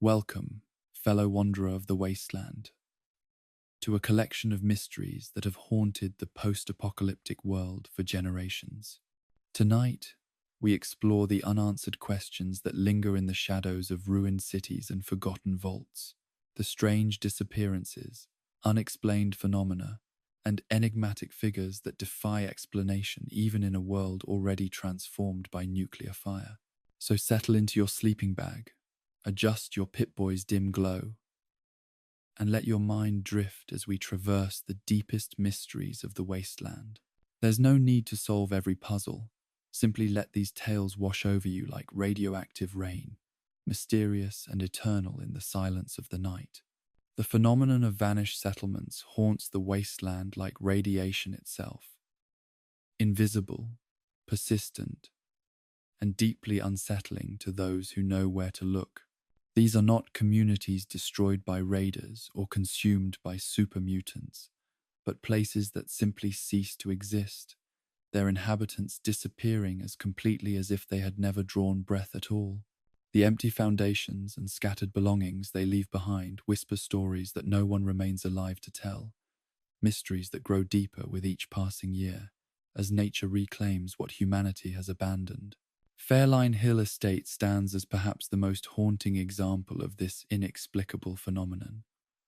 Welcome, fellow wanderer of the wasteland, to a collection of mysteries that have haunted the post-apocalyptic world for generations. Tonight, we explore the unanswered questions that linger in the shadows of ruined cities and forgotten vaults, the strange disappearances, unexplained phenomena, and enigmatic figures that defy explanation even in a world already transformed by nuclear fire. So settle into your sleeping bag, adjust your Pip-Boy's dim glow, and let your mind drift as we traverse the deepest mysteries of the wasteland. There's no need to solve every puzzle. Simply let these tales wash over you like radioactive rain, mysterious and eternal in the silence of the night. The phenomenon of vanished settlements haunts the wasteland like radiation itself, invisible, persistent, and deeply unsettling to those who know where to look. These are not communities destroyed by raiders or consumed by super mutants, but places that simply cease to exist, their inhabitants disappearing as completely as if they had never drawn breath at all. The empty foundations and scattered belongings they leave behind whisper stories that no one remains alive to tell, mysteries that grow deeper with each passing year, as nature reclaims what humanity has abandoned. Fairline Hill Estate stands as perhaps the most haunting example of this inexplicable phenomenon,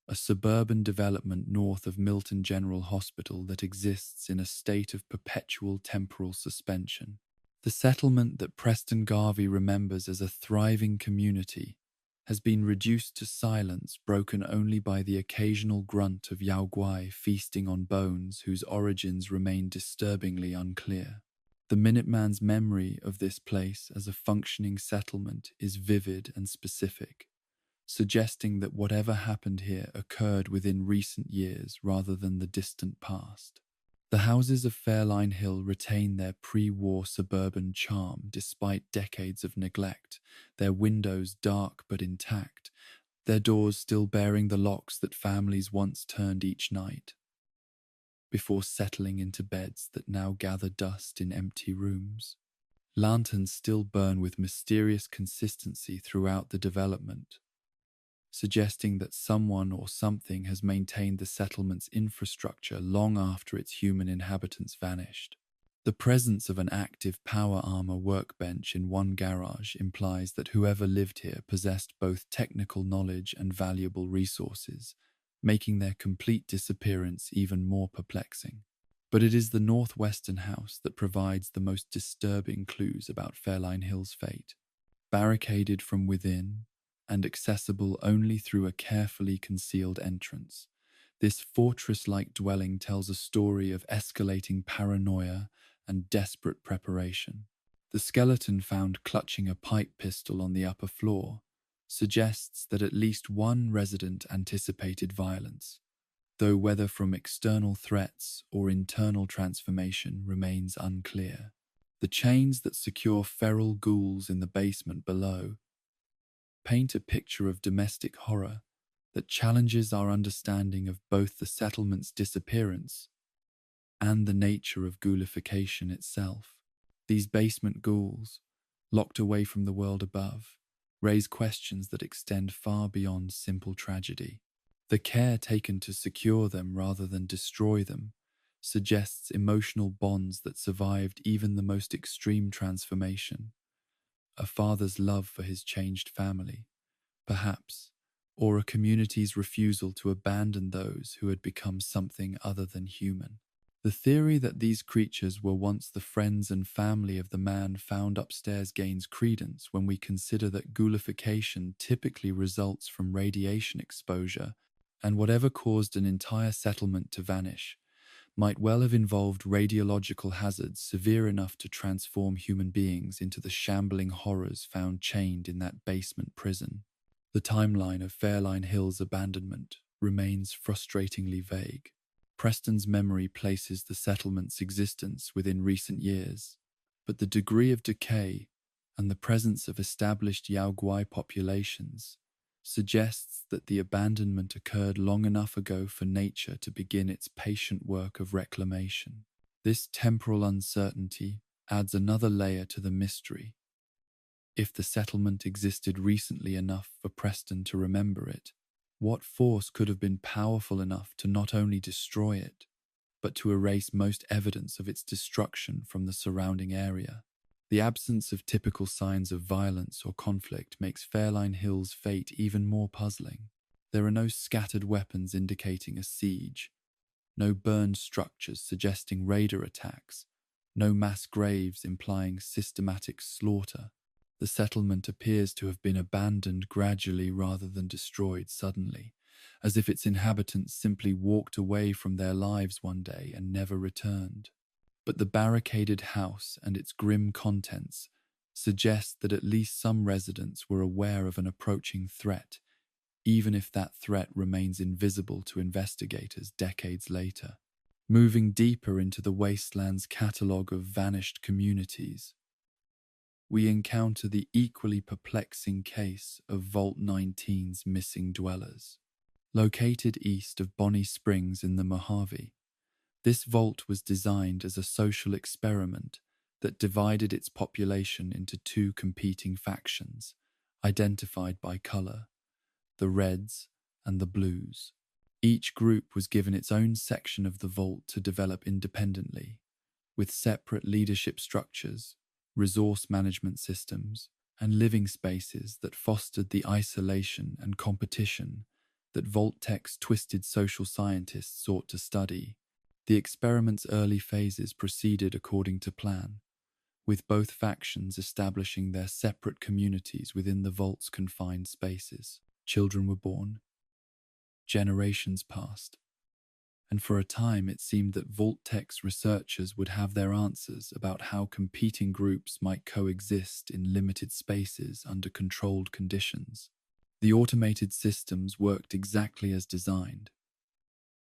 a suburban development north of Milton General Hospital that exists in a state of perpetual temporal suspension. The settlement that Preston Garvey remembers as a thriving community has been reduced to silence, broken only by the occasional grunt of Yao Guai feasting on bones whose origins remain disturbingly unclear. The Minuteman's memory of this place as a functioning settlement is vivid and specific, suggesting that whatever happened here occurred within recent years rather than the distant past. The houses of Fairline Hill retain their pre-war suburban charm despite decades of neglect, their windows dark but intact, their doors still bearing the locks that families once turned each night, before settling into beds that now gather dust in empty rooms. Lanterns still burn with mysterious consistency throughout the development, suggesting that someone or something has maintained the settlement's infrastructure long after its human inhabitants vanished. The presence of an active power armor workbench in one garage implies that whoever lived here possessed both technical knowledge and valuable resources, making their complete disappearance even more perplexing. But it is the northwestern house that provides the most disturbing clues about Fairline Hill's fate. Barricaded from within, and accessible only through a carefully concealed entrance, this fortress-like dwelling tells a story of escalating paranoia and desperate preparation. The skeleton found clutching a pipe pistol on the upper floor suggests that at least one resident anticipated violence, though whether from external threats or internal transformation remains unclear. The chains that secure feral ghouls in the basement below paint a picture of domestic horror that challenges our understanding of both the settlement's disappearance and the nature of ghoulification itself. These basement ghouls, locked away from the world above, raise questions that extend far beyond simple tragedy. The care taken to secure them rather than destroy them suggests emotional bonds that survived even the most extreme transformation. A father's love for his changed family, perhaps, or a community's refusal to abandon those who had become something other than human. The theory that these creatures were once the friends and family of the man found upstairs gains credence when we consider that ghoulification typically results from radiation exposure, and whatever caused an entire settlement to vanish might well have involved radiological hazards severe enough to transform human beings into the shambling horrors found chained in that basement prison. The timeline of Fairline Hill's abandonment remains frustratingly vague. Preston's memory places the settlement's existence within recent years, but the degree of decay and the presence of established Yao Guai populations suggests that the abandonment occurred long enough ago for nature to begin its patient work of reclamation. This temporal uncertainty adds another layer to the mystery. If the settlement existed recently enough for Preston to remember it, what force could have been powerful enough to not only destroy it, but to erase most evidence of its destruction from the surrounding area? The absence of typical signs of violence or conflict makes Fairline Hill's fate even more puzzling. There are no scattered weapons indicating a siege, no burned structures suggesting raider attacks, no mass graves implying systematic slaughter. The settlement appears to have been abandoned gradually rather than destroyed suddenly, as if its inhabitants simply walked away from their lives one day and never returned. But the barricaded house and its grim contents suggest that at least some residents were aware of an approaching threat, even if that threat remains invisible to investigators decades later. Moving deeper into the wastelands catalogue of vanished communities, we encounter the equally perplexing case of Vault 19's missing dwellers. Located east of Bonnie Springs in the Mojave, this vault was designed as a social experiment that divided its population into two competing factions, identified by color: the Reds and the Blues. Each group was given its own section of the vault to develop independently, with separate leadership structures, resource management systems, and living spaces that fostered the isolation and competition that Vault-Tech's twisted social scientists sought to study. The experiment's early phases proceeded according to plan, with both factions establishing their separate communities within the vault's confined spaces. Children were born, generations passed, and for a time it seemed that Vault-Tech's researchers would have their answers about how competing groups might coexist in limited spaces under controlled conditions. The automated systems worked exactly as designed,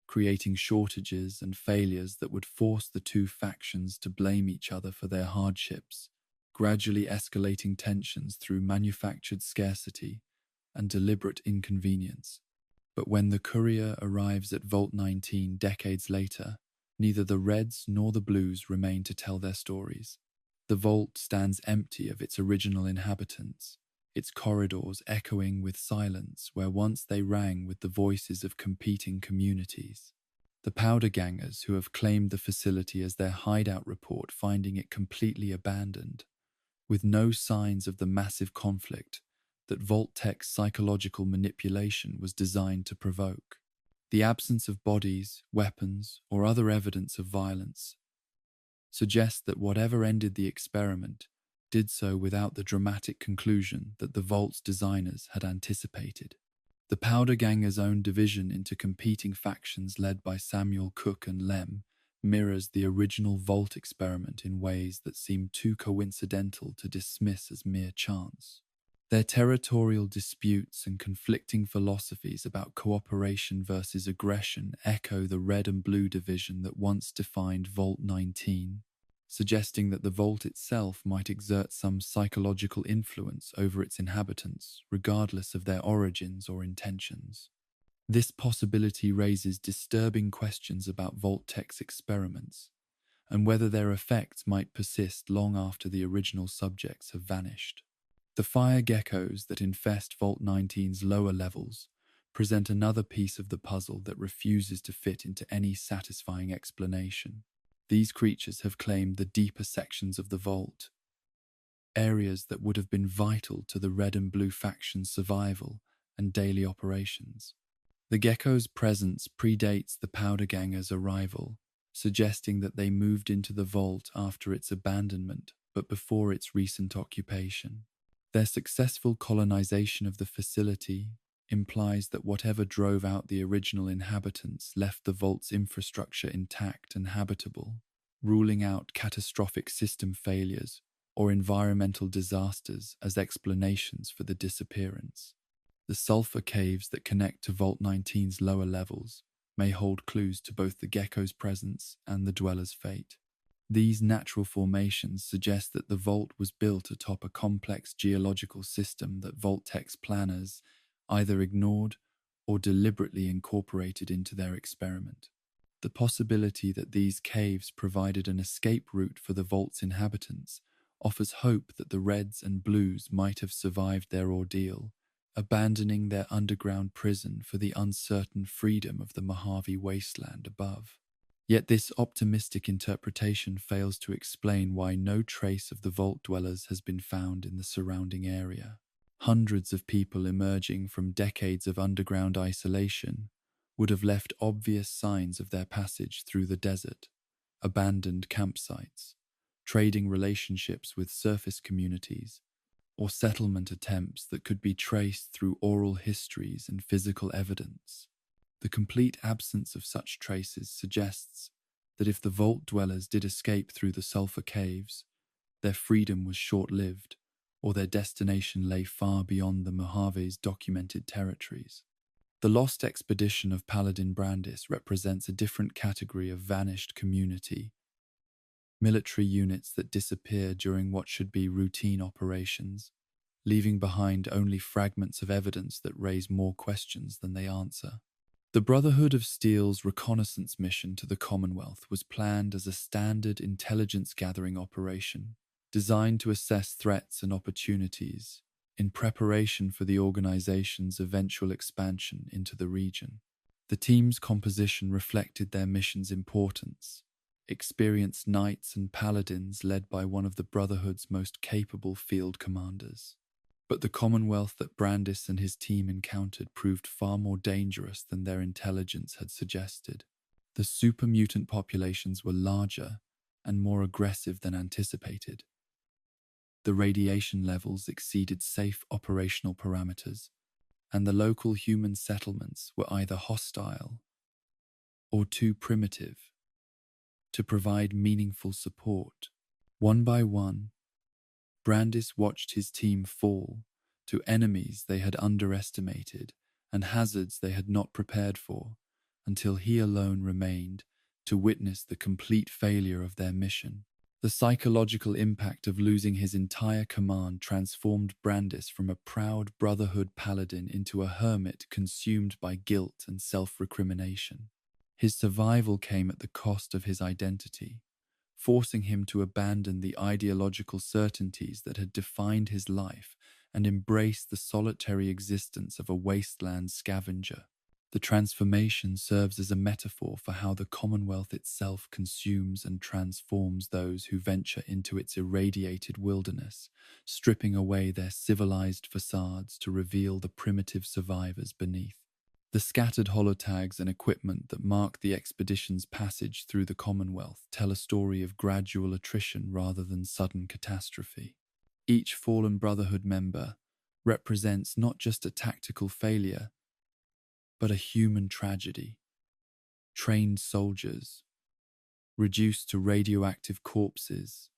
creating shortages and failures that would force the two factions to blame each other for their hardships, gradually escalating tensions through manufactured scarcity and deliberate inconvenience. But when the courier arrives at Vault 19 decades later, neither the Reds nor the Blues remain to tell their stories. The vault stands empty of its original inhabitants, its corridors echoing with silence where once they rang with the voices of competing communities. The powder gangers who have claimed the facility as their hideout report finding it completely abandoned, with no signs of the massive conflict that Vault-Tech's psychological manipulation was designed to provoke. The absence of bodies, weapons, or other evidence of violence suggests that whatever ended the experiment did so without the dramatic conclusion that the Vault's designers had anticipated. The Powder Gangers' own division into competing factions led by Samuel Cook and Lem mirrors the original Vault experiment in ways that seem too coincidental to dismiss as mere chance. Their territorial disputes and conflicting philosophies about cooperation versus aggression echo the Red and Blue division that once defined Vault 19, suggesting that the Vault itself might exert some psychological influence over its inhabitants, regardless of their origins or intentions. This possibility raises disturbing questions about Vault-Tech's experiments, and whether their effects might persist long after the original subjects have vanished. The fire geckos that infest Vault 19's lower levels present another piece of the puzzle that refuses to fit into any satisfying explanation. These creatures have claimed the deeper sections of the vault, areas that would have been vital to the Red and Blue faction's survival and daily operations. The gecko's presence predates the Powder Gangers' arrival, suggesting that they moved into the vault after its abandonment but before its recent occupation. Their successful colonization of the facility implies that whatever drove out the original inhabitants left the vault's infrastructure intact and habitable, ruling out catastrophic system failures or environmental disasters as explanations for the disappearance. The sulfur caves that connect to Vault 19's lower levels may hold clues to both the gecko's presence and the dweller's fate. These natural formations suggest that the vault was built atop a complex geological system that Vault-Tech's planners either ignored or deliberately incorporated into their experiment. The possibility that these caves provided an escape route for the vault's inhabitants offers hope that the Reds and Blues might have survived their ordeal, abandoning their underground prison for the uncertain freedom of the Mojave wasteland above. Yet this optimistic interpretation fails to explain why no trace of the vault dwellers has been found in the surrounding area. Hundreds of people emerging from decades of underground isolation would have left obvious signs of their passage through the desert, abandoned campsites, trading relationships with surface communities, or settlement attempts that could be traced through oral histories and physical evidence. The complete absence of such traces suggests that if the vault dwellers did escape through the sulfur caves, their freedom was short-lived, or their destination lay far beyond the Mojave's documented territories. The lost expedition of Paladin Brandis represents a different category of vanished community, military units that disappear during what should be routine operations, leaving behind only fragments of evidence that raise more questions than they answer. The Brotherhood of Steel's reconnaissance mission to the Commonwealth was planned as a standard intelligence-gathering operation, designed to assess threats and opportunities in preparation for the organization's eventual expansion into the region. The team's composition reflected their mission's importance. Experienced knights and paladins led by one of the Brotherhood's most capable field commanders. But the Commonwealth that Brandis and his team encountered proved far more dangerous than their intelligence had suggested. The super mutant populations were larger and more aggressive than anticipated. The radiation levels exceeded safe operational parameters, and the local human settlements were either hostile or too primitive to provide meaningful support. One by one, Brandis watched his team fall to enemies they had underestimated and hazards they had not prepared for, until he alone remained to witness the complete failure of their mission. The psychological impact of losing his entire command transformed Brandis from a proud Brotherhood paladin into a hermit consumed by guilt and self-recrimination. His survival came at the cost of his identity, forcing him to abandon the ideological certainties that had defined his life and embrace the solitary existence of a wasteland scavenger. The transformation serves as a metaphor for how the Commonwealth itself consumes and transforms those who venture into its irradiated wilderness, stripping away their civilized facades to reveal the primitive survivors beneath. The scattered holotags and equipment that mark the expedition's passage through the Commonwealth tell a story of gradual attrition rather than sudden catastrophe. Each fallen Brotherhood member represents not just a tactical failure, but a human tragedy. Trained soldiers, reduced to radioactive corpses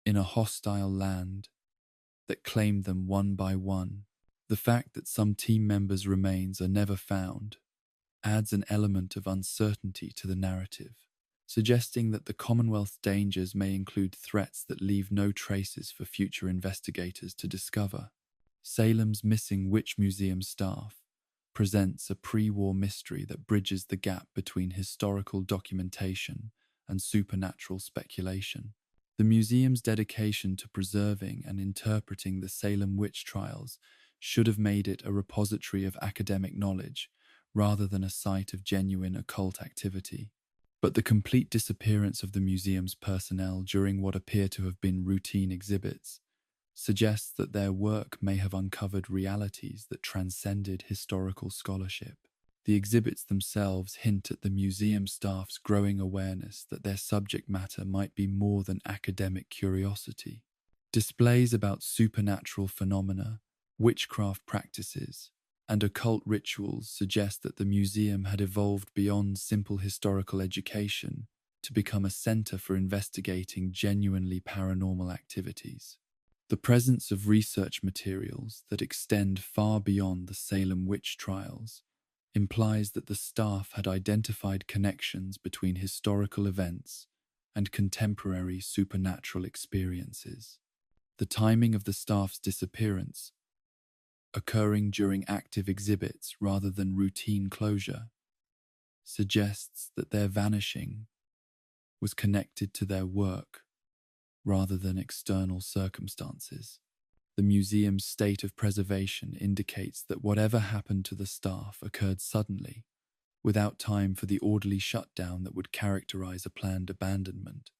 in a hostile land that claimed them one by one. The fact that some team members' remains are never found adds an element of uncertainty to the narrative, suggesting that the Commonwealth's dangers may include threats that leave no traces for future investigators to discover. Salem's missing Witch Museum staff presents a pre-war mystery that bridges the gap between historical documentation and supernatural speculation. The museum's dedication to preserving and interpreting the Salem witch trials should have made it a repository of academic knowledge rather than a site of genuine occult activity. But the complete disappearance of the museum's personnel during what appear to have been routine exhibits suggests that their work may have uncovered realities that transcended historical scholarship. The exhibits themselves hint at the museum staff's growing awareness that their subject matter might be more than academic curiosity. Displays about supernatural phenomena, witchcraft practices, and occult rituals suggest that the museum had evolved beyond simple historical education to become a center for investigating genuinely paranormal activities. The presence of research materials that extend far beyond the Salem witch trials implies that the staff had identified connections between historical events and contemporary supernatural experiences. The timing of the staff's disappearance, occurring during active exhibits rather than routine closure, suggests that their vanishing was connected to their work rather than external circumstances. The museum's state of preservation indicates that whatever happened to the staff occurred suddenly, without time for the orderly shutdown that would characterize a planned abandonment.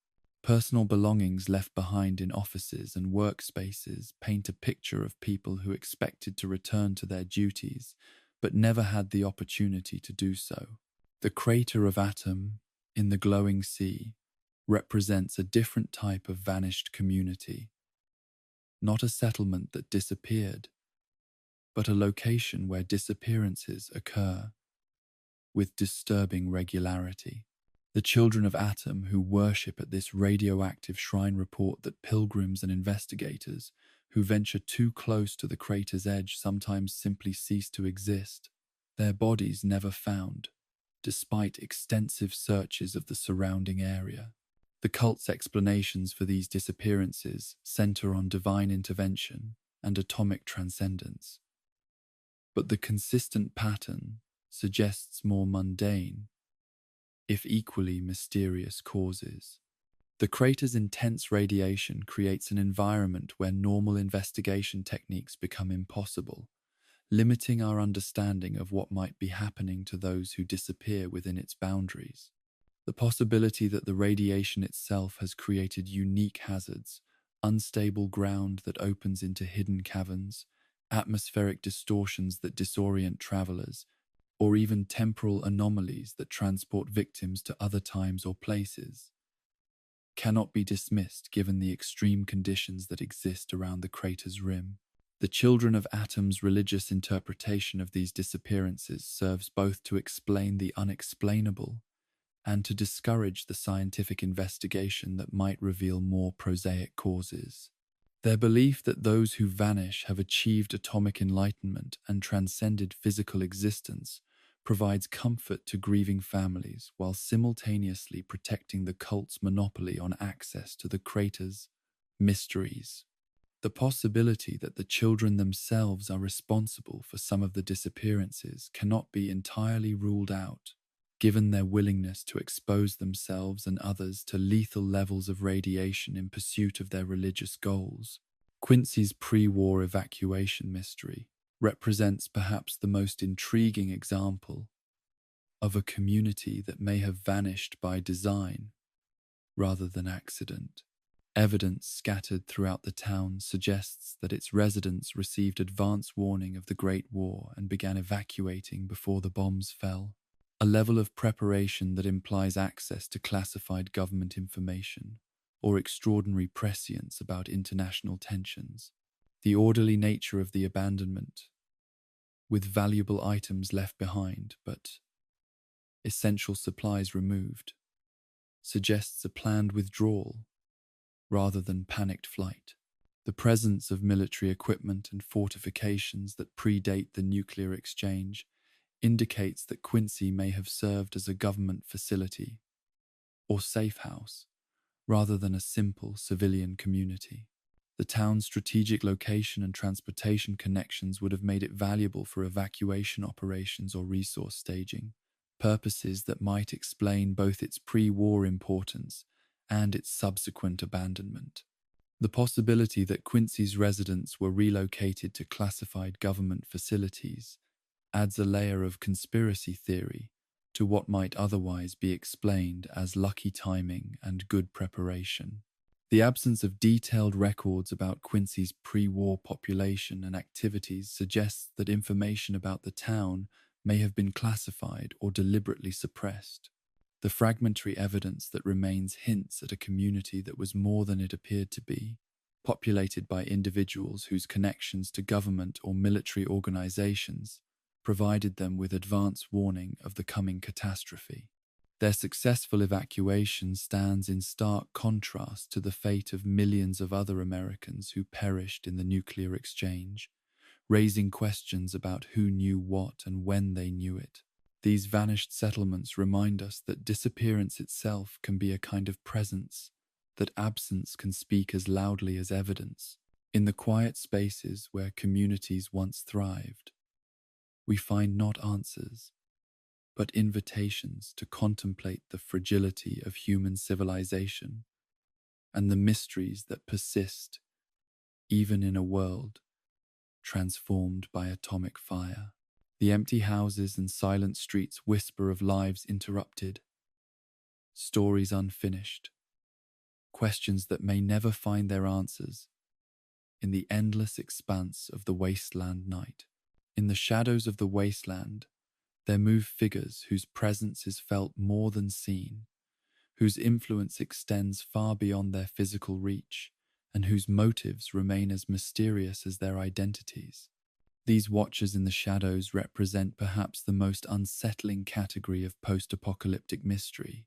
Personal belongings left behind in offices and workspaces paint a picture of people who expected to return to their duties, but never had the opportunity to do so. The crater of Atom in the glowing sea represents a different type of vanished community, not a settlement that disappeared, but a location where disappearances occur with disturbing regularity. The children of Atom who worship at this radioactive shrine report that pilgrims and investigators who venture too close to the crater's edge sometimes simply cease to exist, their bodies never found, despite extensive searches of the surrounding area. The cult's explanations for these disappearances center on divine intervention and atomic transcendence. But the consistent pattern suggests more mundane, if equally mysterious causes. The crater's intense radiation creates an environment where normal investigation techniques become impossible, limiting our understanding of what might be happening to those who disappear within its boundaries. The possibility that the radiation itself has created unique hazards, unstable ground that opens into hidden caverns, atmospheric distortions that disorient travelers, or even temporal anomalies that transport victims to other times or places, cannot be dismissed given the extreme conditions that exist around the crater's rim. The children of Atom's religious interpretation of these disappearances serves both to explain the unexplainable and to discourage the scientific investigation that might reveal more prosaic causes. Their belief that those who vanish have achieved atomic enlightenment and transcended physical existence provides comfort to grieving families while simultaneously protecting the cult's monopoly on access to the crater's mysteries. The possibility that the children themselves are responsible for some of the disappearances cannot be entirely ruled out, given their willingness to expose themselves and others to lethal levels of radiation in pursuit of their religious goals. Quincy's pre-war evacuation mystery represents perhaps the most intriguing example of a community that may have vanished by design rather than accident. Evidence scattered throughout the town suggests that its residents received advance warning of the Great War and began evacuating before the bombs fell, a level of preparation that implies access to classified government information or extraordinary prescience about international tensions. The orderly nature of the abandonment, with valuable items left behind but essential supplies removed, suggests a planned withdrawal rather than panicked flight. The presence of military equipment and fortifications that predate the nuclear exchange indicates that Quincy may have served as a government facility or safe house rather than a simple civilian community. The town's strategic location and transportation connections would have made it valuable for evacuation operations or resource staging, purposes that might explain both its pre-war importance and its subsequent abandonment. The possibility that Quincy's residents were relocated to classified government facilities adds a layer of conspiracy theory to what might otherwise be explained as lucky timing and good preparation. The absence of detailed records about Quincy's pre-war population and activities suggests that information about the town may have been classified or deliberately suppressed. The fragmentary evidence that remains hints at a community that was more than it appeared to be, populated by individuals whose connections to government or military organizations provided them with advance warning of the coming catastrophe. Their successful evacuation stands in stark contrast to the fate of millions of other Americans who perished in the nuclear exchange, raising questions about who knew what and when they knew it. These vanished settlements remind us that disappearance itself can be a kind of presence, that absence can speak as loudly as evidence. In the quiet spaces where communities once thrived, we find not answers, but invitations to contemplate the fragility of human civilization and the mysteries that persist even in a world transformed by atomic fire. The empty houses and silent streets whisper of lives interrupted, stories unfinished, questions that may never find their answers in the endless expanse of the wasteland night. In the shadows of the wasteland, there move figures whose presence is felt more than seen, whose influence extends far beyond their physical reach, and whose motives remain as mysterious as their identities. These watchers in the shadows represent perhaps the most unsettling category of post-apocalyptic mystery,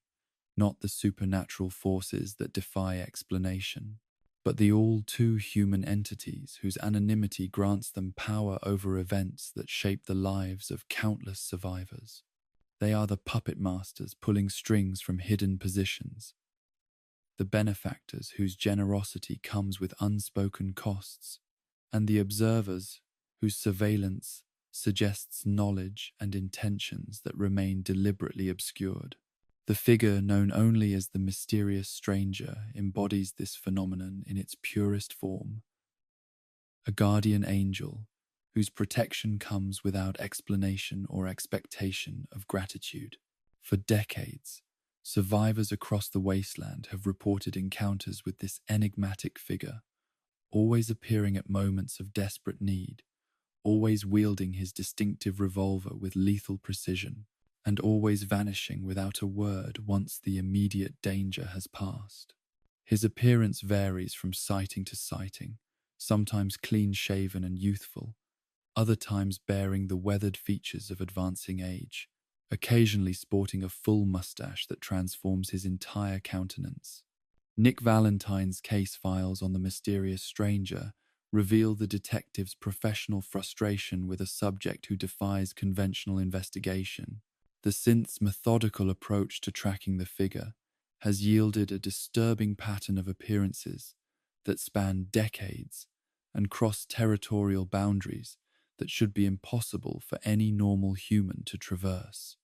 not the supernatural forces that defy explanation, but the all-too-human entities whose anonymity grants them power over events that shape the lives of countless survivors. They are the puppet masters pulling strings from hidden positions, the benefactors whose generosity comes with unspoken costs, and the observers whose surveillance suggests knowledge and intentions that remain deliberately obscured. The figure known only as the mysterious stranger embodies this phenomenon in its purest form, a guardian angel whose protection comes without explanation or expectation of gratitude. For decades, survivors across the wasteland have reported encounters with this enigmatic figure, always appearing at moments of desperate need, always wielding his distinctive revolver with lethal precision, and always vanishing without a word once the immediate danger has passed. His appearance varies from sighting to sighting, sometimes clean-shaven and youthful, other times bearing the weathered features of advancing age, occasionally sporting a full mustache that transforms his entire countenance. Nick Valentine's case files on the mysterious stranger reveal the detective's professional frustration with a subject who defies conventional investigation. The synth's methodical approach to tracking the figure has yielded a disturbing pattern of appearances that span decades and cross territorial boundaries that should be impossible for any normal human to traverse.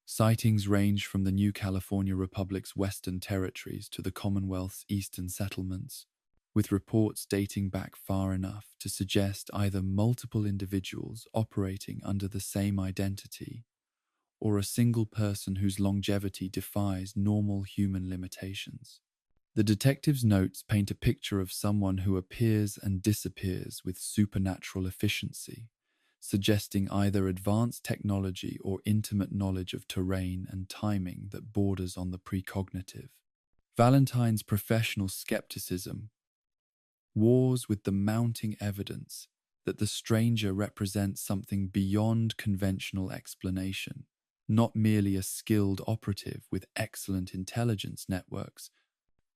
Sightings range from the New California Republic's western territories to the Commonwealth's eastern settlements, with reports dating back far enough to suggest either multiple individuals operating under the same identity or a single person whose longevity defies normal human limitations. The detective's notes paint a picture of someone who appears and disappears with supernatural efficiency, suggesting either advanced technology or intimate knowledge of terrain and timing that borders on the precognitive. Valentine's professional skepticism wars with the mounting evidence that the stranger represents something beyond conventional explanation, not merely a skilled operative with excellent intelligence networks,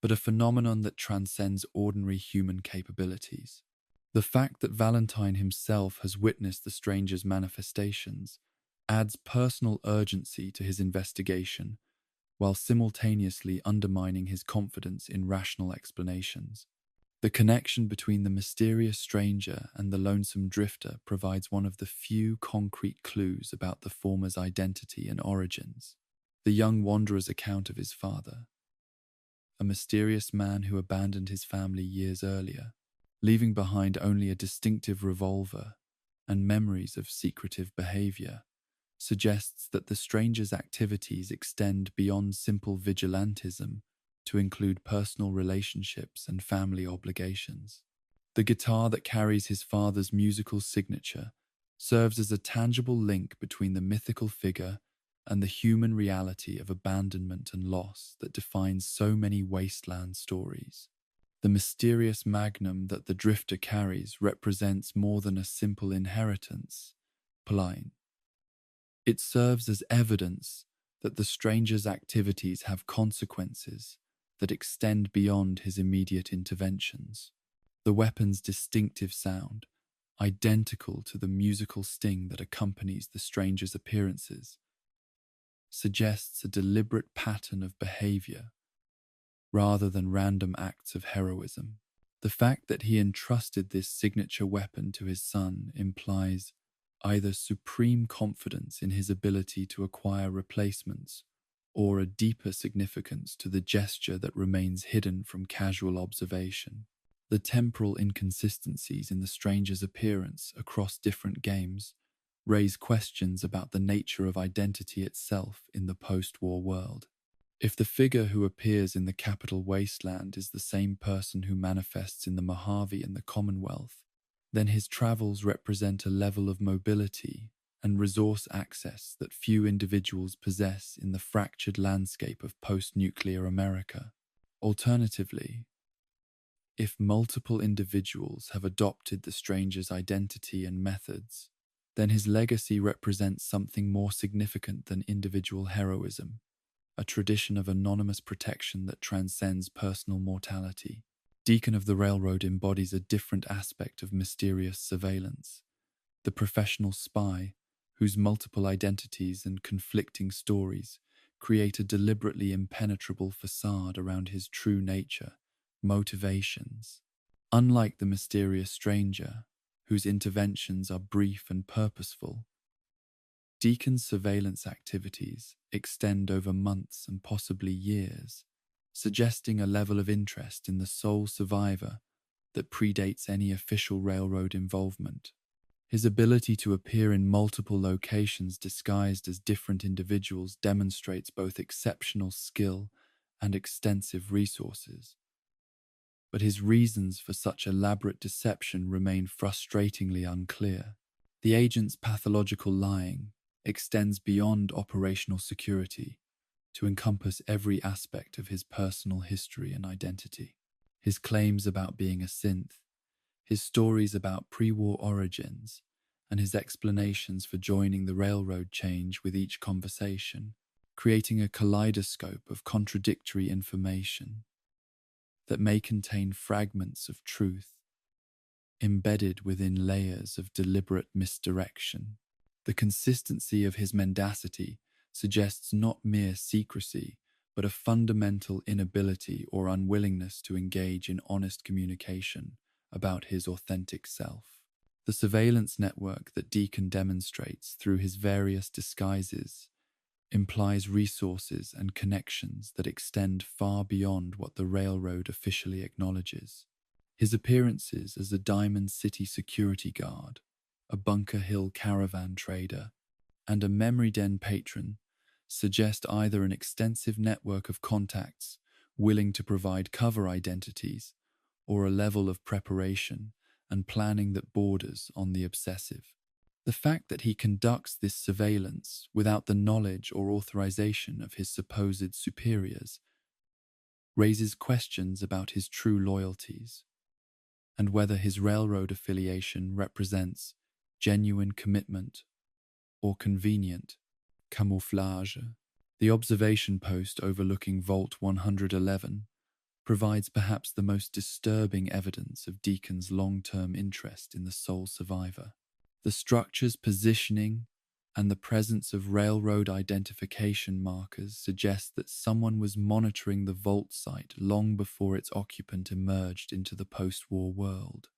but a phenomenon that transcends ordinary human capabilities. The fact that Valentine himself has witnessed the stranger's manifestations adds personal urgency to his investigation, while simultaneously undermining his confidence in rational explanations. The connection between the mysterious stranger and the lonesome drifter provides one of the few concrete clues about the former's identity and origins. The young wanderer's account of his father, a mysterious man who abandoned his family years earlier, leaving behind only a distinctive revolver and memories of secretive behavior, suggests that the stranger's activities extend beyond simple vigilantism to include personal relationships and family obligations. The guitar that carries his father's musical signature serves as a tangible link between the mythical figure and the human reality of abandonment and loss that defines so many wasteland stories. The mysterious magnum that the drifter carries represents more than a simple inheritance. Pline. It serves as evidence that the stranger's activities have consequences that extend beyond his immediate interventions. The weapon's distinctive sound, identical to the musical sting that accompanies the stranger's appearances, suggests a deliberate pattern of behavior rather than random acts of heroism. The fact that he entrusted this signature weapon to his son implies either supreme confidence in his ability to acquire replacements or a deeper significance to the gesture that remains hidden from casual observation. The temporal inconsistencies in the stranger's appearance across different games raise questions about the nature of identity itself in the post-war world. If the figure who appears in the capital wasteland is the same person who manifests in the Mojave and the Commonwealth, then his travels represent a level of mobility and resource access that few individuals possess in the fractured landscape of post-nuclear America. Alternatively, if multiple individuals have adopted the stranger's identity and methods, then his legacy represents something more significant than individual heroism, a tradition of anonymous protection that transcends personal mortality. Deacon of the Railroad embodies a different aspect of mysterious surveillance, the professional spy whose multiple identities and conflicting stories create a deliberately impenetrable facade around his true nature, motivations. Unlike the mysterious stranger, whose interventions are brief and purposeful, Deacon's surveillance activities extend over months and possibly years, suggesting a level of interest in the sole survivor that predates any official railroad involvement. His ability to appear in multiple locations disguised as different individuals demonstrates both exceptional skill and extensive resources. But his reasons for such elaborate deception remain frustratingly unclear. The agent's pathological lying extends beyond operational security to encompass every aspect of his personal history and identity. His claims about being a synth, his stories about pre-war origins, and his explanations for joining the railroad change with each conversation, creating a kaleidoscope of contradictory information that may contain fragments of truth embedded within layers of deliberate misdirection. The consistency of his mendacity suggests not mere secrecy, but a fundamental inability or unwillingness to engage in honest communication about his authentic self. The surveillance network that Deacon demonstrates through his various disguises implies resources and connections that extend far beyond what the railroad officially acknowledges. His appearances as a Diamond City security guard, a Bunker Hill caravan trader, and a memory den patron suggest either an extensive network of contacts willing to provide cover identities or a level of preparation and planning that borders on the obsessive. The fact that he conducts this surveillance without the knowledge or authorization of his supposed superiors raises questions about his true loyalties and whether his railroad affiliation represents genuine commitment or convenient camouflage. The observation post overlooking Vault 111 provides perhaps the most disturbing evidence of Deacon's long-term interest in the sole survivor. The structure's positioning and the presence of railroad identification markers suggest that someone was monitoring the vault site long before its occupant emerged into the post-war world.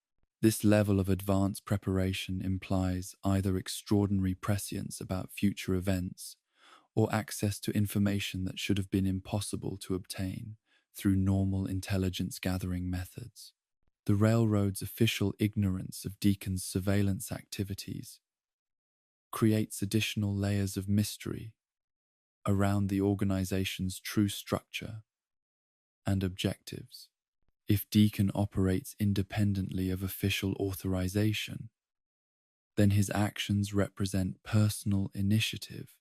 This level of advanced preparation implies either extraordinary prescience about future events or access to information that should have been impossible to obtain through normal intelligence-gathering methods. The railroad's official ignorance of Deacon's surveillance activities creates additional layers of mystery around the organization's true structure and objectives. If Deacon operates independently of official authorization, then his actions represent personal initiative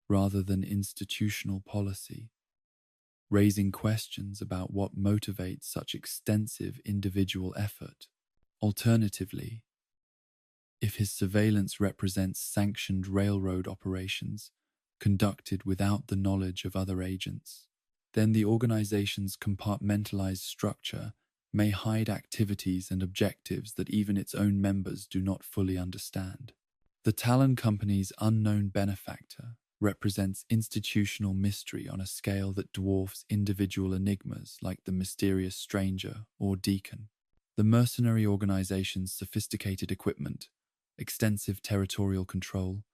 rather than institutional policy, raising questions about what motivates such extensive individual effort. Alternatively, if his surveillance represents sanctioned railroad operations conducted without the knowledge of other agents, then the organization's compartmentalized structure may hide activities and objectives that even its own members do not fully understand. The Talon Company's unknown benefactor represents institutional mystery on a scale that dwarfs individual enigmas like the mysterious stranger or Deacon. The mercenary organization's sophisticated equipment, extensive territorial control,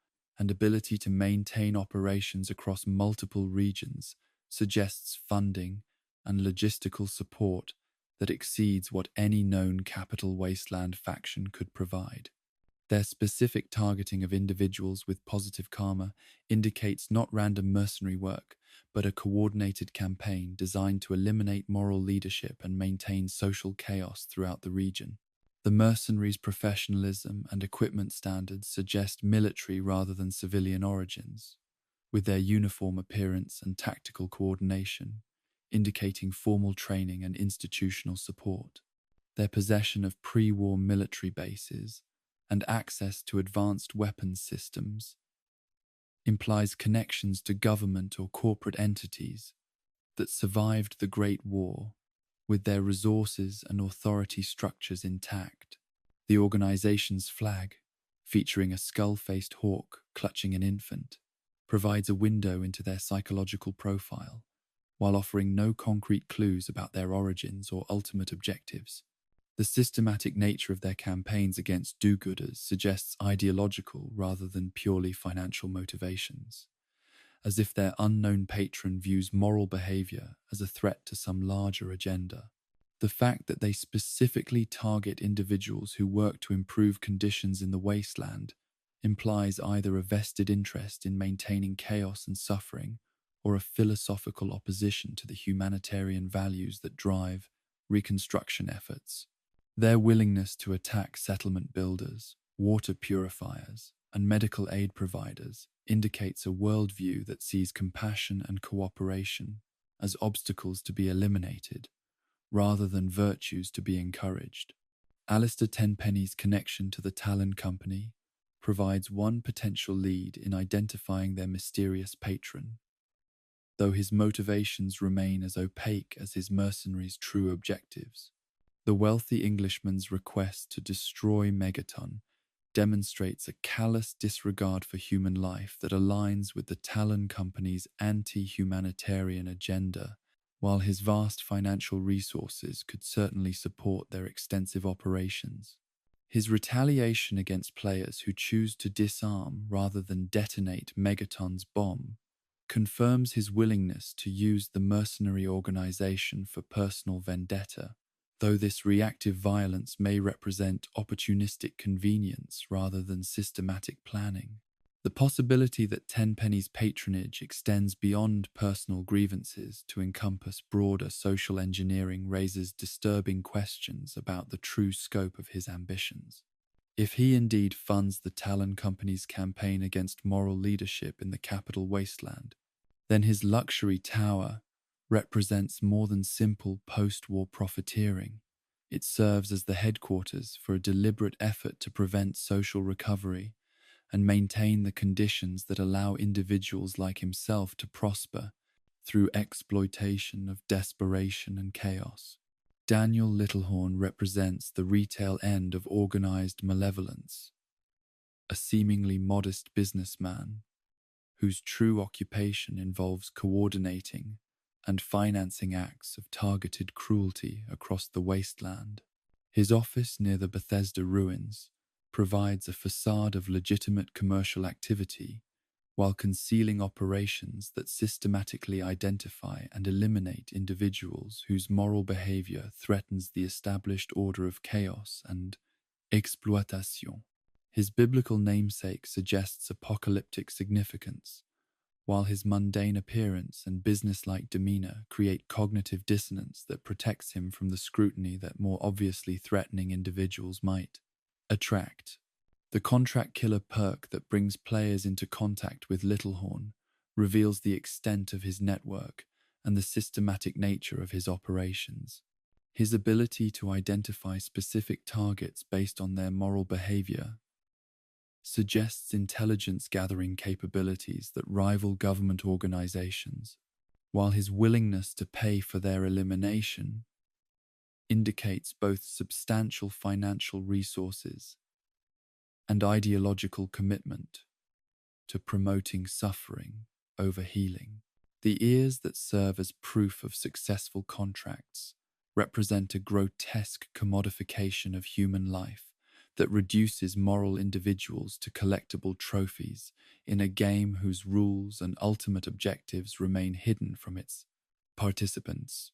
and ability to maintain operations across multiple regions suggests funding and logistical support that exceeds what any known capital wasteland faction could provide. Their specific targeting of individuals with positive karma indicates not random mercenary work, but a coordinated campaign designed to eliminate moral leadership and maintain social chaos throughout the region. The mercenaries' professionalism and equipment standards suggest military rather than civilian origins, with their uniform appearance and tactical coordination indicating formal training and institutional support. Their possession of pre-war military bases and access to advanced weapons systems implies connections to government or corporate entities that survived the Great War with their resources and authority structures intact. The organization's flag, featuring a skull-faced hawk clutching an infant, provides a window into their psychological profile, while offering no concrete clues about their origins or ultimate objectives. The systematic nature of their campaigns against do-gooders suggests ideological rather than purely financial motivations, as if their unknown patron views moral behavior as a threat to some larger agenda. The fact that they specifically target individuals who work to improve conditions in the wasteland implies either a vested interest in maintaining chaos and suffering or a philosophical opposition to the humanitarian values that drive reconstruction efforts. Their willingness to attack settlement builders, water purifiers, and medical aid providers indicates a worldview that sees compassion and cooperation as obstacles to be eliminated, rather than virtues to be encouraged. Alistair Tenpenny's connection to the Talon Company provides one potential lead in identifying their mysterious patron, though his motivations remain as opaque as his mercenaries' true objectives. The wealthy Englishman's request to destroy Megaton demonstrates a callous disregard for human life that aligns with the Talon Company's anti-humanitarian agenda, while his vast financial resources could certainly support their extensive operations. His retaliation against players who choose to disarm rather than detonate Megaton's bomb confirms his willingness to use the mercenary organization for personal vendetta, though this reactive violence may represent opportunistic convenience rather than systematic planning. The possibility that Tenpenny's patronage extends beyond personal grievances to encompass broader social engineering raises disturbing questions about the true scope of his ambitions. If he indeed funds the Talon Company's campaign against moral leadership in the capital wasteland, then his luxury tower represents more than simple post-war profiteering. It serves as the headquarters for a deliberate effort to prevent social recovery and maintain the conditions that allow individuals like himself to prosper through exploitation of desperation and chaos. Daniel Littlehorn represents the retail end of organized malevolence, a seemingly modest businessman whose true occupation involves coordinating and financing acts of targeted cruelty across the wasteland. His office near the Bethesda ruins provides a facade of legitimate commercial activity while concealing operations that systematically identify and eliminate individuals whose moral behavior threatens the established order of chaos and exploitation. His biblical namesake suggests apocalyptic significance, while his mundane appearance and businesslike demeanor create cognitive dissonance that protects him from the scrutiny that more obviously threatening individuals might attract. The contract killer perk that brings players into contact with Littlehorn reveals the extent of his network and the systematic nature of his operations. His ability to identify specific targets based on their moral behavior suggests intelligence-gathering capabilities that rival government organizations, while his willingness to pay for their elimination indicates both substantial financial resources and ideological commitment to promoting suffering over healing. The ears that serve as proof of successful contracts represent a grotesque commodification of human life that reduces moral individuals to collectible trophies in a game whose rules and ultimate objectives remain hidden from its participants.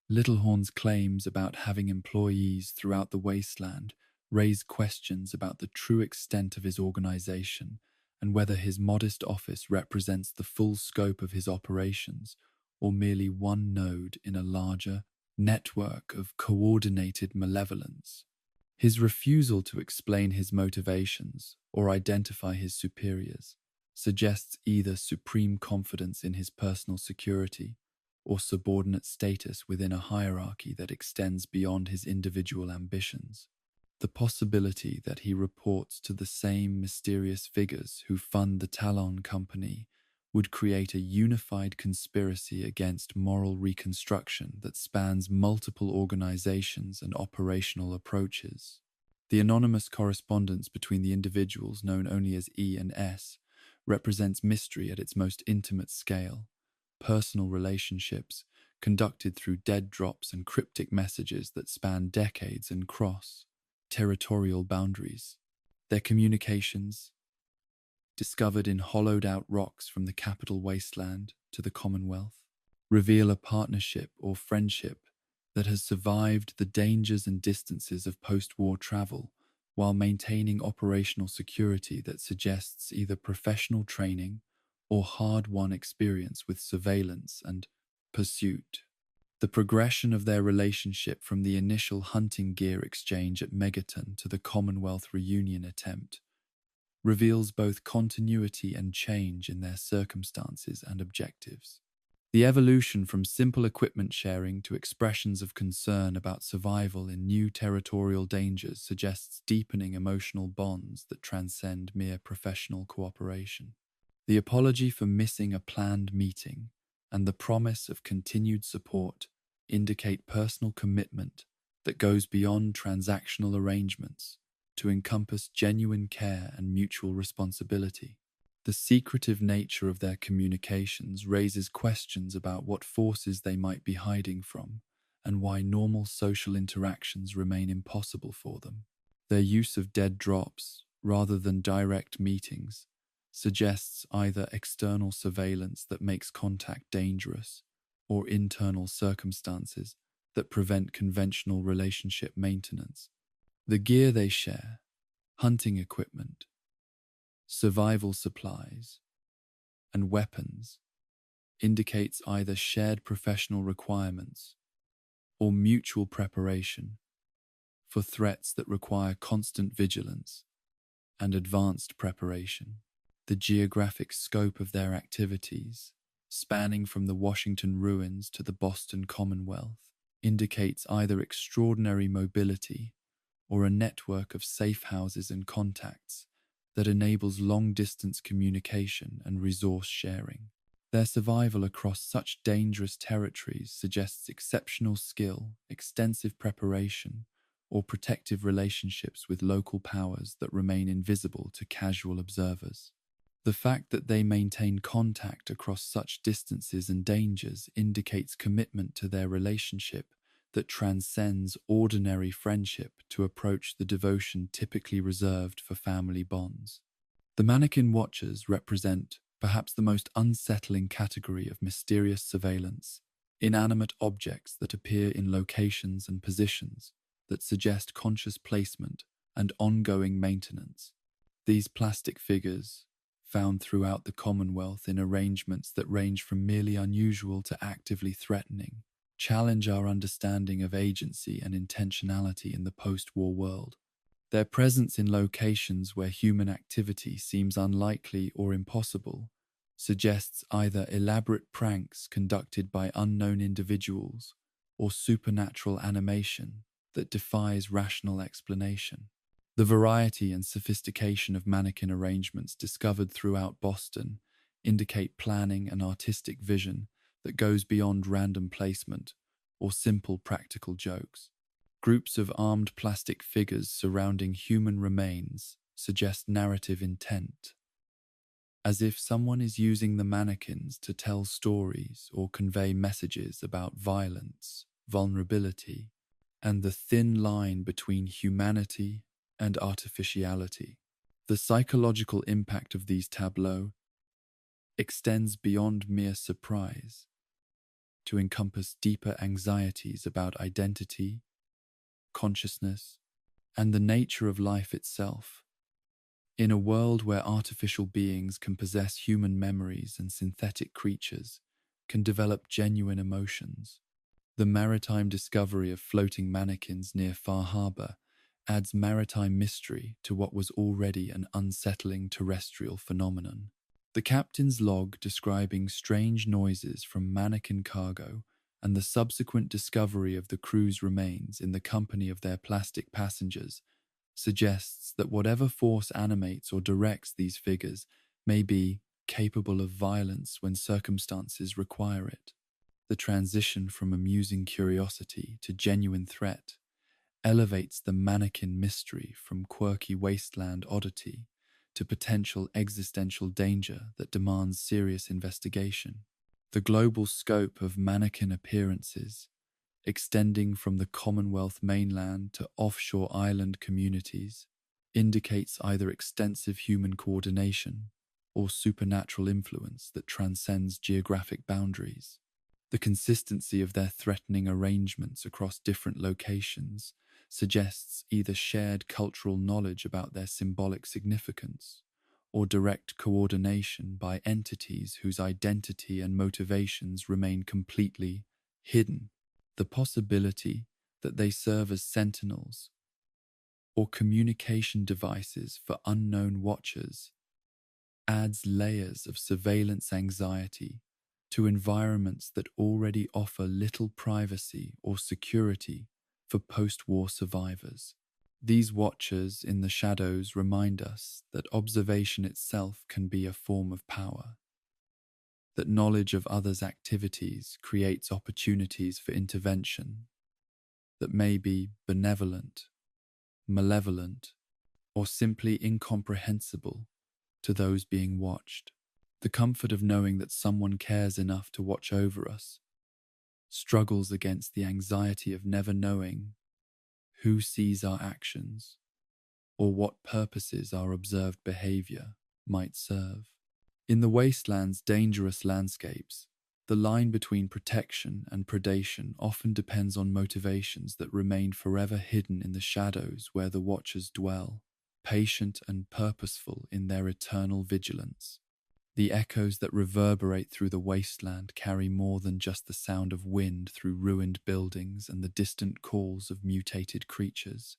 Littlehorn's claims about having employees throughout the wasteland raise questions about the true extent of his organization and whether his modest office represents the full scope of his operations or merely one node in a larger network of coordinated malevolence. His refusal to explain his motivations or identify his superiors suggests either supreme confidence in his personal security or subordinate status within a hierarchy that extends beyond his individual ambitions. The possibility that he reports to the same mysterious figures who fund the Talon Company would create a unified conspiracy against moral reconstruction that spans multiple organizations and operational approaches. The anonymous correspondence between the individuals known only as E and S represents mystery at its most intimate scale, personal relationships conducted through dead drops and cryptic messages that span decades and cross territorial boundaries. Their communications, discovered in hollowed-out rocks from the capital wasteland to the Commonwealth, reveal a partnership or friendship that has survived the dangers and distances of post-war travel while maintaining operational security that suggests either professional training or hard-won experience with surveillance and pursuit. The progression of their relationship from the initial hunting gear exchange at Megaton to the Commonwealth reunion attempt reveals both continuity and change in their circumstances and objectives. The evolution from simple equipment sharing to expressions of concern about survival in new territorial dangers suggests deepening emotional bonds that transcend mere professional cooperation. The apology for missing a planned meeting and the promise of continued support indicate personal commitment that goes beyond transactional arrangements to encompass genuine care and mutual responsibility. The secretive nature of their communications raises questions about what forces they might be hiding from and why normal social interactions remain impossible for them. Their use of dead drops, rather than direct meetings, suggests either external surveillance that makes contact dangerous or internal circumstances that prevent conventional relationship maintenance. The gear they share, hunting equipment, survival supplies, and weapons indicates either shared professional requirements or mutual preparation for threats that require constant vigilance and advanced preparation. The geographic scope of their activities, spanning from the Washington ruins to the Boston Commonwealth, indicates either extraordinary mobility or a network of safe houses and contacts that enables long-distance communication and resource sharing. Their survival across such dangerous territories suggests exceptional skill, extensive preparation, or protective relationships with local powers that remain invisible to casual observers. The fact that they maintain contact across such distances and dangers indicates commitment to their relationship that transcends ordinary friendship to approach the devotion typically reserved for family bonds. The mannequin watchers represent perhaps the most unsettling category of mysterious surveillance, inanimate objects that appear in locations and positions that suggest conscious placement and ongoing maintenance. These plastic figures, found throughout the Commonwealth in arrangements that range from merely unusual to actively threatening, challenge our understanding of agency and intentionality in the post-war world. Their presence in locations where human activity seems unlikely or impossible suggests either elaborate pranks conducted by unknown individuals or supernatural animation that defies rational explanation. The variety and sophistication of mannequin arrangements discovered throughout Boston indicate planning and artistic vision that goes beyond random placement or simple practical jokes. Groups of armed plastic figures surrounding human remains suggest narrative intent, as if someone is using the mannequins to tell stories or convey messages about violence, vulnerability, and the thin line between humanity and artificiality. The psychological impact of these tableaux extends beyond mere surprise to encompass deeper anxieties about identity, consciousness, and the nature of life itself. In a world where artificial beings can possess human memories and synthetic creatures can develop genuine emotions, the maritime discovery of floating mannequins near Far Harbor adds maritime mystery to what was already an unsettling terrestrial phenomenon. The captain's log describing strange noises from mannequin cargo and the subsequent discovery of the crew's remains in the company of their plastic passengers suggests that whatever force animates or directs these figures may be capable of violence when circumstances require it. The transition from amusing curiosity to genuine threat elevates the mannequin mystery from quirky wasteland oddity to potential existential danger that demands serious investigation. The global scope of mannequin appearances, extending from the Commonwealth mainland to offshore island communities, indicates either extensive human coordination or supernatural influence that transcends geographic boundaries. The consistency of their threatening arrangements across different locations suggests either shared cultural knowledge about their symbolic significance or direct coordination by entities whose identity and motivations remain completely hidden. The possibility that they serve as sentinels or communication devices for unknown watchers adds layers of surveillance anxiety to environments that already offer little privacy or security for post-war survivors. These watchers in the shadows remind us that observation itself can be a form of power, that knowledge of others' activities creates opportunities for intervention that may be benevolent, malevolent, or simply incomprehensible to those being watched. The comfort of knowing that someone cares enough to watch over us struggles against the anxiety of never knowing who sees our actions or what purposes our observed behavior might serve. In the wasteland's dangerous landscapes, the line between protection and predation often depends on motivations that remain forever hidden in the shadows where the watchers dwell, patient and purposeful in their eternal vigilance. The echoes that reverberate through the wasteland carry more than just the sound of wind through ruined buildings and the distant calls of mutated creatures.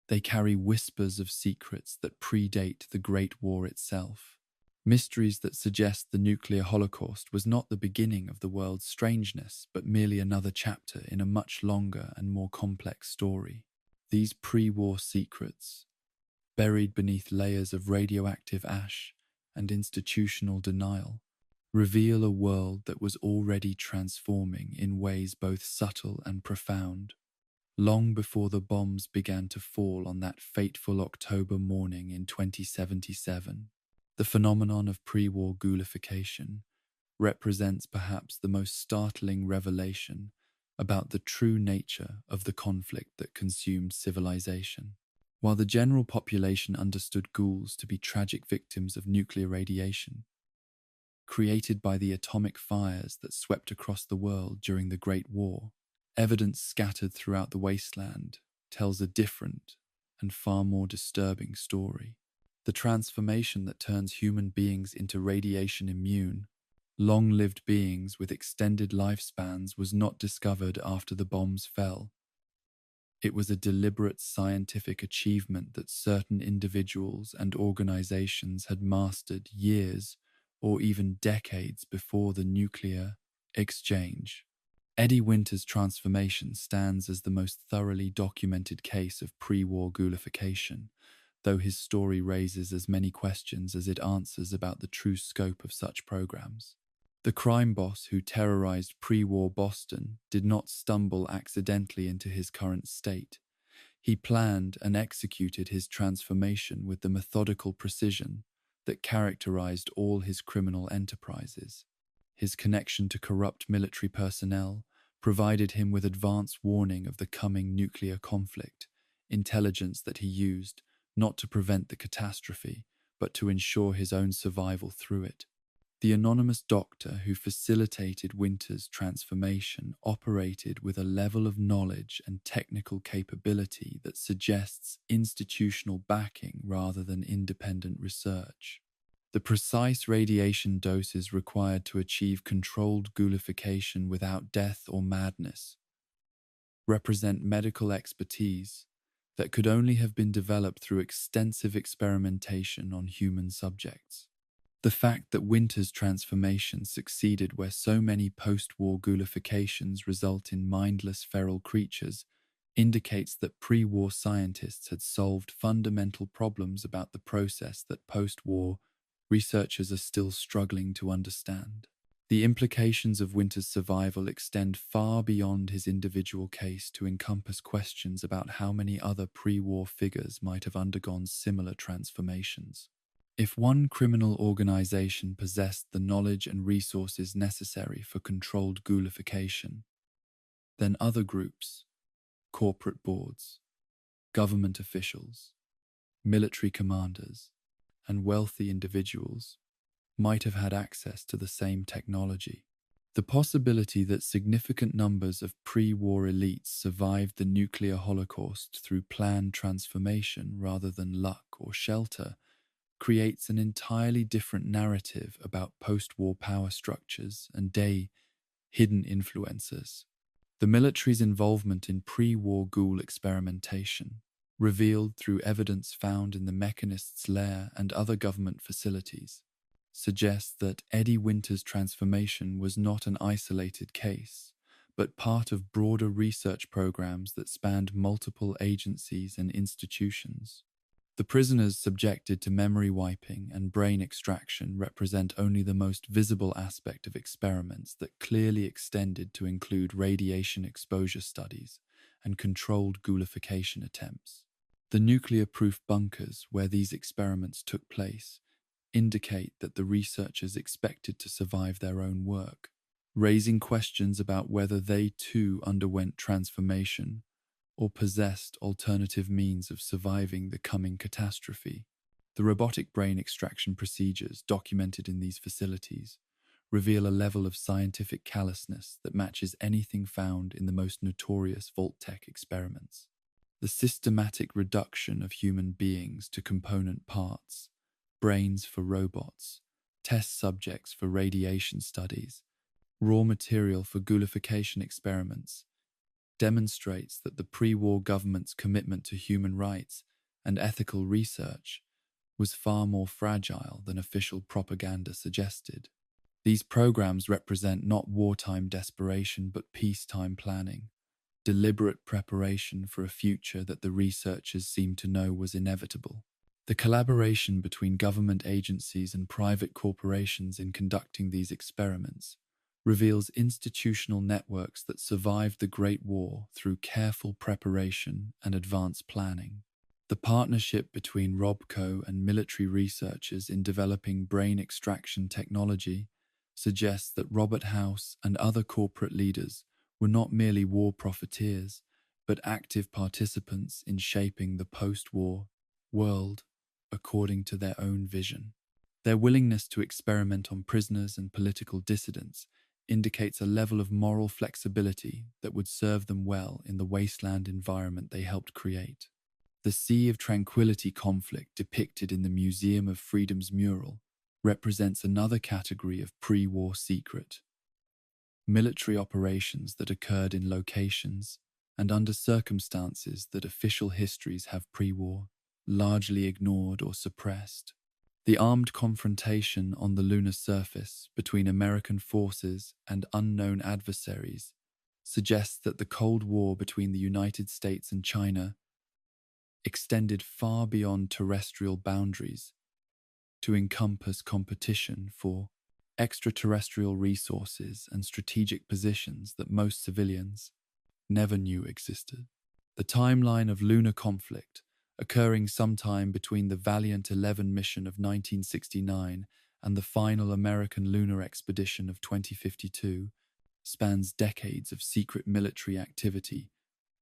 They carry whispers of secrets that predate the Great War itself, mysteries that suggest the nuclear holocaust was not the beginning of the world's strangeness, but merely another chapter in a much longer and more complex story. These pre-war secrets, buried beneath layers of radioactive ash and institutional denial, reveal a world that was already transforming in ways both subtle and profound, long before the bombs began to fall on that fateful October morning in 2077. The phenomenon of pre-war ghoulification represents perhaps the most startling revelation about the true nature of the conflict that consumed civilization. While the general population understood ghouls to be tragic victims of nuclear radiation, created by the atomic fires that swept across the world during the Great War, evidence scattered throughout the wasteland tells a different and far more disturbing story. The transformation that turns human beings into radiation immune, long-lived beings with extended lifespans was not discovered after the bombs fell. It was a deliberate scientific achievement that certain individuals and organizations had mastered years or even decades before the nuclear exchange. Eddie Winter's transformation stands as the most thoroughly documented case of pre-war ghoulification, though his story raises as many questions as it answers about the true scope of such programs. The crime boss who terrorized pre-war Boston did not stumble accidentally into his current state. He planned and executed his transformation with the methodical precision that characterized all his criminal enterprises. His connection to corrupt military personnel provided him with advance warning of the coming nuclear conflict, intelligence that he used not to prevent the catastrophe, but to ensure his own survival through it. The anonymous doctor who facilitated Winter's transformation operated with a level of knowledge and technical capability that suggests institutional backing rather than independent research. The precise radiation doses required to achieve controlled ghoulification without death or madness represent medical expertise that could only have been developed through extensive experimentation on human subjects. The fact that Winter's transformation succeeded where so many post-war ghoulifications result in mindless feral creatures indicates that pre-war scientists had solved fundamental problems about the process that post-war researchers are still struggling to understand. The implications of Winter's survival extend far beyond his individual case to encompass questions about how many other pre-war figures might have undergone similar transformations. If one criminal organization possessed the knowledge and resources necessary for controlled ghoulification, then other groups, corporate boards, government officials, military commanders, and wealthy individuals might have had access to the same technology. The possibility that significant numbers of pre-war elites survived the nuclear holocaust through planned transformation rather than luck or shelter creates an entirely different narrative about post-war power structures and hidden influences. The military's involvement in pre-war ghoul experimentation, revealed through evidence found in the Mechanist's lair and other government facilities, suggests that Eddie Winter's transformation was not an isolated case, but part of broader research programs that spanned multiple agencies and institutions. The prisoners subjected to memory wiping and brain extraction represent only the most visible aspect of experiments that clearly extended to include radiation exposure studies and controlled ghoulification attempts. The nuclear-proof bunkers where these experiments took place indicate that the researchers expected to survive their own work, raising questions about whether they too underwent transformation or possessed alternative means of surviving the coming catastrophe. The robotic brain extraction procedures documented in these facilities reveal a level of scientific callousness that matches anything found in the most notorious Vault-Tec experiments. The systematic reduction of human beings to component parts, brains for robots, test subjects for radiation studies, raw material for ghoulification experiments, demonstrates that the pre-war government's commitment to human rights and ethical research was far more fragile than official propaganda suggested. These programs represent not wartime desperation but peacetime planning, deliberate preparation for a future that the researchers seemed to know was inevitable. The collaboration between government agencies and private corporations in conducting these experiments reveals institutional networks that survived the Great War through careful preparation and advanced planning. The partnership between Robco and military researchers in developing brain extraction technology suggests that Robert House and other corporate leaders were not merely war profiteers, but active participants in shaping the post-war world according to their own vision. Their willingness to experiment on prisoners and political dissidents indicates a level of moral flexibility that would serve them well in the wasteland environment they helped create. The Sea of Tranquility conflict depicted in the Museum of Freedom's mural represents another category of pre-war secret. Military operations that occurred in locations and under circumstances that official histories have pre-war largely ignored or suppressed. The armed confrontation on the lunar surface between American forces and unknown adversaries suggests that the Cold War between the United States and China extended far beyond terrestrial boundaries to encompass competition for extraterrestrial resources and strategic positions that most civilians never knew existed. The timeline of lunar conflict, occurring sometime between the Valiant 11 mission of 1969 and the final American lunar expedition of 2052, spans decades of secret military activity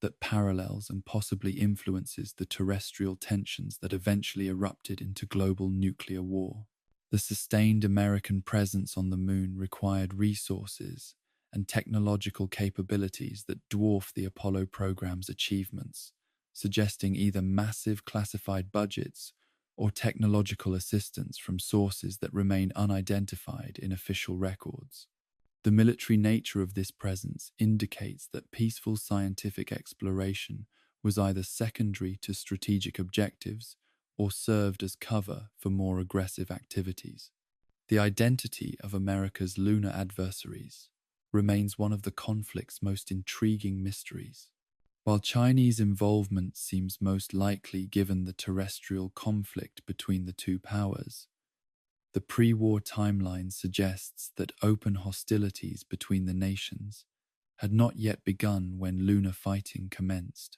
that parallels and possibly influences the terrestrial tensions that eventually erupted into global nuclear war. The sustained American presence on the moon required resources and technological capabilities that dwarf the Apollo program's achievements, suggesting either massive classified budgets or technological assistance from sources that remain unidentified in official records. The military nature of this presence indicates that peaceful scientific exploration was either secondary to strategic objectives or served as cover for more aggressive activities. The identity of America's lunar adversaries remains one of the conflict's most intriguing mysteries. While Chinese involvement seems most likely given the terrestrial conflict between the two powers, the pre-war timeline suggests that open hostilities between the nations had not yet begun when lunar fighting commenced.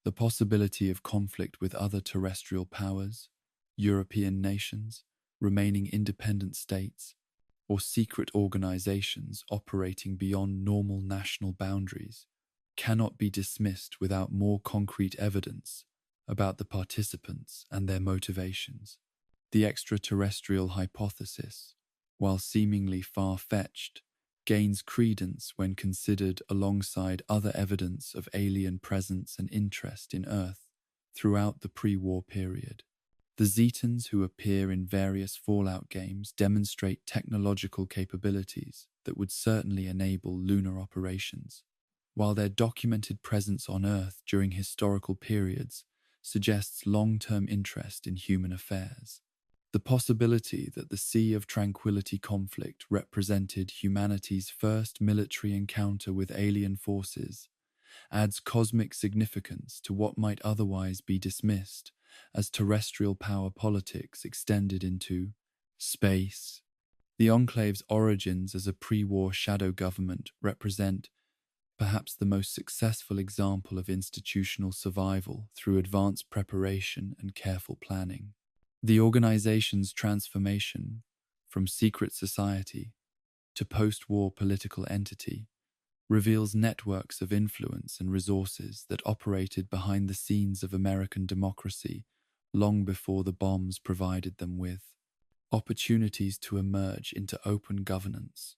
The possibility of conflict with other terrestrial powers, European nations, remaining independent states, or secret organizations operating beyond normal national boundaries cannot be dismissed without more concrete evidence about the participants and their motivations. The extraterrestrial hypothesis, while seemingly far-fetched, gains credence when considered alongside other evidence of alien presence and interest in Earth throughout the pre-war period. The Zetans who appear in various Fallout games demonstrate technological capabilities that would certainly enable lunar operations, while their documented presence on Earth during historical periods suggests long-term interest in human affairs. The possibility that the Sea of Tranquility conflict represented humanity's first military encounter with alien forces adds cosmic significance to what might otherwise be dismissed as terrestrial power politics extended into space. The Enclave's origins as a pre-war shadow government represent perhaps the most successful example of institutional survival through advanced preparation and careful planning. The organization's transformation from secret society to post-war political entity reveals networks of influence and resources that operated behind the scenes of American democracy long before the bombs provided them with opportunities to emerge into open governance.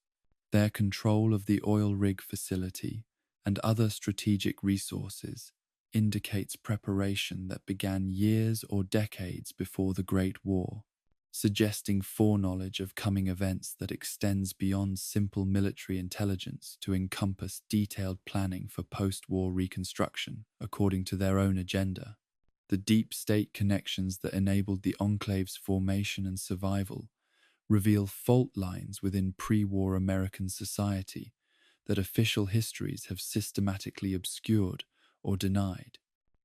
Their control of the oil rig facility and other strategic resources indicates preparation that began years or decades before the Great War, suggesting foreknowledge of coming events that extends beyond simple military intelligence to encompass detailed planning for post-war reconstruction according to their own agenda. The deep state connections that enabled the Enclave's formation and survival reveal fault lines within pre-war American society that official histories have systematically obscured or denied.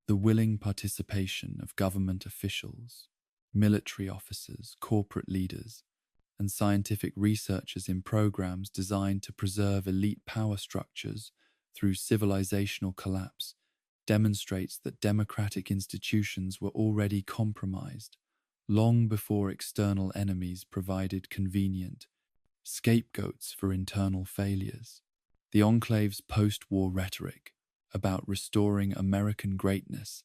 The willing participation of government officials, military officers, corporate leaders, and scientific researchers in programs designed to preserve elite power structures through civilizational collapse demonstrates that democratic institutions were already compromised long before external enemies provided convenient scapegoats for internal failures. The Enclave's post-war rhetoric about restoring American greatness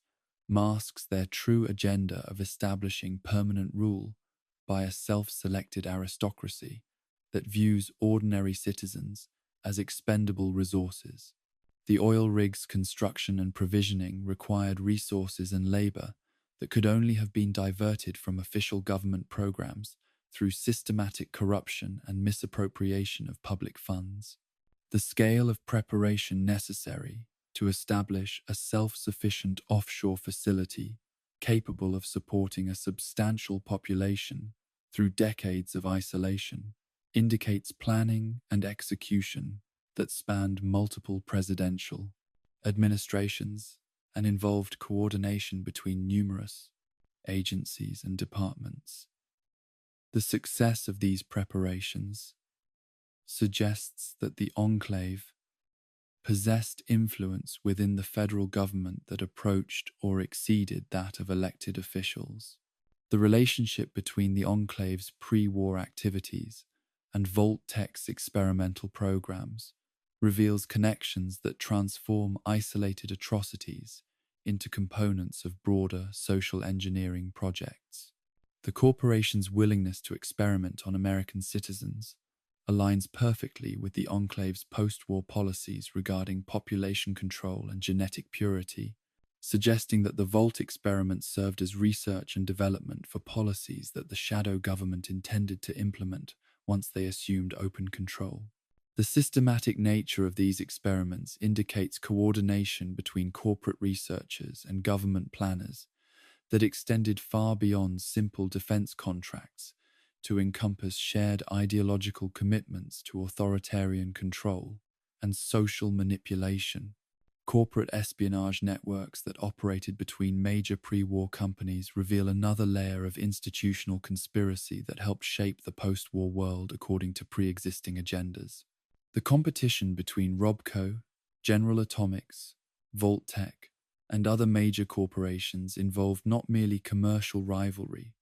masks their true agenda of establishing permanent rule by a self-selected aristocracy that views ordinary citizens as expendable resources. The oil rig's construction and provisioning required resources and labor that could only have been diverted from official government programs through systematic corruption and misappropriation of public funds. The scale of preparation necessary to establish a self-sufficient offshore facility capable of supporting a substantial population through decades of isolation indicates planning and execution that spanned multiple presidential administrations and involved coordination between numerous agencies and departments. The success of these preparations suggests that the Enclave possessed influence within the federal government that approached or exceeded that of elected officials. The relationship between the Enclave's pre-war activities and Vault Tech's experimental programs reveals connections that transform isolated atrocities into components of broader social engineering projects. The corporation's willingness to experiment on American citizens aligns perfectly with the Enclave's post-war policies regarding population control and genetic purity, suggesting that the Vault experiment served as research and development for policies that the shadow government intended to implement once they assumed open control. The systematic nature of these experiments indicates coordination between corporate researchers and government planners that extended far beyond simple defense contracts to encompass shared ideological commitments to authoritarian control and social manipulation. Corporate espionage networks that operated between major pre-war companies reveal another layer of institutional conspiracy that helped shape the post-war world according to pre-existing agendas. The competition between Robco, General Atomics, Vault Tech, and other major corporations involved not merely commercial rivalry,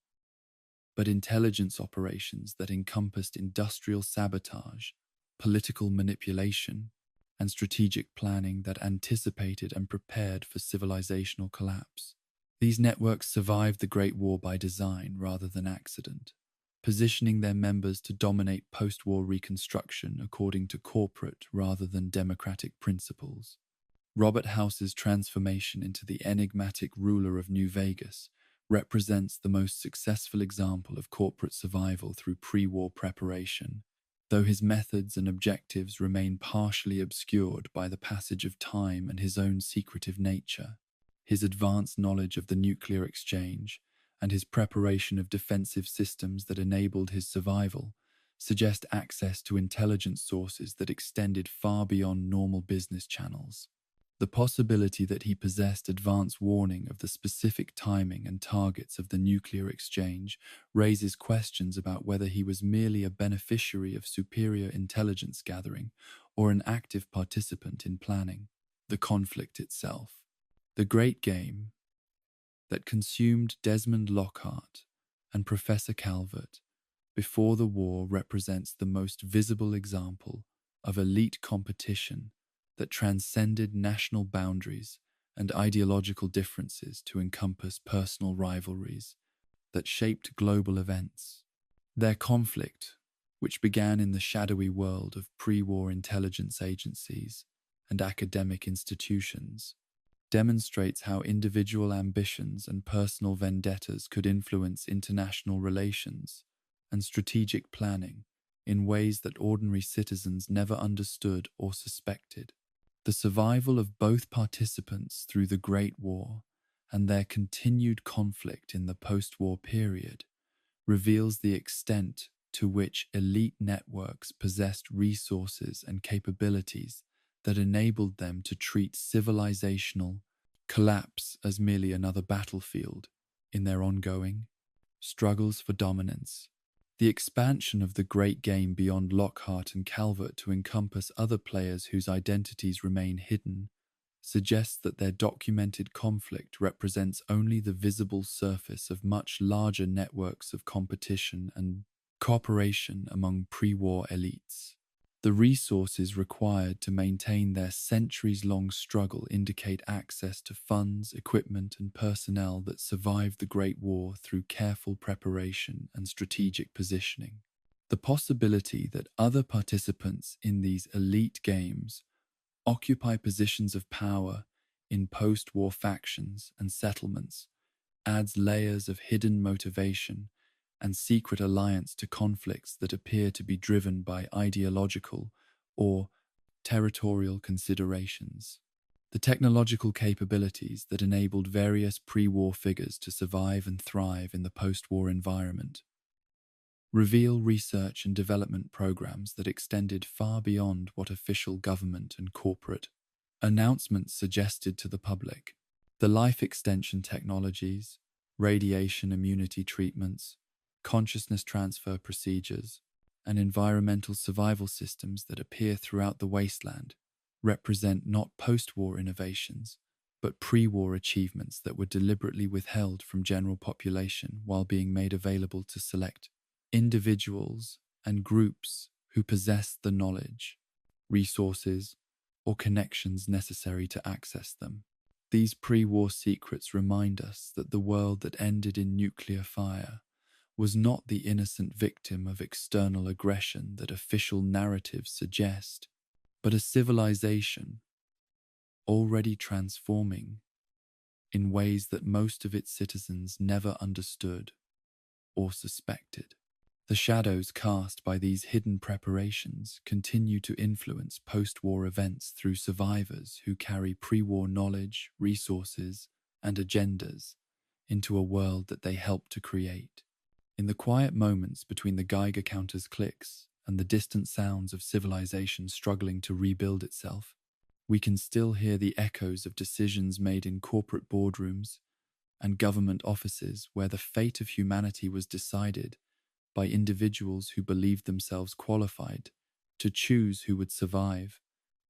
but intelligence operations that encompassed industrial sabotage, political manipulation, and strategic planning that anticipated and prepared for civilizational collapse. These networks survived the Great War by design rather than accident, positioning their members to dominate post-war reconstruction according to corporate rather than democratic principles. Robert House's transformation into the enigmatic ruler of New Vegas represents the most successful example of corporate survival through pre-war preparation, though his methods and objectives remain partially obscured by the passage of time and his own secretive nature. His advanced knowledge of the nuclear exchange and his preparation of defensive systems that enabled his survival suggest access to intelligence sources that extended far beyond normal business channels. The possibility that he possessed advance warning of the specific timing and targets of the nuclear exchange raises questions about whether he was merely a beneficiary of superior intelligence gathering or an active participant in planning the conflict itself. The Great Game that consumed Desmond Lockhart and Professor Calvert before the war represents the most visible example of elite competition that transcended national boundaries and ideological differences to encompass personal rivalries that shaped global events. Their conflict, which began in the shadowy world of pre-war intelligence agencies and academic institutions, demonstrates how individual ambitions and personal vendettas could influence international relations and strategic planning in ways that ordinary citizens never understood or suspected. The survival of both participants through the Great War and their continued conflict in the post-war period reveals the extent to which elite networks possessed resources and capabilities that enabled them to treat civilizational collapse as merely another battlefield in their ongoing struggles for dominance. The expansion of the Great Game beyond Lockhart and Calvert to encompass other players whose identities remain hidden suggests that their documented conflict represents only the visible surface of much larger networks of competition and cooperation among pre-war elites. The resources required to maintain their centuries-long struggle indicate access to funds, equipment, and personnel that survived the Great War through careful preparation and strategic positioning. The possibility that other participants in these elite games occupy positions of power in post-war factions and settlements adds layers of hidden motivation and secret alliance to conflicts that appear to be driven by ideological or territorial considerations. The technological capabilities that enabled various pre-war figures to survive and thrive in the post-war environment reveal research and development programs that extended far beyond what official government and corporate announcements suggested to the public. The life extension technologies, radiation immunity treatments, consciousness transfer procedures, and environmental survival systems that appear throughout the wasteland represent not post-war innovations, but pre-war achievements that were deliberately withheld from general population while being made available to select individuals and groups who possessed the knowledge. resources, or connections necessary to access them. These pre-war secrets remind us that the world that ended in nuclear fire was not the innocent victim of external aggression that official narratives suggest, but a civilization already transforming in ways that most of its citizens never understood or suspected. The shadows cast by these hidden preparations continue to influence post-war events through survivors who carry pre-war knowledge, resources, and agendas into a world that they helped to create. In the quiet moments between the Geiger counter's clicks and the distant sounds of civilization struggling to rebuild itself, we can still hear the echoes of decisions made in corporate boardrooms and government offices where the fate of humanity was decided by individuals who believed themselves qualified to choose who would survive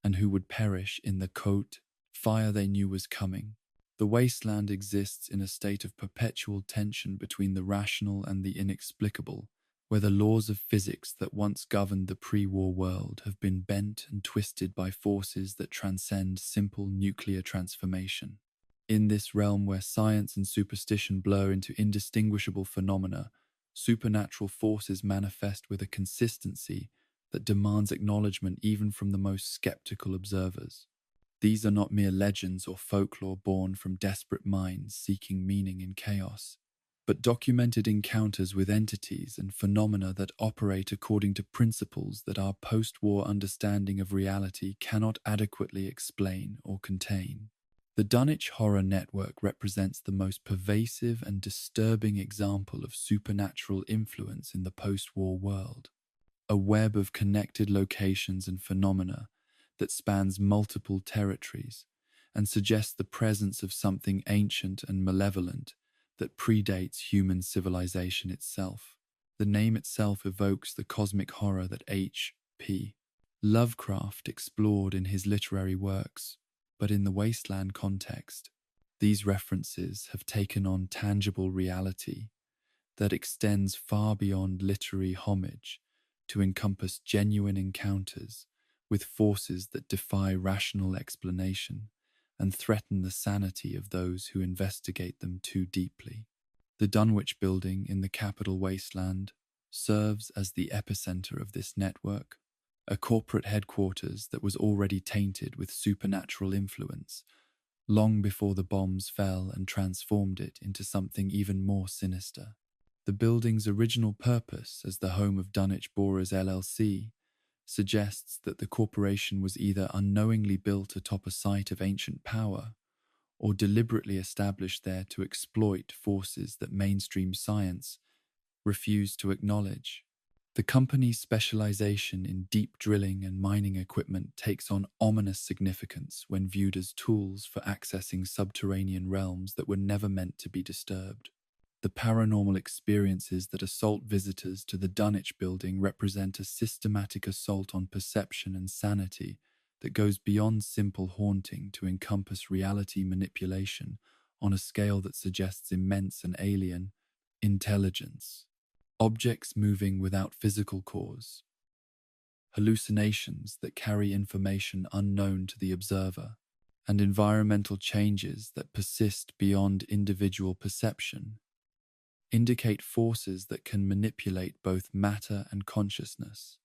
and who would perish in the fire they knew was coming. The wasteland exists in a state of perpetual tension between the rational and the inexplicable, where the laws of physics that once governed the pre-war world have been bent and twisted by forces that transcend simple nuclear transformation. In this realm where science and superstition blur into indistinguishable phenomena, supernatural forces manifest with a consistency that demands acknowledgement even from the most skeptical observers. These are not mere legends or folklore born from desperate minds seeking meaning in chaos, but documented encounters with entities and phenomena that operate according to principles that our post-war understanding of reality cannot adequately explain or contain. The Dunwich Horror Network represents the most pervasive and disturbing example of supernatural influence in the post-war world, a web of connected locations and phenomena that spans multiple territories and suggests the presence of something ancient and malevolent that predates human civilization itself. The name itself evokes the cosmic horror that H.P. Lovecraft explored in his literary works. But in the wasteland context, these references have taken on tangible reality that extends far beyond literary homage to encompass genuine encounters with forces that defy rational explanation and threaten the sanity of those who investigate them too deeply. The Dunwich Building in the capital wasteland serves as the epicenter of this network, a corporate headquarters that was already tainted with supernatural influence long before the bombs fell and transformed it into something even more sinister. The building's original purpose as the home of Dunwich Borers LLC suggests that the corporation was either unknowingly built atop a site of ancient power or deliberately established there to exploit forces that mainstream science refused to acknowledge. The company's specialization in deep drilling and mining equipment takes on ominous significance when viewed as tools for accessing subterranean realms that were never meant to be disturbed. The paranormal experiences that assault visitors to the Dunwich Building represent a systematic assault on perception and sanity that goes beyond simple haunting to encompass reality manipulation on a scale that suggests immense and alien intelligence. Objects moving without physical cause, hallucinations that carry information unknown to the observer, and environmental changes that persist beyond individual perception indicate forces that can manipulate both matter and consciousness,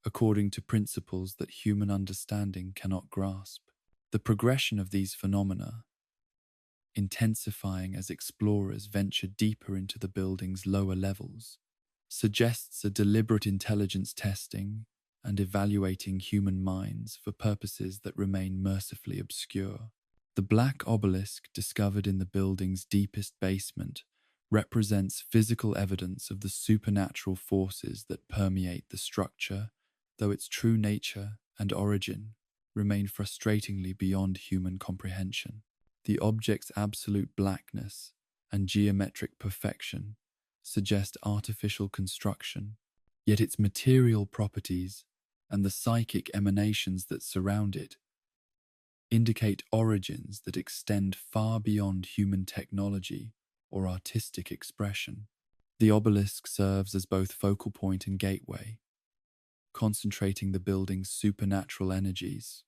according to principles that human understanding cannot grasp. The progression of these phenomena, intensifying as explorers venture deeper into the building's lower levels, suggests a deliberate intelligence testing and evaluating human minds for purposes that remain mercifully obscure. The black obelisk discovered in the building's deepest basement represents physical evidence of the supernatural forces that permeate the structure, though its true nature and origin remain frustratingly beyond human comprehension. The object's absolute blackness and geometric perfection suggest artificial construction, yet its material properties and the psychic emanations that surround it indicate origins that extend far beyond human technology or artistic expression. The obelisk serves as both focal point and gateway, concentrating the building's supernatural energies,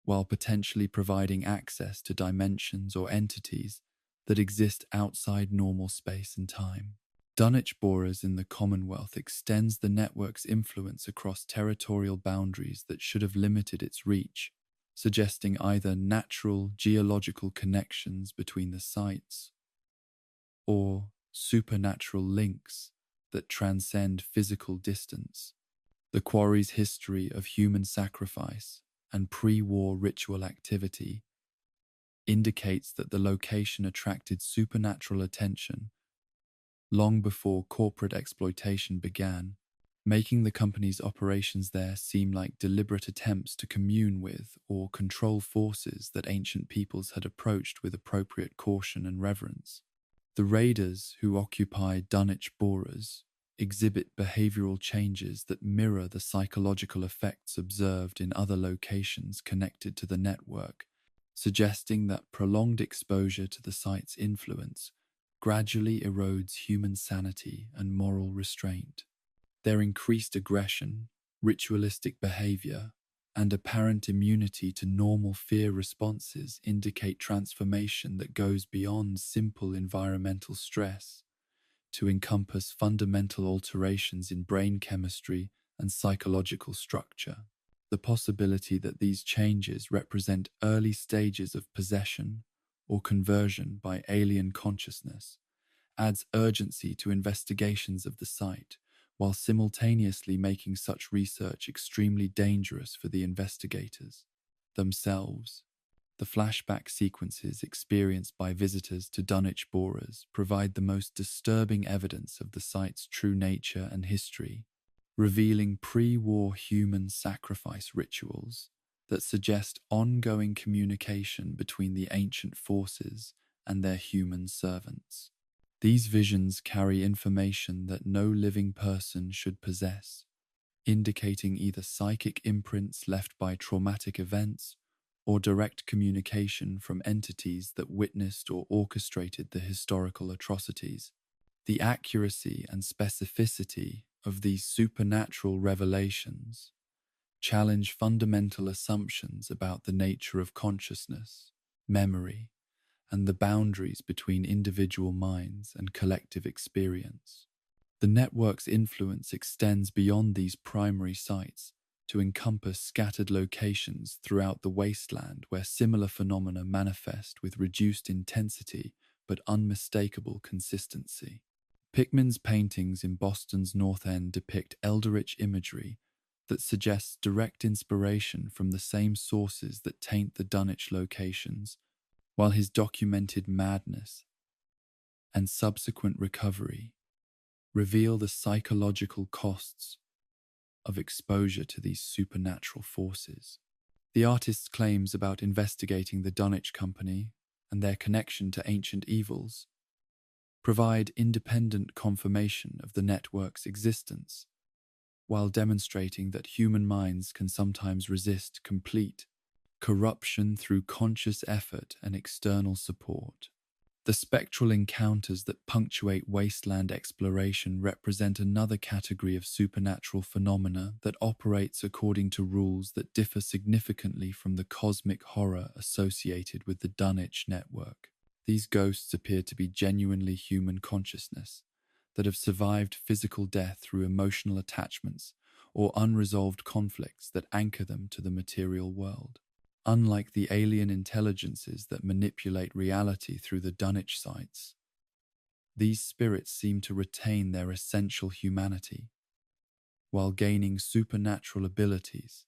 while potentially providing access to dimensions or entities that exist outside normal space and time. Dunwich borers in the Commonwealth extends the network's influence across territorial boundaries that should have limited its reach, suggesting either natural geological connections between the sites or supernatural links that transcend physical distance. The quarry's history of human sacrifice and pre-war ritual activity indicates that the location attracted supernatural attention long before corporate exploitation began, making the company's operations there seem like deliberate attempts to commune with or control forces that ancient peoples had approached with appropriate caution and reverence. The raiders who occupied Dunwich borers exhibit behavioral changes that mirror the psychological effects observed in other locations connected to the network, suggesting that prolonged exposure to the site's influence gradually erodes human sanity and moral restraint. Their increased aggression, ritualistic behavior, and apparent immunity to normal fear responses indicate transformation that goes beyond simple environmental stress to encompass fundamental alterations in brain chemistry and psychological structure. The possibility that these changes represent early stages of possession or conversion by alien consciousness adds urgency to investigations of the site, while simultaneously making such research extremely dangerous for the investigators themselves. The flashback sequences experienced by visitors to Dunwich borers provide the most disturbing evidence of the site's true nature and history, revealing pre-war human sacrifice rituals that suggest ongoing communication between the ancient forces and their human servants. These visions carry information that no living person should possess, indicating either psychic imprints left by traumatic events or direct communication from entities that witnessed or orchestrated the historical atrocities. The accuracy and specificity of these supernatural revelations challenge fundamental assumptions about the nature of consciousness, memory, and the boundaries between individual minds and collective experience. The network's influence extends beyond these primary sites to encompass scattered locations throughout the wasteland where similar phenomena manifest with reduced intensity but unmistakable consistency. Pickman's paintings in Boston's North End depict eldritch imagery that suggests direct inspiration from the same sources that taint the Dunwich locations, while his documented madness and subsequent recovery reveal the psychological costs of exposure to these supernatural forces. The artist's claims about investigating the Dunwich Company and their connection to ancient evils provide independent confirmation of the network's existence, while demonstrating that human minds can sometimes resist complete corruption through conscious effort and external support. The spectral encounters that punctuate wasteland exploration represent another category of supernatural phenomena that operates according to rules that differ significantly from the cosmic horror associated with the Dunwich network. These ghosts appear to be genuinely human consciousness that have survived physical death through emotional attachments or unresolved conflicts that anchor them to the material world. Unlike the alien intelligences that manipulate reality through the Dunwich sites, these spirits seem to retain their essential humanity, while gaining supernatural abilities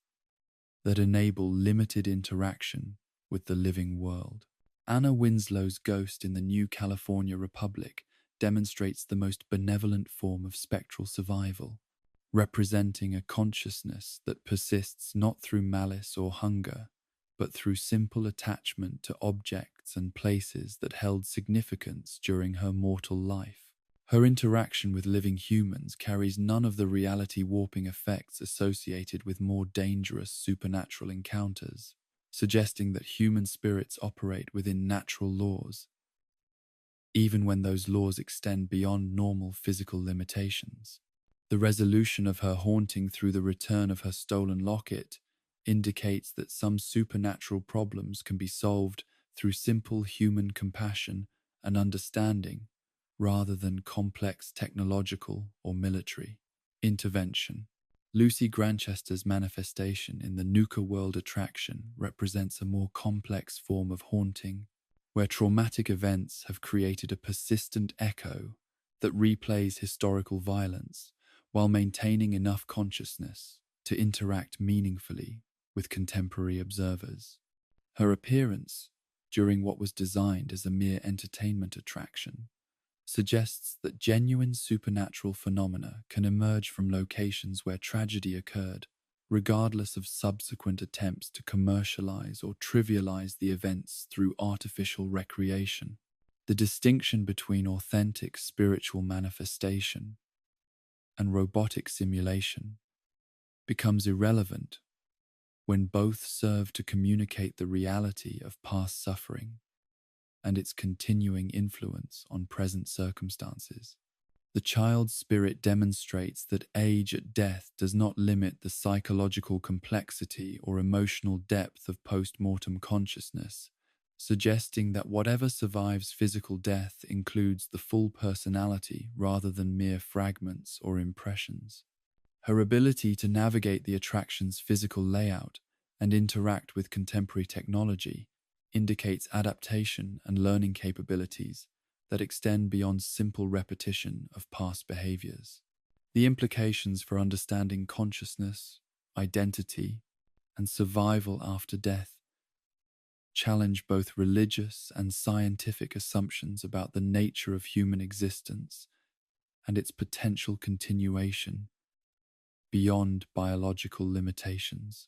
that enable limited interaction with the living world. Anna Winslow's ghost in the New California Republic demonstrates the most benevolent form of spectral survival, representing a consciousness that persists not through malice or hunger, but through simple attachment to objects and places that held significance during her mortal life. Her interaction with living humans carries none of the reality-warping effects associated with more dangerous supernatural encounters, suggesting that human spirits operate within natural laws, even when those laws extend beyond normal physical limitations. The resolution of her haunting through the return of her stolen locket indicates that some supernatural problems can be solved through simple human compassion and understanding rather than complex technological or military intervention. Lucy Grantchester's manifestation in the Nuka World attraction represents a more complex form of haunting, where traumatic events have created a persistent echo that replays historical violence while maintaining enough consciousness to interact meaningfully with contemporary observers. Her appearance, during what was designed as a mere entertainment attraction, suggests that genuine supernatural phenomena can emerge from locations where tragedy occurred, regardless of subsequent attempts to commercialize or trivialize the events through artificial recreation. The distinction between authentic spiritual manifestation and robotic simulation becomes irrelevant when both serve to communicate the reality of past suffering and its continuing influence on present circumstances. The child's spirit demonstrates that age at death does not limit the psychological complexity or emotional depth of post-mortem consciousness, suggesting that whatever survives physical death includes the full personality rather than mere fragments or impressions. Her ability to navigate the attraction's physical layout and interact with contemporary technology indicates adaptation and learning capabilities that extend beyond simple repetition of past behaviors. The implications for understanding consciousness, identity, and survival after death challenge both religious and scientific assumptions about the nature of human existence and its potential continuation beyond biological limitations.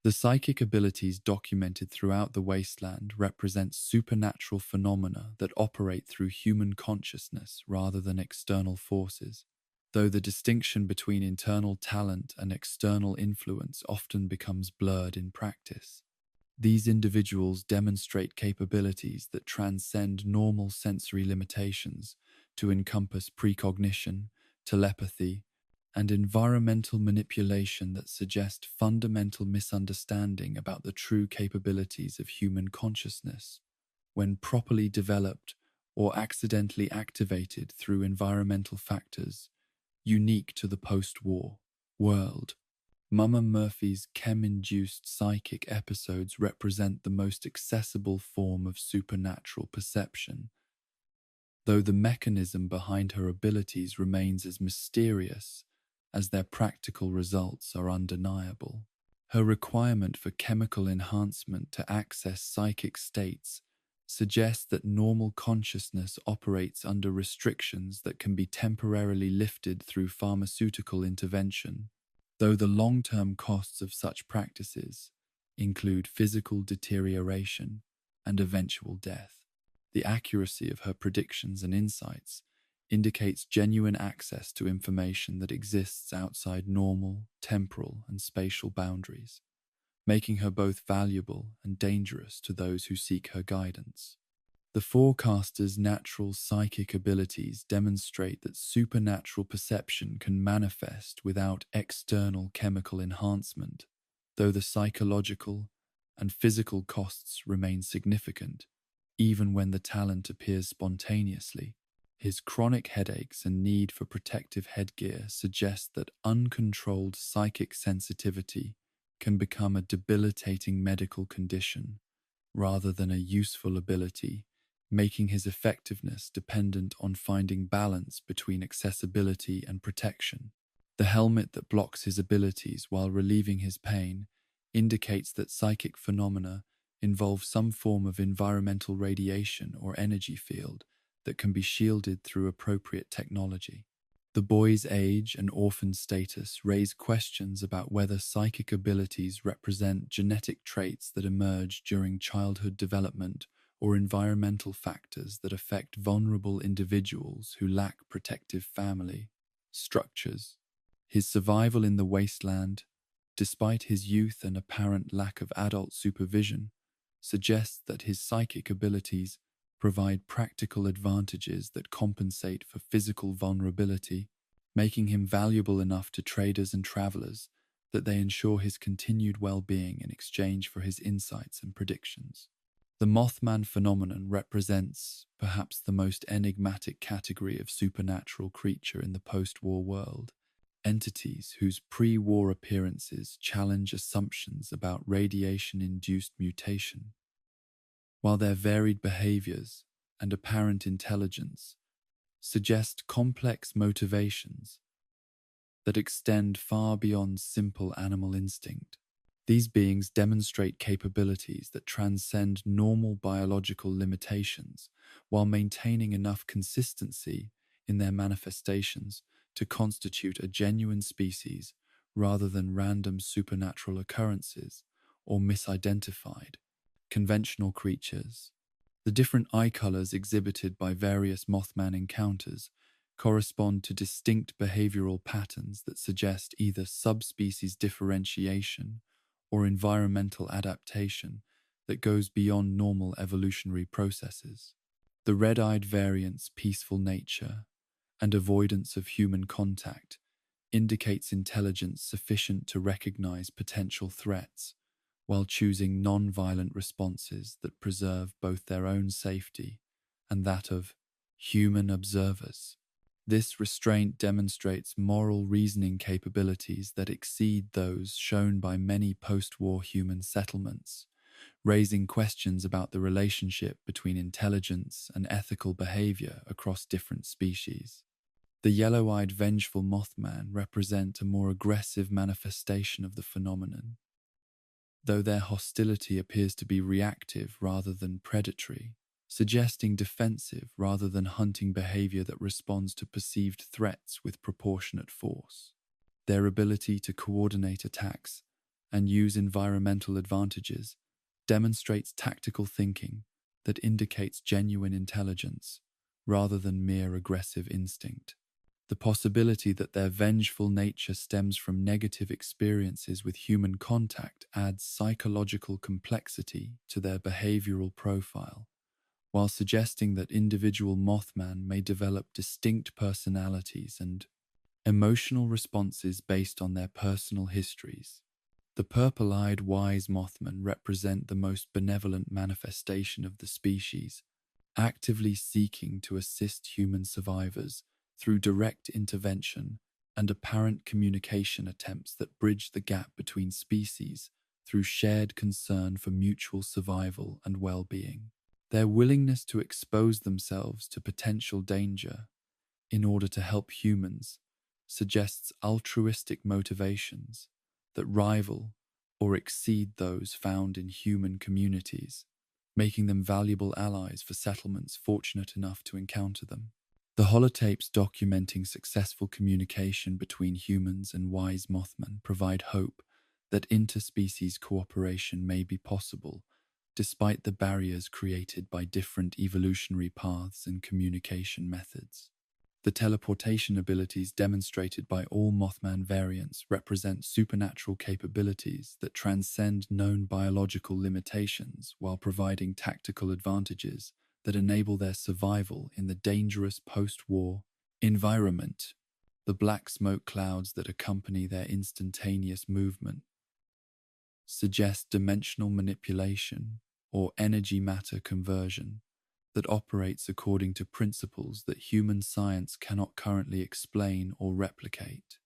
The psychic abilities documented throughout the wasteland represent supernatural phenomena that operate through human consciousness rather than external forces, though the distinction between internal talent and external influence often becomes blurred in practice. These individuals demonstrate capabilities that transcend normal sensory limitations to encompass precognition, telepathy, and environmental manipulation that suggest fundamental misunderstanding about the true capabilities of human consciousness when properly developed or accidentally activated through environmental factors unique to the post-war world. Mama Murphy's chem-induced psychic episodes represent the most accessible form of supernatural perception, though the mechanism behind her abilities remains as mysterious as their practical results are undeniable. Her requirement for chemical enhancement to access psychic states suggests that normal consciousness operates under restrictions that can be temporarily lifted through pharmaceutical intervention, though the long-term costs of such practices include physical deterioration and eventual death. The accuracy of her predictions and insights indicates genuine access to information that exists outside normal, temporal, and spatial boundaries, making her both valuable and dangerous to those who seek her guidance. The forecaster's natural psychic abilities demonstrate that supernatural perception can manifest without external chemical enhancement, though the psychological and physical costs remain significant, even when the talent appears spontaneously. His chronic headaches and need for protective headgear suggest that uncontrolled psychic sensitivity can become a debilitating medical condition rather than a useful ability, making his effectiveness dependent on finding balance between accessibility and protection. The helmet that blocks his abilities while relieving his pain indicates that psychic phenomena involve some form of environmental radiation or energy field that can be shielded through appropriate technology. The boy's age and orphan status raise questions about whether psychic abilities represent genetic traits that emerge during childhood development or environmental factors that affect vulnerable individuals who lack protective family structures. His survival in the wasteland, despite his youth and apparent lack of adult supervision, suggests that his psychic abilities provide practical advantages that compensate for physical vulnerability. making him valuable enough to traders and travelers that they ensure his continued well-being in exchange for his insights and predictions. The Mothman phenomenon represents perhaps the most enigmatic category of supernatural creature in the post-war world. Entities whose pre-war appearances challenge assumptions about radiation-induced mutation, while their varied behaviors and apparent intelligence suggest complex motivations that extend far beyond simple animal instinct. These beings demonstrate capabilities that transcend normal biological limitations while maintaining enough consistency in their manifestations to constitute a genuine species rather than random supernatural occurrences or misidentified conventional creatures. The different eye colors exhibited by various Mothman encounters correspond to distinct behavioral patterns that suggest either subspecies differentiation or environmental adaptation that goes beyond normal evolutionary processes. The red-eyed variant's peaceful nature and avoidance of human contact indicates intelligence sufficient to recognize potential threats, while choosing non-violent responses that preserve both their own safety and that of human observers. This restraint demonstrates moral reasoning capabilities that exceed those shown by many post-war human settlements, raising questions about the relationship between intelligence and ethical behavior across different species. The yellow-eyed vengeful Mothman represent a more aggressive manifestation of the phenomenon, though their hostility appears to be reactive rather than predatory, suggesting defensive rather than hunting behavior that responds to perceived threats with proportionate force. Their ability to coordinate attacks and use environmental advantages demonstrates tactical thinking that indicates genuine intelligence rather than mere aggressive instinct. The possibility that their vengeful nature stems from negative experiences with human contact adds psychological complexity to their behavioral profile, while suggesting that individual Mothman may develop distinct personalities and emotional responses based on their personal histories. The purple-eyed wise Mothman represent the most benevolent manifestation of the species, actively seeking to assist human survivors through direct intervention and apparent communication attempts that bridge the gap between species through shared concern for mutual survival and well-being. Their willingness to expose themselves to potential danger in order to help humans suggests altruistic motivations that rival or exceed those found in human communities, making them valuable allies for settlements fortunate enough to encounter them. The holotapes documenting successful communication between humans and wise Mothman provide hope that interspecies cooperation may be possible, despite the barriers created by different evolutionary paths and communication methods. The teleportation abilities demonstrated by all Mothman variants represent supernatural capabilities that transcend known biological limitations while providing tactical advantages that enable their survival in the dangerous post-war environment. The black smoke clouds that accompany their instantaneous movement suggest dimensional manipulation or energy-matter conversion that operates according to principles that human science cannot currently explain or replicate.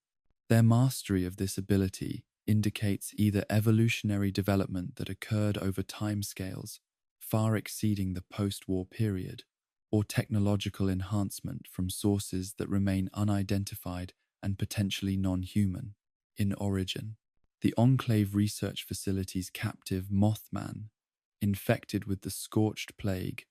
Their mastery of this ability indicates either evolutionary development that occurred over timescales far exceeding the post-war period, or technological enhancement from sources that remain unidentified and potentially non-human in origin. The Enclave Research Facility's captive Mothman, infected with the scorched plague,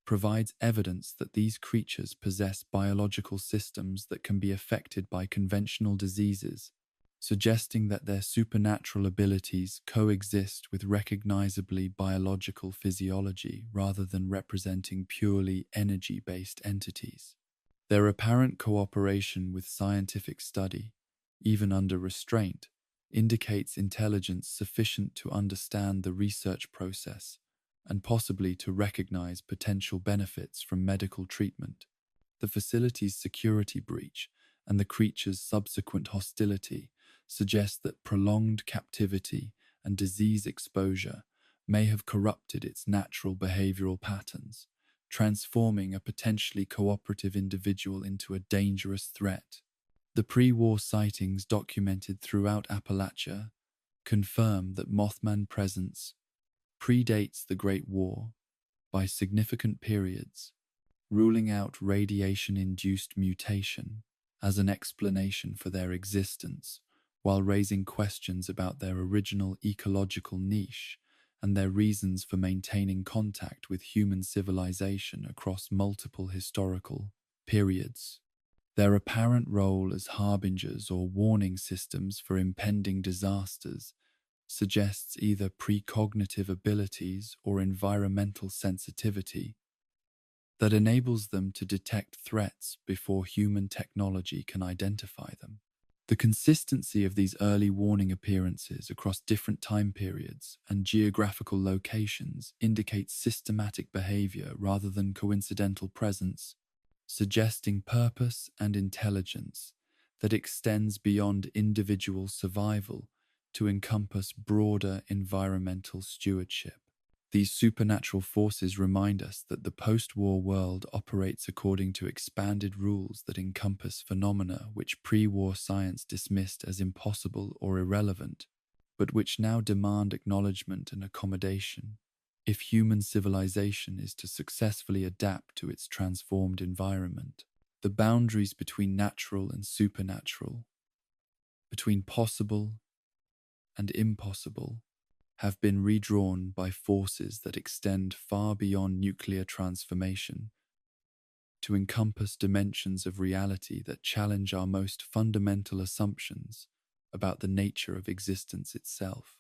provides evidence that these creatures possess biological systems that can be affected by conventional diseases, suggesting that their supernatural abilities coexist with recognizably biological physiology rather than representing purely energy-based entities. Their apparent cooperation with scientific study, even under restraint, indicates intelligence sufficient to understand the research process and possibly to recognize potential benefits from medical treatment. The facility's security breach and the creature's subsequent hostility suggest that prolonged captivity and disease exposure may have corrupted its natural behavioral patterns, transforming a potentially cooperative individual into a dangerous threat. The pre-war sightings documented throughout Appalachia confirm that Mothman presence predates the Great War by significant periods, ruling out radiation-induced mutation as an explanation for their existence, while raising questions about their original ecological niche and their reasons for maintaining contact with human civilization across multiple historical periods. Their apparent role as harbingers or warning systems for impending disasters suggests either precognitive abilities or environmental sensitivity that enables them to detect threats before human technology can identify them. The consistency of these early warning appearances across different time periods and geographical locations indicates systematic behavior rather than coincidental presence, suggesting purpose and intelligence that extends beyond individual survival to encompass broader environmental stewardship. These supernatural forces remind us that the post-war world operates according to expanded rules that encompass phenomena which pre-war science dismissed as impossible or irrelevant, but which now demand acknowledgement and accommodation if human civilization is to successfully adapt to its transformed environment. The boundaries between natural and supernatural, between possible and impossible, have been redrawn by forces that extend far beyond nuclear transformation to encompass dimensions of reality that challenge our most fundamental assumptions about the nature of existence itself.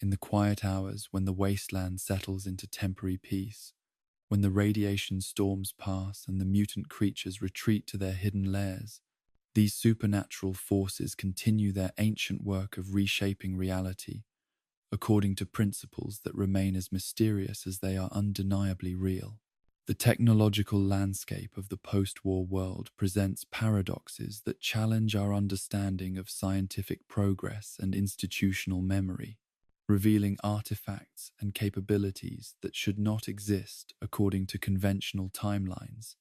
In the quiet hours when the wasteland settles into temporary peace, when the radiation storms pass and the mutant creatures retreat to their hidden lairs, these supernatural forces continue their ancient work of reshaping reality according to principles that remain as mysterious as they are undeniably real. The technological landscape of the post-war world presents paradoxes that challenge our understanding of scientific progress and institutional memory, revealing artifacts and capabilities that should not exist according to conventional timelines,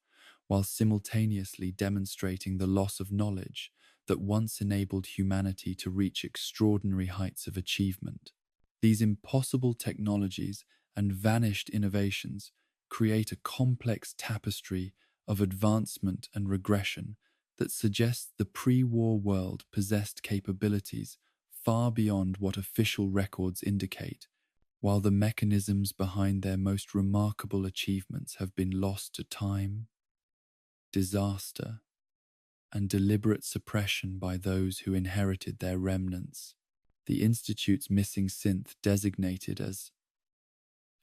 while simultaneously demonstrating the loss of knowledge that once enabled humanity to reach extraordinary heights of achievement. These impossible technologies and vanished innovations create a complex tapestry of advancement and regression that suggests the pre-war world possessed capabilities far beyond what official records indicate, while the mechanisms behind their most remarkable achievements have been lost to time, disaster, and deliberate suppression by those who inherited their remnants. The Institute's missing synth, designated as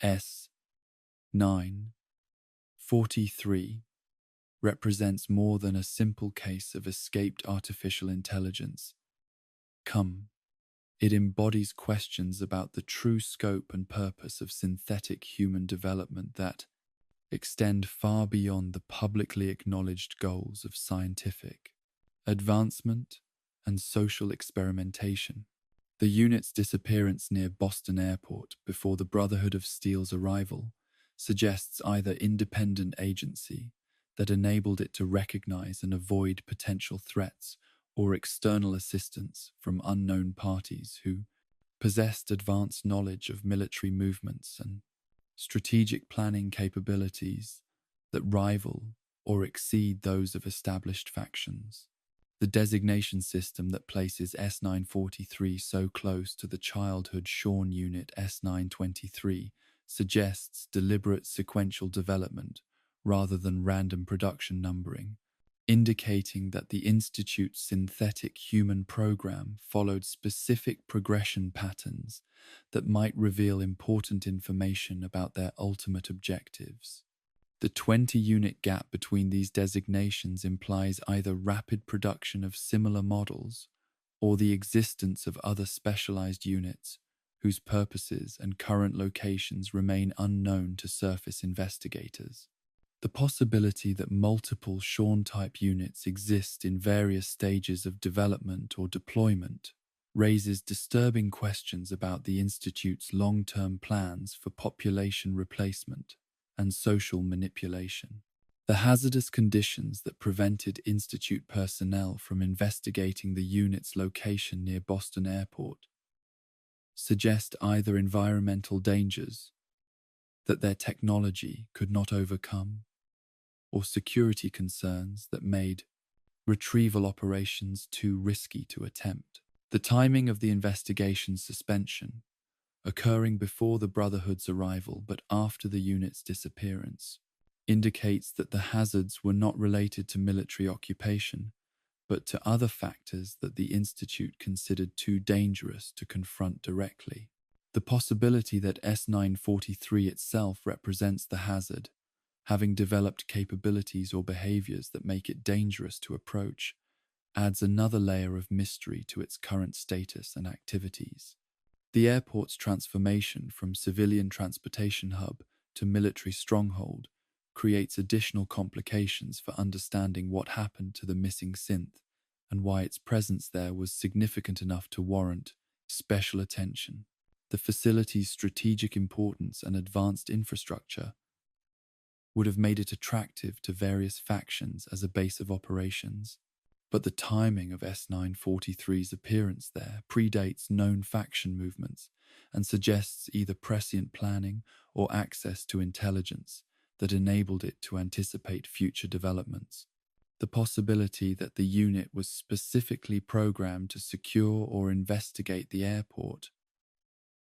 S943, represents more than a simple case of escaped artificial intelligence. It embodies questions about the true scope and purpose of synthetic human development that extend far beyond the publicly acknowledged goals of scientific advancement and social experimentation. The unit's disappearance near Boston Airport before the Brotherhood of Steel's arrival suggests either independent agency that enabled it to recognize and avoid potential threats or external assistance from unknown parties who possessed advanced knowledge of military movements and strategic planning capabilities that rival or exceed those of established factions. The designation system that places S943 so close to the childhood Shawn unit S923 suggests deliberate sequential development rather than random production numbering, indicating that the Institute's synthetic human program followed specific progression patterns that might reveal important information about their ultimate objectives. The 20-unit gap between these designations implies either rapid production of similar models or the existence of other specialized units whose purposes and current locations remain unknown to surface investigators. The possibility that multiple Shaun-type units exist in various stages of development or deployment raises disturbing questions about the Institute's long-term plans for population replacement and social manipulation. The hazardous conditions that prevented Institute personnel from investigating the unit's location near Boston Airport suggest either environmental dangers that their technology could not overcome, or security concerns that made retrieval operations too risky to attempt. The timing of the investigation's suspension, occurring before the Brotherhood's arrival but after the unit's disappearance, indicates that the hazards were not related to military occupation, but to other factors that the Institute considered too dangerous to confront directly. The possibility that S943 itself represents the hazard, having developed capabilities or behaviors that make it dangerous to approach, adds another layer of mystery to its current status and activities. The airport's transformation from civilian transportation hub to military stronghold creates additional complications for understanding what happened to the missing synth and why its presence there was significant enough to warrant special attention. The facility's strategic importance and advanced infrastructure would have made it attractive to various factions as a base of operations, but the timing of S943's appearance there predates known faction movements and suggests either prescient planning or access to intelligence that enabled it to anticipate future developments. The possibility that the unit was specifically programmed to secure or investigate the airport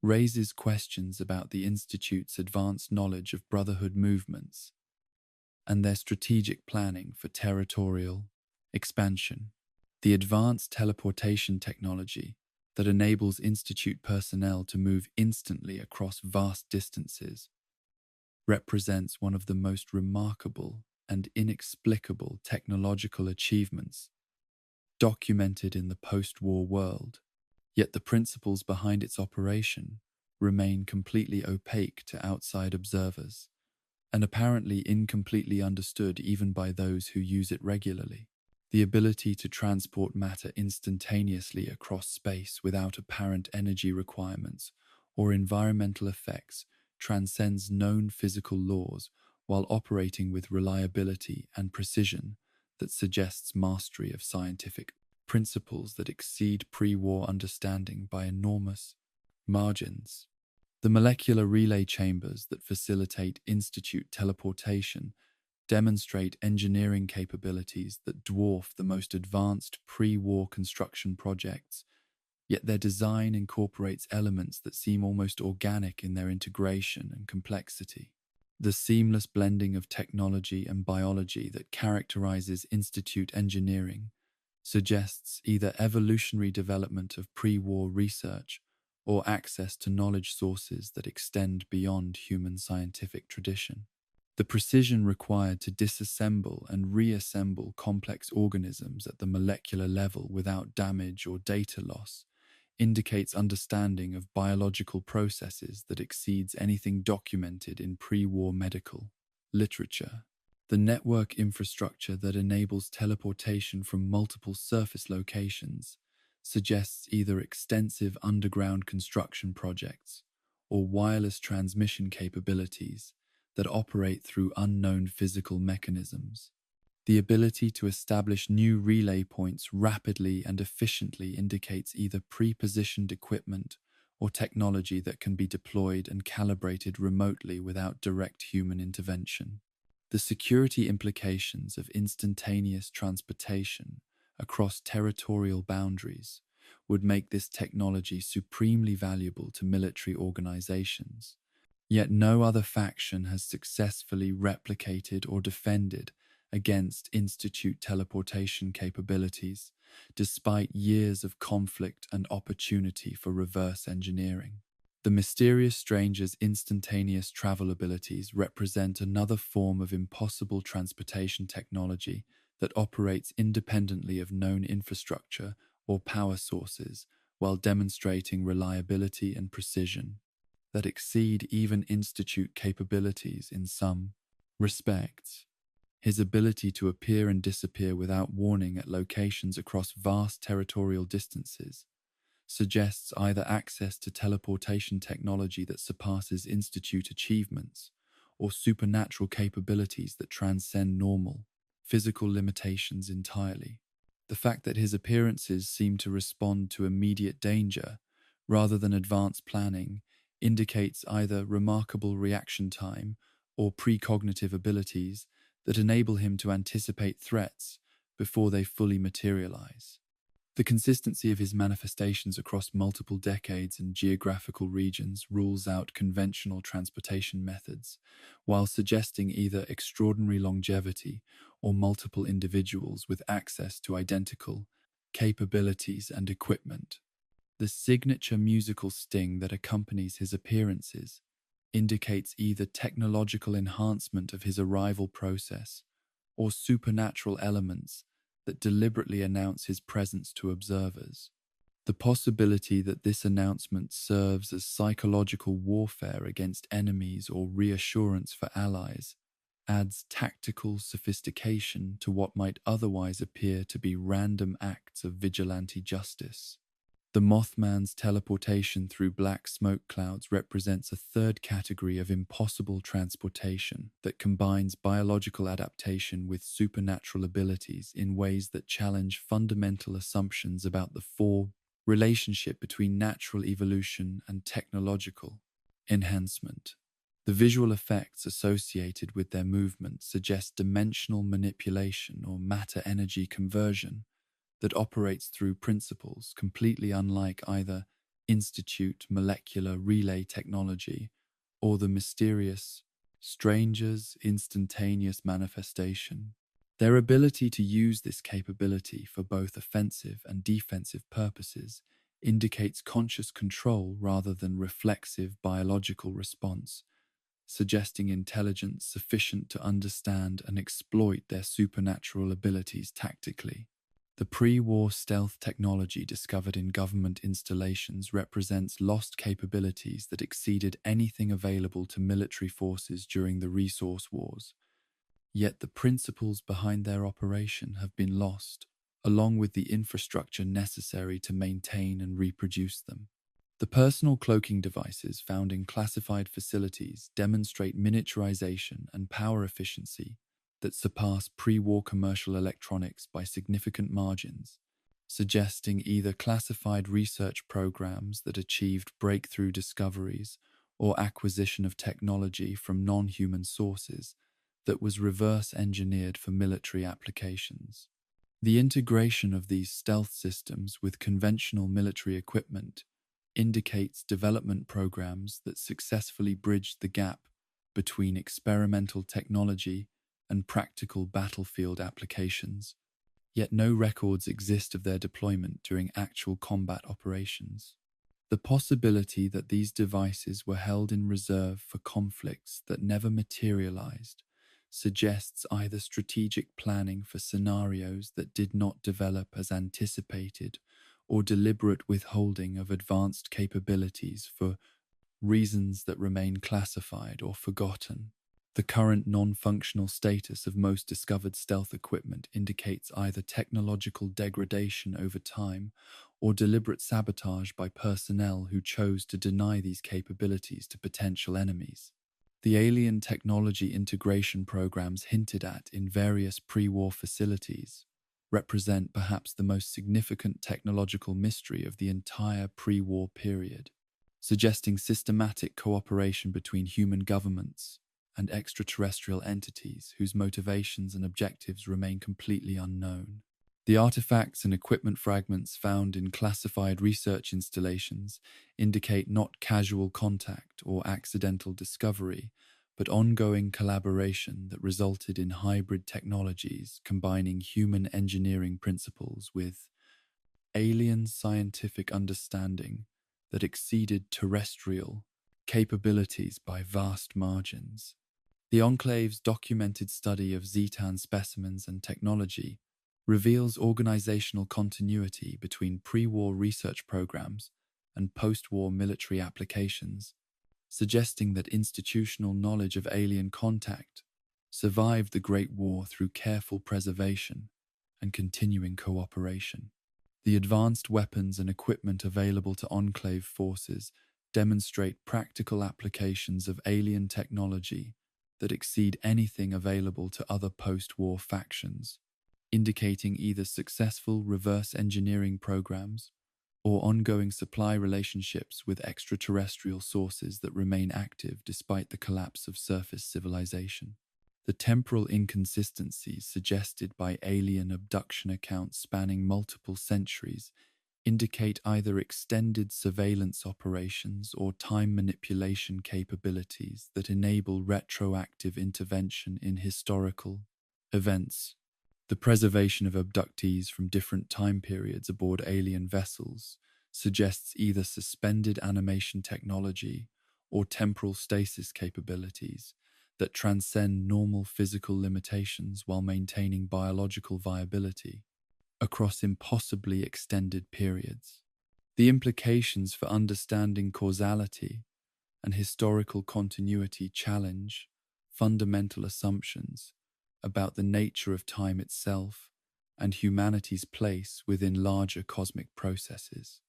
raises questions about the Institute's advanced knowledge of Brotherhood movements and their strategic planning for territorial expansion. The advanced teleportation technology that enables Institute personnel to move instantly across vast distances represents one of the most remarkable and inexplicable technological achievements documented in the post-war world. Yet the principles behind its operation remain completely opaque to outside observers, and apparently incompletely understood even by those who use it regularly. The ability to transport matter instantaneously across space without apparent energy requirements or environmental effects transcends known physical laws while operating with reliability and precision that suggests mastery of scientific principles that exceed pre-war understanding by enormous margins. The molecular relay chambers that facilitate Institute teleportation demonstrate engineering capabilities that dwarf the most advanced pre-war construction projects, yet their design incorporates elements that seem almost organic in their integration and complexity. The seamless blending of technology and biology that characterizes Institute engineering suggests either evolutionary development of pre-war research or access to knowledge sources that extend beyond human scientific tradition. The precision required to disassemble and reassemble complex organisms at the molecular level without damage or data loss indicates understanding of biological processes that exceeds anything documented in pre-war medical literature. The network infrastructure that enables teleportation from multiple surface locations suggests either extensive underground construction projects or wireless transmission capabilities that operate through unknown physical mechanisms. The ability to establish new relay points rapidly and efficiently indicates either pre-positioned equipment or technology that can be deployed and calibrated remotely without direct human intervention. The security implications of instantaneous transportation across territorial boundaries would make this technology supremely valuable to military organizations. Yet no other faction has successfully replicated or defended against Institute teleportation capabilities, despite years of conflict and opportunity for reverse engineering. The mysterious stranger's instantaneous travel abilities represent another form of impossible transportation technology that operates independently of known infrastructure or power sources while demonstrating reliability and precision that exceed even Institute capabilities in some respects. His ability to appear and disappear without warning at locations across vast territorial distances suggests either access to teleportation technology that surpasses Institute achievements or supernatural capabilities that transcend normal, physical limitations entirely. The fact that his appearances seem to respond to immediate danger rather than advanced planning indicates either remarkable reaction time or precognitive abilities that enable him to anticipate threats before they fully materialize. The consistency of his manifestations across multiple decades and geographical regions rules out conventional transportation methods, while suggesting either extraordinary longevity or multiple individuals with access to identical capabilities and equipment. The signature musical sting that accompanies his appearances indicates either technological enhancement of his arrival process or supernatural elements that deliberately announce his presence to observers. The possibility that this announcement serves as psychological warfare against enemies or reassurance for allies adds tactical sophistication to what might otherwise appear to be random acts of vigilante justice. The Mothman's teleportation through black smoke clouds represents a third category of impossible transportation that combines biological adaptation with supernatural abilities in ways that challenge fundamental assumptions about the relationship between natural evolution and technological enhancement. The visual effects associated with their movement suggest dimensional manipulation or matter-energy conversion that operates through principles completely unlike either Institute molecular relay technology or the mysterious Stranger's instantaneous manifestation. Their ability to use this capability for both offensive and defensive purposes indicates conscious control rather than reflexive biological response, suggesting intelligence sufficient to understand and exploit their supernatural abilities tactically. The pre-war stealth technology discovered in government installations represents lost capabilities that exceeded anything available to military forces during the resource wars. Yet the principles behind their operation have been lost, along with the infrastructure necessary to maintain and reproduce them. The personal cloaking devices found in classified facilities demonstrate miniaturization and power efficiency that surpass pre-war commercial electronics by significant margins, suggesting either classified research programs that achieved breakthrough discoveries or acquisition of technology from non-human sources that was reverse-engineered for military applications. The integration of these stealth systems with conventional military equipment indicates development programs that successfully bridged the gap between experimental technology and practical battlefield applications, yet no records exist of their deployment during actual combat operations. The possibility that these devices were held in reserve for conflicts that never materialized suggests either strategic planning for scenarios that did not develop as anticipated or deliberate withholding of advanced capabilities for reasons that remain classified or forgotten. The current non-functional status of most discovered stealth equipment indicates either technological degradation over time or deliberate sabotage by personnel who chose to deny these capabilities to potential enemies. The alien technology integration programs hinted at in various pre-war facilities represent perhaps the most significant technological mystery of the entire pre-war period, suggesting systematic cooperation between human governments and extraterrestrial entities whose motivations and objectives remain completely unknown. The artifacts and equipment fragments found in classified research installations indicate not casual contact or accidental discovery, but ongoing collaboration that resulted in hybrid technologies combining human engineering principles with alien scientific understanding that exceeded terrestrial capabilities by vast margins. The Enclave's documented study of Zetan specimens and technology reveals organizational continuity between pre-war research programs and post-war military applications, suggesting that institutional knowledge of alien contact survived the Great War through careful preservation and continuing cooperation. The advanced weapons and equipment available to Enclave forces demonstrate practical applications of alien technology that exceed anything available to other post-war factions, indicating either successful reverse engineering programs or ongoing supply relationships with extraterrestrial sources that remain active despite the collapse of surface civilization. The temporal inconsistencies suggested by alien abduction accounts spanning multiple centuries indicate either extended surveillance operations or time manipulation capabilities that enable retroactive intervention in historical events. The preservation of abductees from different time periods aboard alien vessels suggests either suspended animation technology or temporal stasis capabilities that transcend normal physical limitations while maintaining biological viability across impossibly extended periods. The implications for understanding causality and historical continuity challenge fundamental assumptions about the nature of time itself and humanity's place within larger cosmic processes.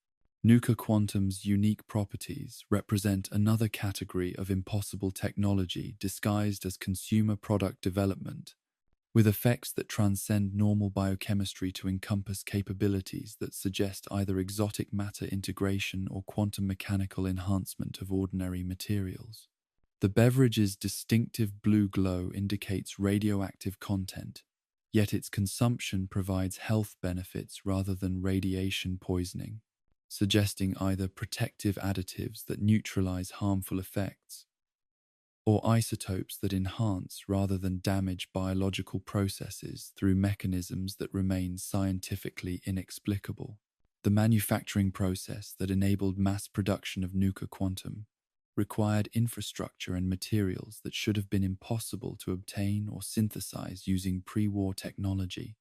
Nuka Quantum's unique properties represent another category of impossible technology disguised as consumer product development, with effects that transcend normal biochemistry to encompass capabilities that suggest either exotic matter integration or quantum mechanical enhancement of ordinary materials. The beverage's distinctive blue glow indicates radioactive content, yet its consumption provides health benefits rather than radiation poisoning, suggesting either protective additives that neutralize harmful effects or isotopes that enhance rather than damage biological processes through mechanisms that remain scientifically inexplicable. The manufacturing process that enabled mass production of Nuka Quantum required infrastructure and materials that should have been impossible to obtain or synthesize using pre-war technology.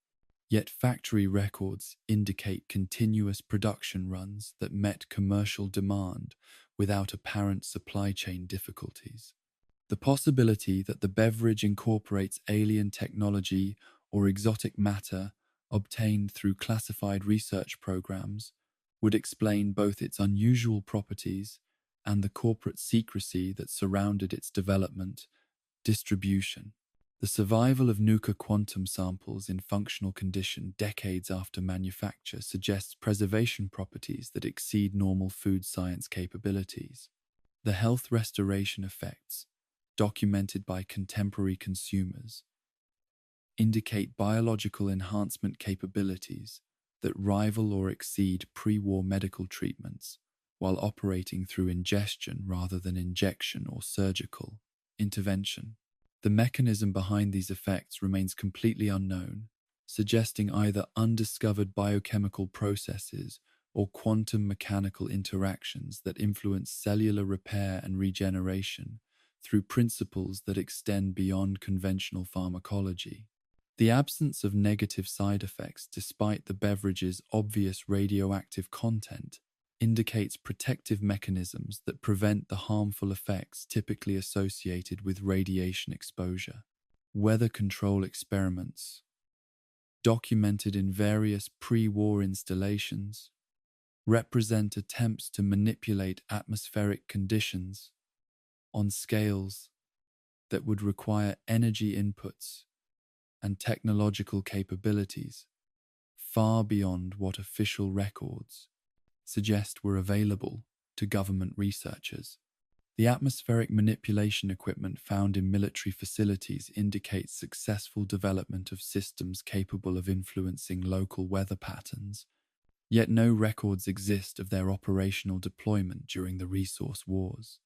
Yet factory records indicate continuous production runs that met commercial demand without apparent supply chain difficulties. The possibility that the beverage incorporates alien technology or exotic matter obtained through classified research programs would explain both its unusual properties and the corporate secrecy that surrounded its development, distribution. The survival of Nuka Quantum samples in functional condition decades after manufacture suggests preservation properties that exceed normal food science capabilities. The health restoration effects, documented by contemporary consumers, indicate biological enhancement capabilities that rival or exceed pre-war medical treatments while operating through ingestion rather than injection or surgical intervention. The mechanism behind these effects remains completely unknown, suggesting either undiscovered biochemical processes or quantum mechanical interactions that influence cellular repair and regeneration through principles that extend beyond conventional pharmacology. The absence of negative side effects despite the beverage's obvious radioactive content indicates protective mechanisms that prevent the harmful effects typically associated with radiation exposure. Weather control experiments, documented in various pre-war installations, represent attempts to manipulate atmospheric conditions on scales that would require energy inputs and technological capabilities far beyond what official records suggest were available to government researchers. The atmospheric manipulation equipment found in military facilities indicates successful development of systems capable of influencing local weather patterns, yet no records exist of their operational deployment during the resource wars,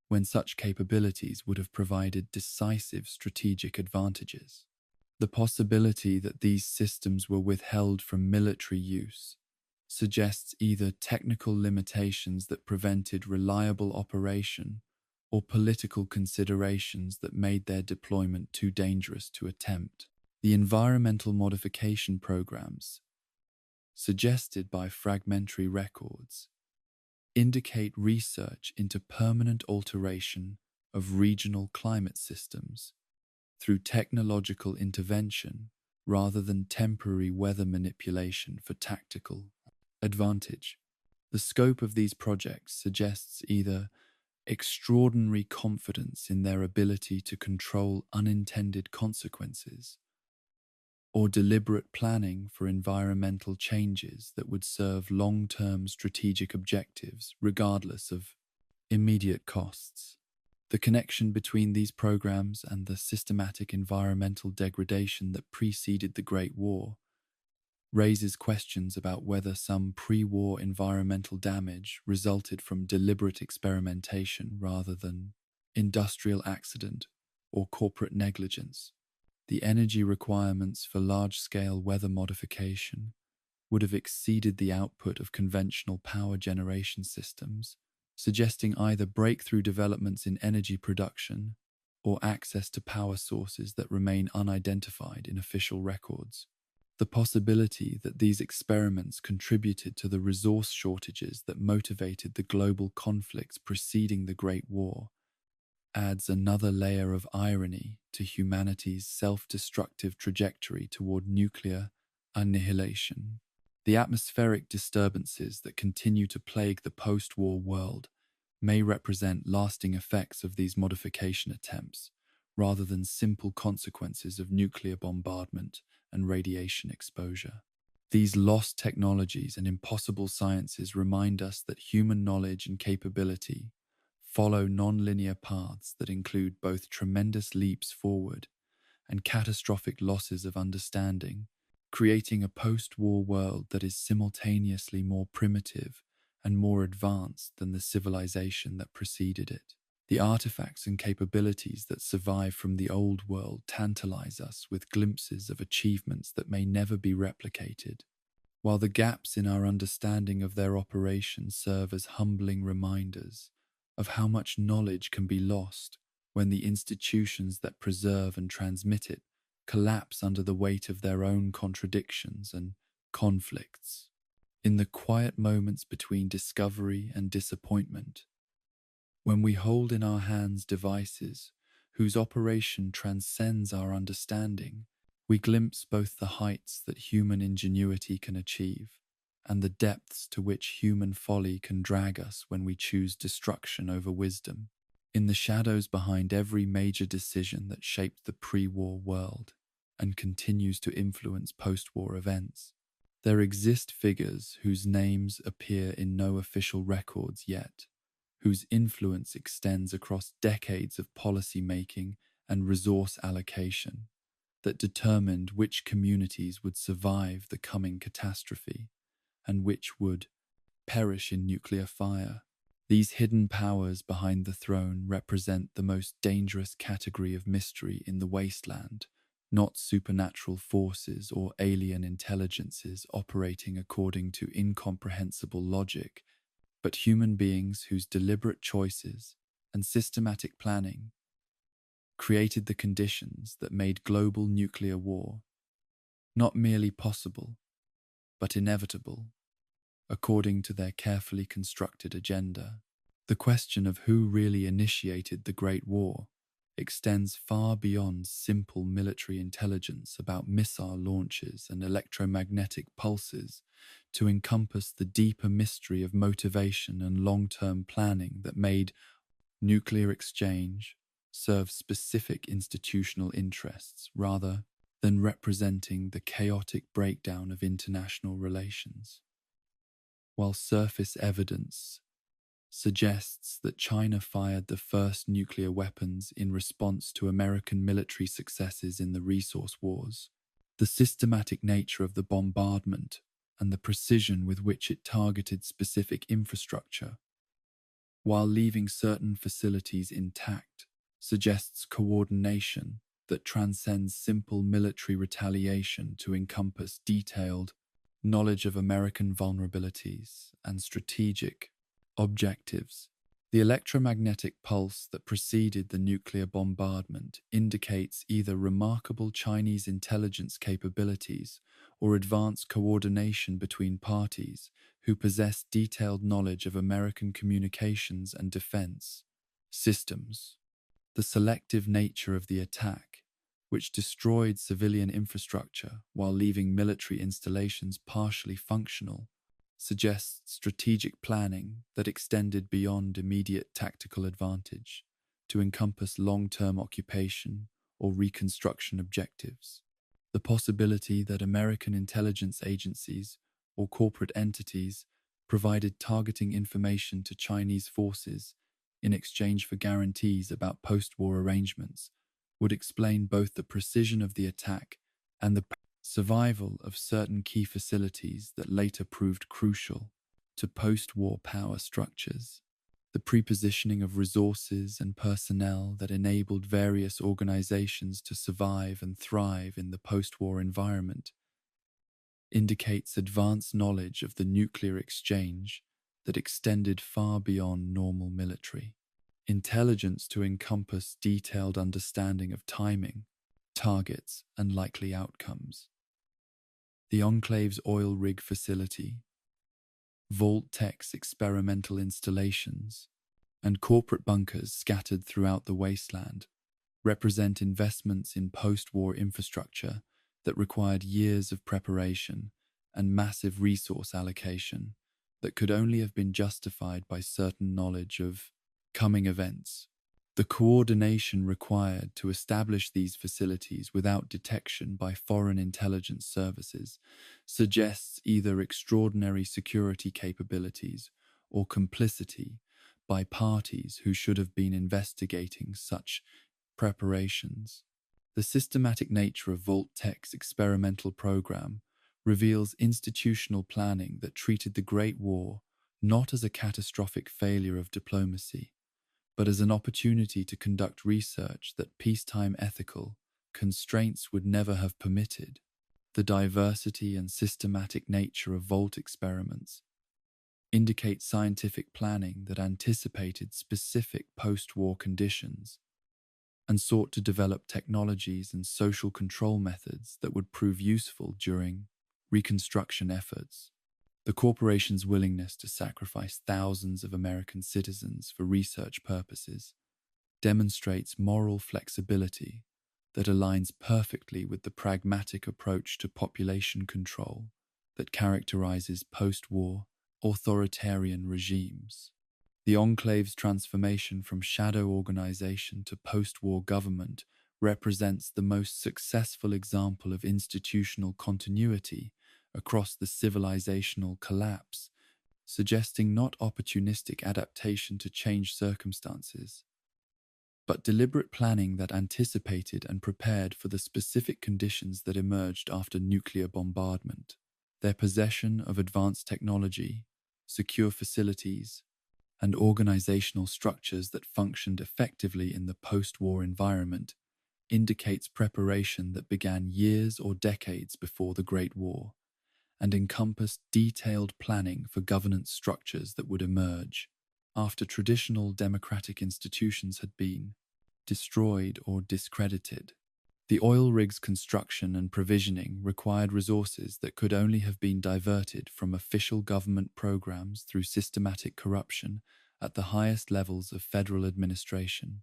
when such capabilities would have provided decisive strategic advantages. The possibility that these systems were withheld from military use suggests either technical limitations that prevented reliable operation or political considerations that made their deployment too dangerous to attempt. The environmental modification programs suggested by fragmentary records indicate research into permanent alteration of regional climate systems through technological intervention rather than temporary weather manipulation for tactical advantage. The scope of these projects suggests either extraordinary confidence in their ability to control unintended consequences, or deliberate planning for environmental changes that would serve long-term strategic objectives regardless of immediate costs. The connection between these programs and the systematic environmental degradation that preceded the Great War raises questions about whether some pre-war environmental damage resulted from deliberate experimentation rather than industrial accident or corporate negligence. The energy requirements for large-scale weather modification would have exceeded the output of conventional power generation systems, suggesting either breakthrough developments in energy production or access to power sources that remain unidentified in official records. The possibility that these experiments contributed to the resource shortages that motivated the global conflicts preceding the Great War adds another layer of irony to humanity's self-destructive trajectory toward nuclear annihilation. The atmospheric disturbances that continue to plague the post-war world may represent lasting effects of these modification attempts, rather than simple consequences of nuclear bombardment and radiation exposure. These lost technologies and impossible sciences remind us that human knowledge and capability follow non-linear paths that include both tremendous leaps forward and catastrophic losses of understanding, creating a post-war world that is simultaneously more primitive and more advanced than the civilization that preceded it. The artifacts and capabilities that survive from the old world tantalize us with glimpses of achievements that may never be replicated, while the gaps in our understanding of their operation serve as humbling reminders of how much knowledge can be lost when the institutions that preserve and transmit it collapse under the weight of their own contradictions and conflicts. In the quiet moments between discovery and disappointment, when we hold in our hands devices whose operation transcends our understanding, we glimpse both the heights that human ingenuity can achieve and the depths to which human folly can drag us when we choose destruction over wisdom. In the shadows behind every major decision that shaped the pre-war world and continues to influence post-war events, there exist figures whose names appear in no official records yet, whose influence extends across decades of policy making and resource allocation that determined which communities would survive the coming catastrophe and which would perish in nuclear fire. These hidden powers behind the throne represent the most dangerous category of mystery in the wasteland, not supernatural forces or alien intelligences operating according to incomprehensible logic, but human beings whose deliberate choices and systematic planning created the conditions that made global nuclear war not merely possible, but inevitable, according to their carefully constructed agenda. The question of who really initiated the Great War extends far beyond simple military intelligence about missile launches and electromagnetic pulses to encompass the deeper mystery of motivation and long-term planning that made nuclear exchange serve specific institutional interests rather than representing the chaotic breakdown of international relations. While surface evidence suggests that China fired the first nuclear weapons in response to American military successes in the resource wars, the systematic nature of the bombardment and the precision with which it targeted specific infrastructure, while leaving certain facilities intact, suggests coordination that transcends simple military retaliation to encompass detailed knowledge of American vulnerabilities and strategic objectives. The electromagnetic pulse that preceded the nuclear bombardment indicates either remarkable Chinese intelligence capabilities or advanced coordination between parties who possess detailed knowledge of American communications and defense systems. The selective nature of the attack which destroyed civilian infrastructure while leaving military installations partially functional, suggests strategic planning that extended beyond immediate tactical advantage to encompass long-term occupation or reconstruction objectives. The possibility that American intelligence agencies or corporate entities provided targeting information to Chinese forces in exchange for guarantees about post-war arrangements would explain both the precision of the attack and the survival of certain key facilities that later proved crucial to post-war power structures. The prepositioning of resources and personnel that enabled various organizations to survive and thrive in the post-war environment indicates advanced knowledge of the nuclear exchange that extended far beyond normal military intelligence to encompass detailed understanding of timing, targets, and likely outcomes. The Enclave's oil rig facility, Vault-Tech's experimental installations, and corporate bunkers scattered throughout the wasteland represent investments in post-war infrastructure that required years of preparation and massive resource allocation that could only have been justified by certain knowledge of coming events. The coordination required to establish these facilities without detection by foreign intelligence services suggests either extraordinary security capabilities or complicity by parties who should have been investigating such preparations. The systematic nature of Vault-Tech's experimental program reveals institutional planning that treated the Great War not as a catastrophic failure of diplomacy, but as an opportunity to conduct research that peacetime ethical constraints would never have permitted. The diversity and systematic nature of Vault experiments indicate scientific planning that anticipated specific post-war conditions and sought to develop technologies and social control methods that would prove useful during reconstruction efforts. The corporation's willingness to sacrifice thousands of American citizens for research purposes demonstrates moral flexibility that aligns perfectly with the pragmatic approach to population control that characterizes post-war authoritarian regimes. The Enclave's transformation from shadow organization to post-war government represents the most successful example of institutional continuity across the civilizational collapse, suggesting not opportunistic adaptation to changed circumstances, but deliberate planning that anticipated and prepared for the specific conditions that emerged after nuclear bombardment. Their possession of advanced technology, secure facilities, and organizational structures that functioned effectively in the post-war environment indicates preparation that began years or decades before the Great War and encompassed detailed planning for governance structures that would emerge after traditional democratic institutions had been destroyed or discredited. The oil rig's construction and provisioning required resources that could only have been diverted from official government programs through systematic corruption at the highest levels of federal administration.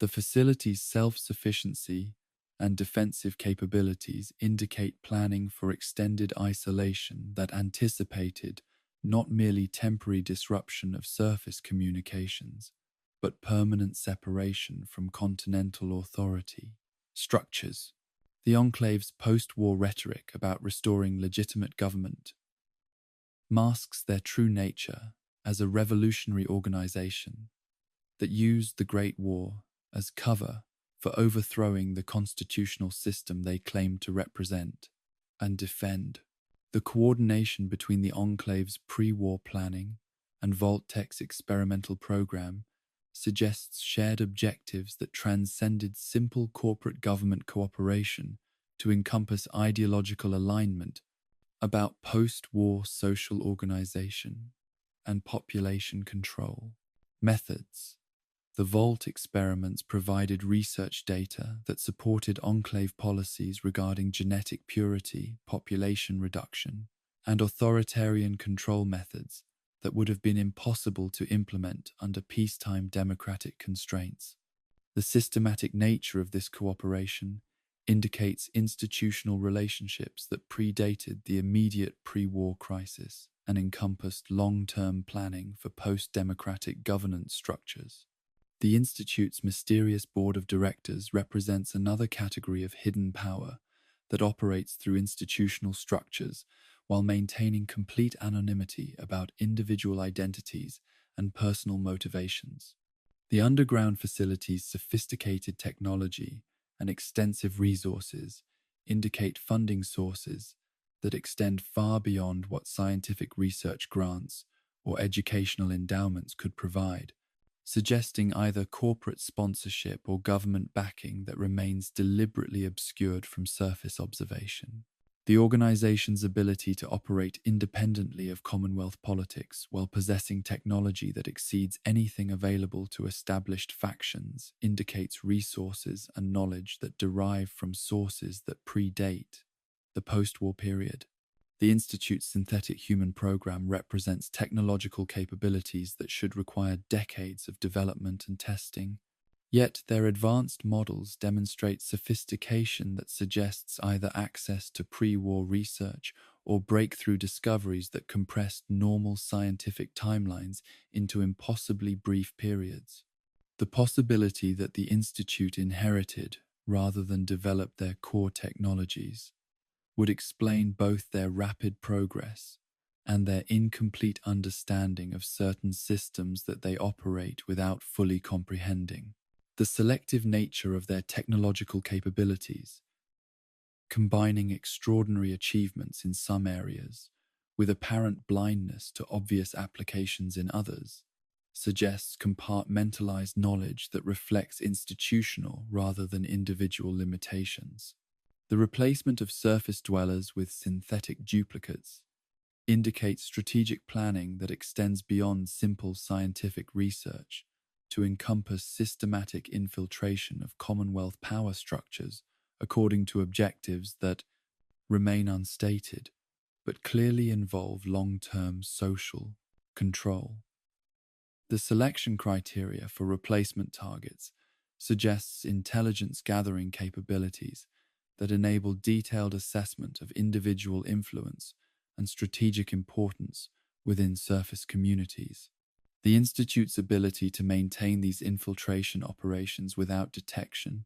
The facility's self-sufficiency and defensive capabilities indicate planning for extended isolation that anticipated not merely temporary disruption of surface communications, but permanent separation from continental authority. Structures. The Enclave's post-war rhetoric about restoring legitimate government masks their true nature as a revolutionary organization that used the Great War as cover for overthrowing the constitutional system they claimed to represent and defend. The coordination between the Enclave's pre-war planning and Vault-Tech's experimental program suggests shared objectives that transcended simple corporate government cooperation to encompass ideological alignment about post-war social organization and population control. Methods. The Vault experiments provided research data that supported Enclave policies regarding genetic purity, population reduction, and authoritarian control methods that would have been impossible to implement under peacetime democratic constraints. The systematic nature of this cooperation indicates institutional relationships that predated the immediate pre-war crisis and encompassed long-term planning for post-democratic governance structures. The Institute's mysterious board of directors represents another category of hidden power that operates through institutional structures while maintaining complete anonymity about individual identities and personal motivations. The underground facility's sophisticated technology and extensive resources indicate funding sources that extend far beyond what scientific research grants or educational endowments could provide, suggesting either corporate sponsorship or government backing that remains deliberately obscured from surface observation. The organization's ability to operate independently of Commonwealth politics while possessing technology that exceeds anything available to established factions indicates resources and knowledge that derive from sources that predate the post-war period. The Institute's synthetic human program represents technological capabilities that should require decades of development and testing. Yet their advanced models demonstrate sophistication that suggests either access to pre-war research or breakthrough discoveries that compressed normal scientific timelines into impossibly brief periods. The possibility that the Institute inherited, rather than developed their core technologies, would explain both their rapid progress and their incomplete understanding of certain systems that they operate without fully comprehending. The selective nature of their technological capabilities, combining extraordinary achievements in some areas with apparent blindness to obvious applications in others, suggests compartmentalized knowledge that reflects institutional rather than individual limitations. The replacement of surface dwellers with synthetic duplicates indicates strategic planning that extends beyond simple scientific research to encompass systematic infiltration of Commonwealth power structures according to objectives that remain unstated but clearly involve long-term social control. The selection criteria for replacement targets suggests intelligence-gathering capabilities that enable detailed assessment of individual influence and strategic importance within surface communities. The Institute's ability to maintain these infiltration operations without detection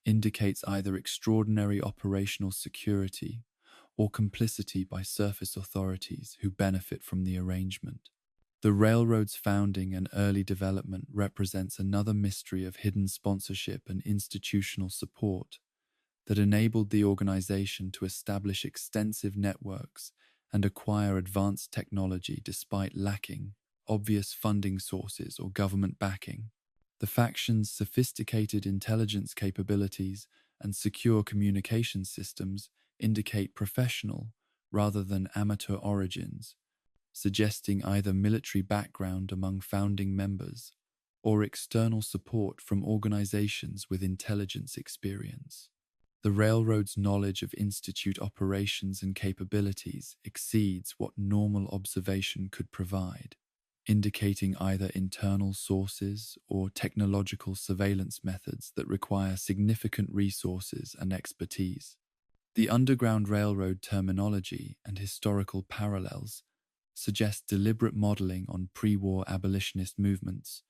indicates either extraordinary operational security or complicity by surface authorities who benefit from the arrangement. The railroad's founding and early development represents another mystery of hidden sponsorship and institutional support that enabled the organization to establish extensive networks and acquire advanced technology despite lacking obvious funding sources or government backing. The faction's sophisticated intelligence capabilities and secure communication systems indicate professional rather than amateur origins, suggesting either military background among founding members or external support from organizations with intelligence experience. The railroad's knowledge of Institute operations and capabilities exceeds what normal observation could provide, indicating either internal sources or technological surveillance methods that require significant resources and expertise. The Underground Railroad terminology and historical parallels suggest deliberate modeling on pre-war abolitionist movements,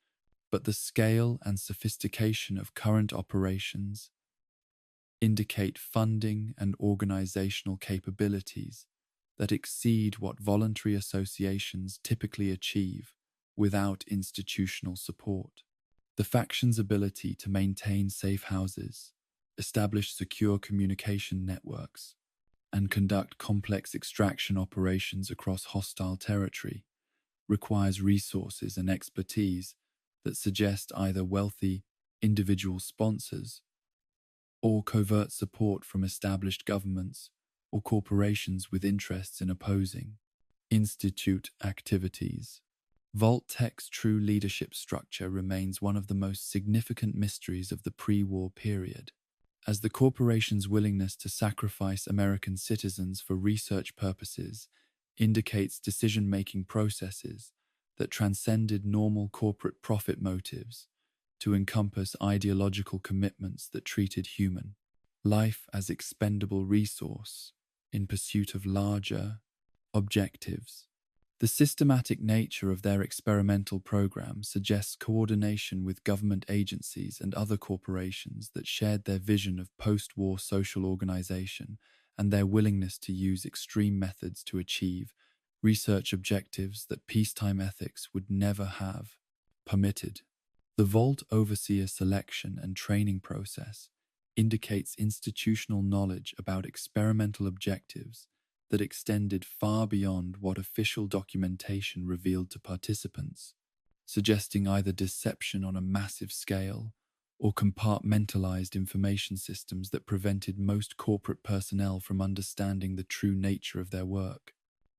but the scale and sophistication of current operations indicate funding and organizational capabilities that exceed what voluntary associations typically achieve without institutional support. The faction's ability to maintain safe houses, establish secure communication networks, and conduct complex extraction operations across hostile territory requires resources and expertise that suggest either wealthy individual sponsors or covert support from established governments or corporations with interests in opposing Institute activities. Vault-Tech's true leadership structure remains one of the most significant mysteries of the pre-war period, as the corporation's willingness to sacrifice American citizens for research purposes indicates decision-making processes that transcended normal corporate profit motives to encompass ideological commitments that treated human life as expendable resource in pursuit of larger objectives. The systematic nature of their experimental program suggests coordination with government agencies and other corporations that shared their vision of post-war social organization and their willingness to use extreme methods to achieve research objectives that peacetime ethics would never have permitted. The Vault overseer selection and training process indicates institutional knowledge about experimental objectives that extended far beyond what official documentation revealed to participants, suggesting either deception on a massive scale or compartmentalized information systems that prevented most corporate personnel from understanding the true nature of their work.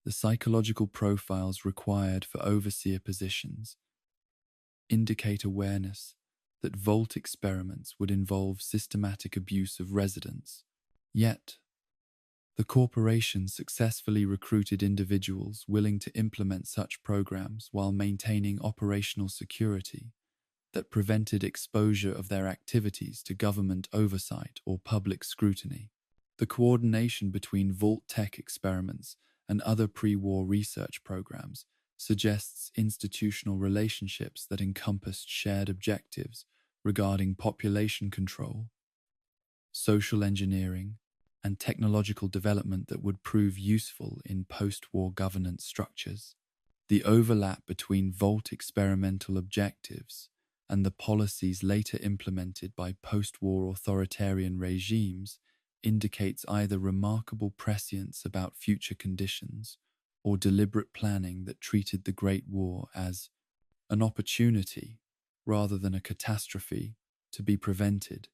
The psychological profiles required for overseer positions indicate awareness that Vault experiments would involve systematic abuse of residents. Yet, the corporation successfully recruited individuals willing to implement such programs while maintaining operational security that prevented exposure of their activities to government oversight or public scrutiny. The coordination between Vault tech experiments and other pre-war research programs suggests institutional relationships that encompassed shared objectives regarding population control, social engineering, and technological development that would prove useful in post-war governance structures. The overlap between Vault experimental objectives and the policies later implemented by post-war authoritarian regimes indicates either remarkable prescience about future conditions or deliberate planning that treated the Great War as an opportunity rather than a catastrophe to be prevented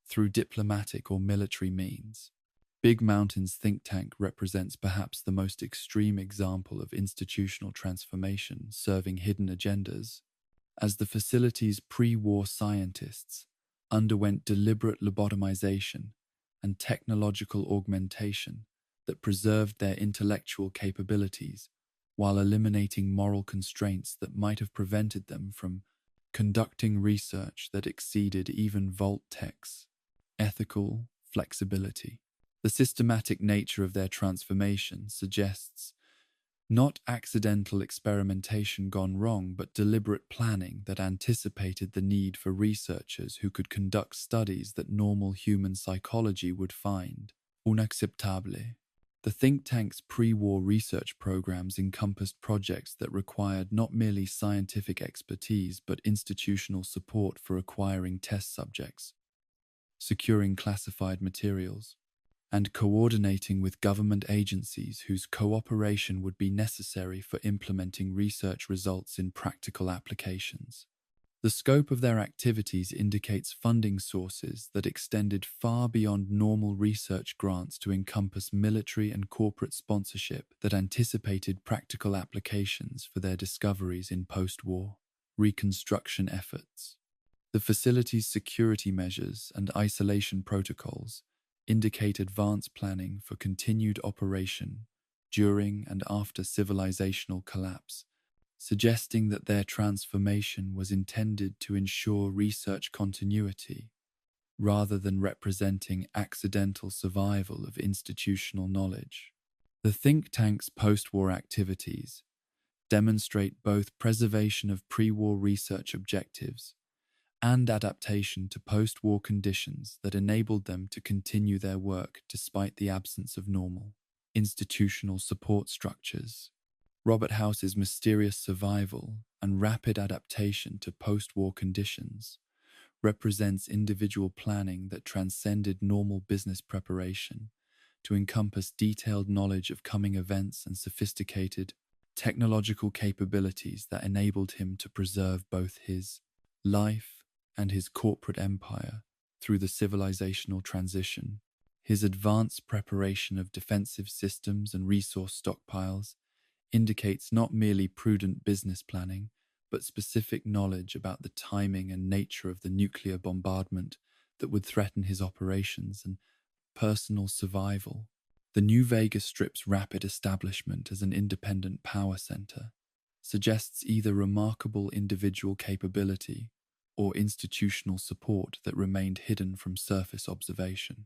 through diplomatic or military means. Big Mountain's think tank represents perhaps the most extreme example of institutional transformation serving hidden agendas, as the facility's pre-war scientists underwent deliberate lobotomization and technological augmentation that preserved their intellectual capabilities while eliminating moral constraints that might have prevented them from conducting research that exceeded even Vault Tech's ethical flexibility. The systematic nature of their transformation suggests not accidental experimentation gone wrong, but deliberate planning that anticipated the need for researchers who could conduct studies that normal human psychology would find unacceptable. The think tank's pre-war research programs encompassed projects that required not merely scientific expertise but institutional support for acquiring test subjects, securing classified materials, and coordinating with government agencies whose cooperation would be necessary for implementing research results in practical applications. The scope of their activities indicates funding sources that extended far beyond normal research grants to encompass military and corporate sponsorship that anticipated practical applications for their discoveries in post-war reconstruction efforts. The facility's security measures and isolation protocols indicate advanced planning for continued operation during and after civilizational collapse, suggesting that their transformation was intended to ensure research continuity rather than representing accidental survival of institutional knowledge. The think tank's post-war activities demonstrate both preservation of pre-war research objectives and adaptation to post-war conditions that enabled them to continue their work despite the absence of normal institutional support structures. Robert House's mysterious survival and rapid adaptation to post-war conditions represents individual planning that transcended normal business preparation to encompass detailed knowledge of coming events and sophisticated technological capabilities that enabled him to preserve both his life and his corporate empire through the civilizational transition. His advanced preparation of defensive systems and resource stockpiles indicates not merely prudent business planning, but specific knowledge about the timing and nature of the nuclear bombardment that would threaten his operations and personal survival. The New Vegas Strip's rapid establishment as an independent power center suggests either remarkable individual capability or institutional support that remained hidden from surface observation.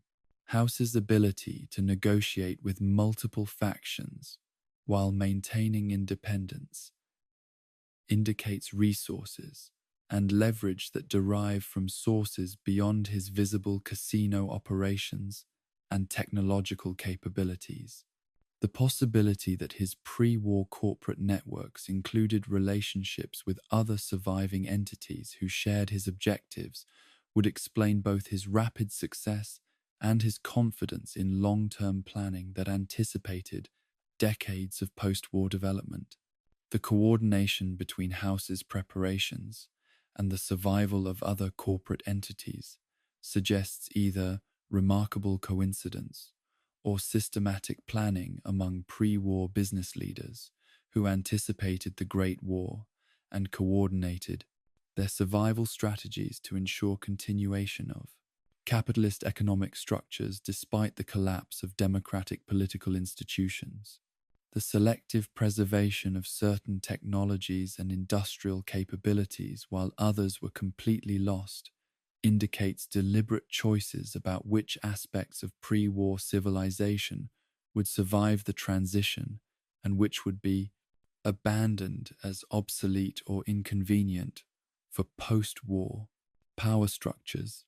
House's ability to negotiate with multiple factions while maintaining independence indicates resources and leverage that derive from sources beyond his visible casino operations and technological capabilities. The possibility that his pre-war corporate networks included relationships with other surviving entities who shared his objectives would explain both his rapid success and his confidence in long-term planning that anticipated decades of post-war development. The coordination between House's preparations and the survival of other corporate entities suggests either remarkable coincidence or systematic planning among pre-war business leaders who anticipated the Great War and coordinated their survival strategies to ensure continuation of capitalist economic structures despite the collapse of democratic political institutions. The selective preservation of certain technologies and industrial capabilities while others were completely lost indicates deliberate choices about which aspects of pre-war civilization would survive the transition and which would be abandoned as obsolete or inconvenient for post-war power structures.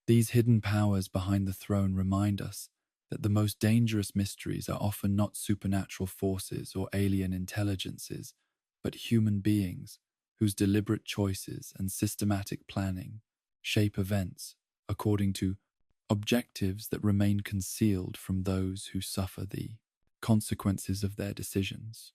These hidden powers behind the throne remind us that the most dangerous mysteries are often not supernatural forces or alien intelligences, but human beings whose deliberate choices and systematic planning shape events according to objectives that remain concealed from those who suffer the consequences of their decisions.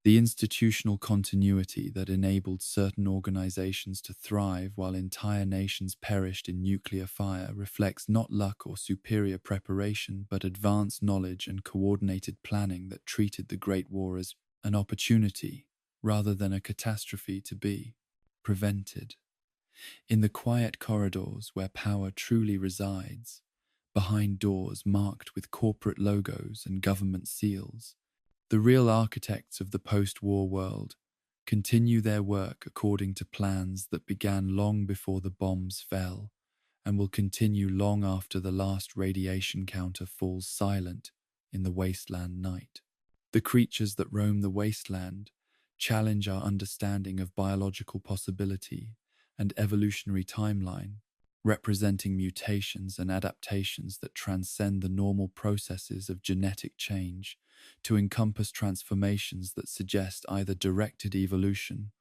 The institutional continuity that enabled certain organizations to thrive while entire nations perished in nuclear fire reflects not luck or superior preparation, but advanced knowledge and coordinated planning that treated the Great War as an opportunity rather than a catastrophe to be prevented. In the quiet corridors where power truly resides, behind doors marked with corporate logos and government seals, the real architects of the post-war world continue their work according to plans that began long before the bombs fell and will continue long after the last radiation counter falls silent in the wasteland night. The creatures that roam the wasteland challenge our understanding of biological possibility and evolutionary timeline, representing mutations and adaptations that transcend the normal processes of genetic change to encompass transformations that suggest either directed evolution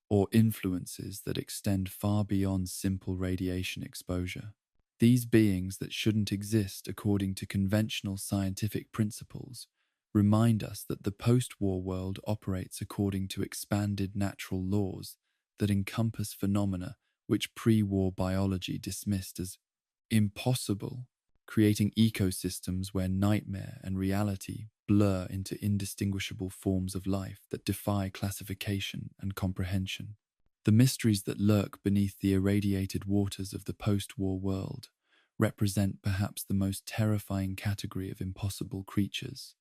or influences that extend far beyond simple radiation exposure. These beings that shouldn't exist according to conventional scientific principles remind us that the post-war world operates according to expanded natural laws that encompass phenomena which pre-war biology dismissed as impossible, creating ecosystems where nightmare and reality blur into indistinguishable forms of life that defy classification and comprehension. The mysteries that lurk beneath the irradiated waters of the post-war world represent perhaps the most terrifying category of impossible creatures,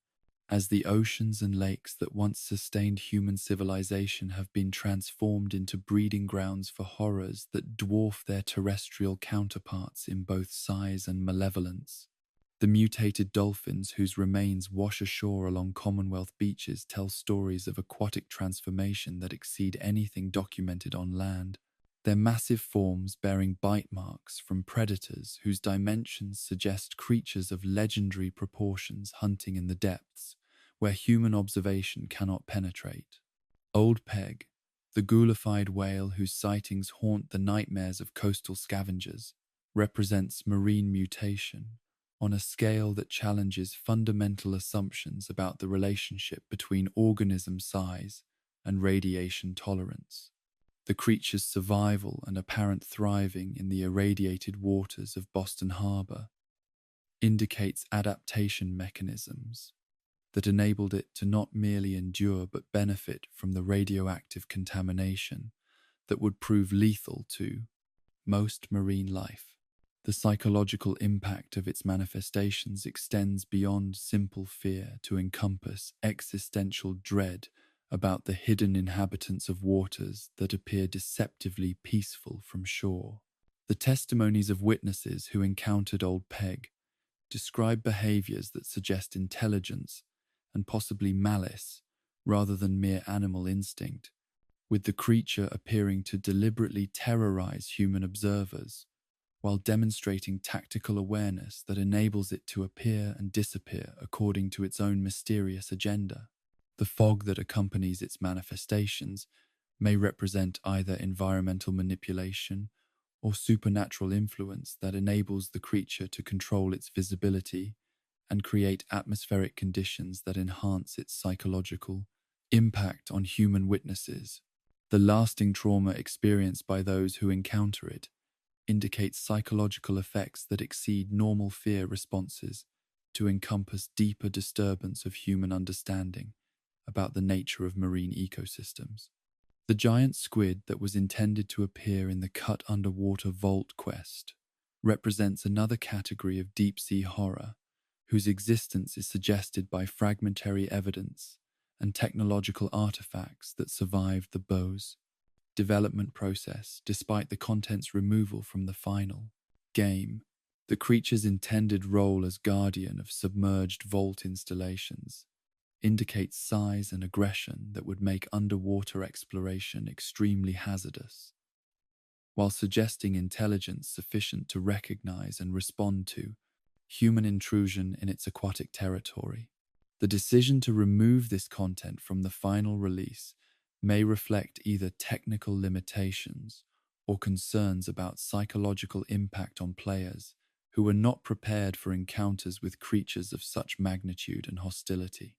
as the oceans and lakes that once sustained human civilization have been transformed into breeding grounds for horrors that dwarf their terrestrial counterparts in both size and malevolence. The mutated dolphins whose remains wash ashore along Commonwealth beaches tell stories of aquatic transformation that exceed anything documented on land, their massive forms bearing bite marks from predators whose dimensions suggest creatures of legendary proportions hunting in the depths, where human observation cannot penetrate. Old Peg, the ghoulified whale whose sightings haunt the nightmares of coastal scavengers, represents marine mutation on a scale that challenges fundamental assumptions about the relationship between organism size and radiation tolerance. The creature's survival and apparent thriving in the irradiated waters of Boston Harbor indicates adaptation mechanisms that enabled it to not merely endure but benefit from the radioactive contamination that would prove lethal to most marine life. The psychological impact of its manifestations extends beyond simple fear to encompass existential dread about the hidden inhabitants of waters that appear deceptively peaceful from shore. The testimonies of witnesses who encountered Old Peg describe behaviors that suggest intelligence and possibly malice rather than mere animal instinct, with the creature appearing to deliberately terrorize human observers while demonstrating tactical awareness that enables it to appear and disappear according to its own mysterious agenda. The fog that accompanies its manifestations may represent either environmental manipulation or supernatural influence that enables the creature to control its visibility and create atmospheric conditions that enhance its psychological impact on human witnesses. The lasting trauma experienced by those who encounter it indicates psychological effects that exceed normal fear responses to encompass deeper disturbance of human understanding about the nature of marine ecosystems. The giant squid that was intended to appear in the Cut Underwater Vault quest represents another category of deep-sea horror whose existence is suggested by fragmentary evidence and technological artifacts that survived the Bose development process despite the content's removal from the final game. The creature's intended role as guardian of submerged vault installations indicates size and aggression that would make underwater exploration extremely hazardous, while suggesting intelligence sufficient to recognize and respond to human intrusion in its aquatic territory. The decision to remove this content from the final release may reflect either technical limitations or concerns about psychological impact on players who were not prepared for encounters with creatures of such magnitude and hostility.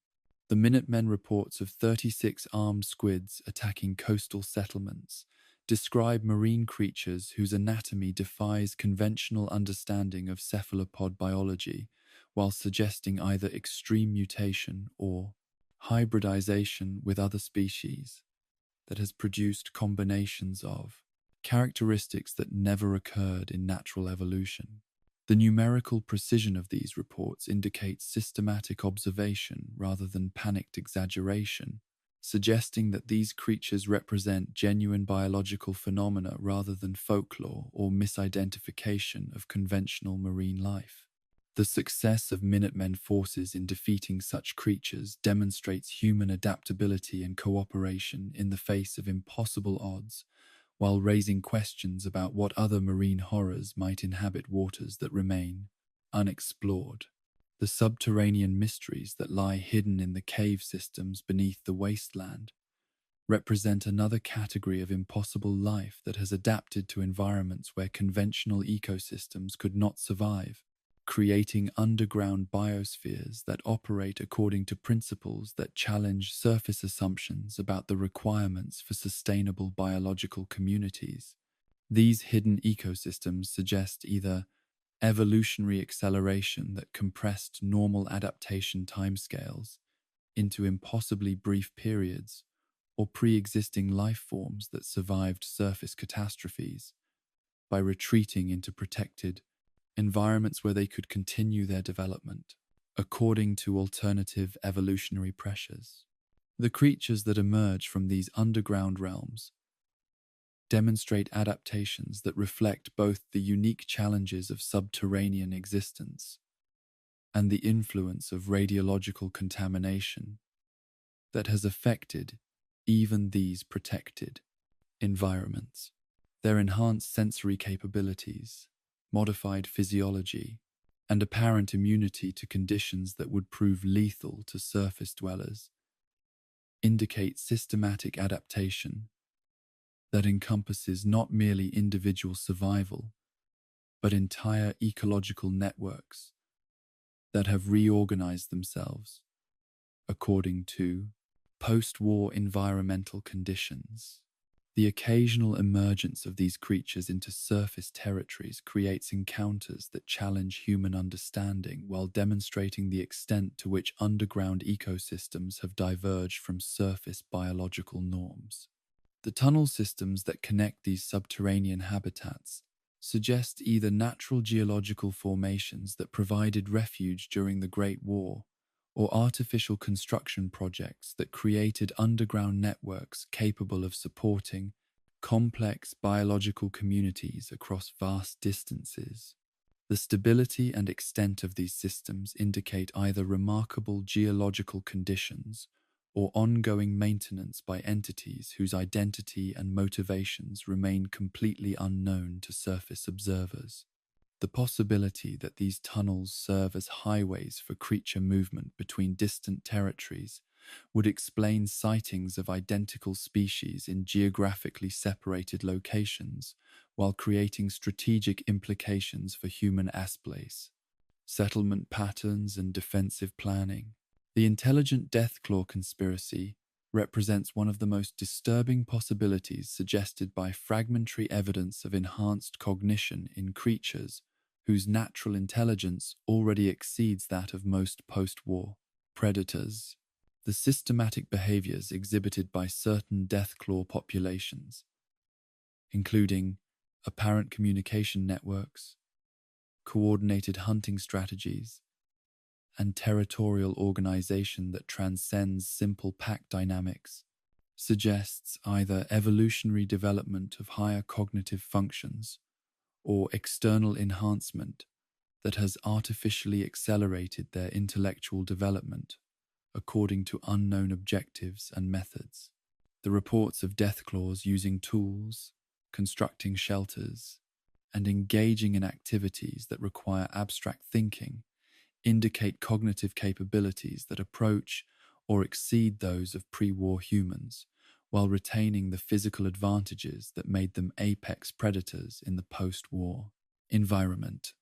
The Minutemen reports of 36 armed squids attacking coastal settlements describe marine creatures whose anatomy defies conventional understanding of cephalopod biology, while suggesting either extreme mutation or hybridization with other species that has produced combinations of characteristics that never occurred in natural evolution. The numerical precision of these reports indicates systematic observation rather than panicked exaggeration, suggesting that these creatures represent genuine biological phenomena rather than folklore or misidentification of conventional marine life. The success of Minutemen forces in defeating such creatures demonstrates human adaptability and cooperation in the face of impossible odds, while raising questions about what other marine horrors might inhabit waters that remain unexplored. The subterranean mysteries that lie hidden in the cave systems beneath the wasteland represent another category of impossible life that has adapted to environments where conventional ecosystems could not survive, creating underground biospheres that operate according to principles that challenge surface assumptions about the requirements for sustainable biological communities. These hidden ecosystems suggest either evolutionary acceleration that compressed normal adaptation timescales into impossibly brief periods, or pre-existing life forms that survived surface catastrophes by retreating into protected environments where they could continue their development according to alternative evolutionary pressures. The creatures that emerge from these underground realms demonstrate adaptations that reflect both the unique challenges of subterranean existence and the influence of radiological contamination that has affected even these protected environments. Their enhanced sensory capabilities, modified physiology, and apparent immunity to conditions that would prove lethal to surface dwellers indicate systematic adaptation that encompasses not merely individual survival, but entire ecological networks that have reorganized themselves according to post-war environmental conditions. The occasional emergence of these creatures into surface territories creates encounters that challenge human understanding while demonstrating the extent to which underground ecosystems have diverged from surface biological norms. The tunnel systems that connect these subterranean habitats suggest either natural geological formations that provided refuge during the Great War, or artificial construction projects that created underground networks capable of supporting complex biological communities across vast distances. The stability and extent of these systems indicate either remarkable geological conditions or ongoing maintenance by entities whose identity and motivations remain completely unknown to surface observers. The possibility that these tunnels serve as highways for creature movement between distant territories would explain sightings of identical species in geographically separated locations, while creating strategic implications for human asplace, settlement patterns, and defensive planning. The intelligent Deathclaw conspiracy represents one of the most disturbing possibilities suggested by fragmentary evidence of enhanced cognition in creatures whose natural intelligence already exceeds that of most post-war predators. The systematic behaviors exhibited by certain Deathclaw populations, including apparent communication networks, coordinated hunting strategies, and territorial organization that transcends simple pack dynamics, suggests either evolutionary development of higher cognitive functions or external enhancement that has artificially accelerated their intellectual development according to unknown objectives and methods. The reports of Deathclaws using tools, constructing shelters, and engaging in activities that require abstract thinking indicate cognitive capabilities that approach or exceed those of pre-war humans, while retaining the physical advantages that made them apex predators in the post-war environment.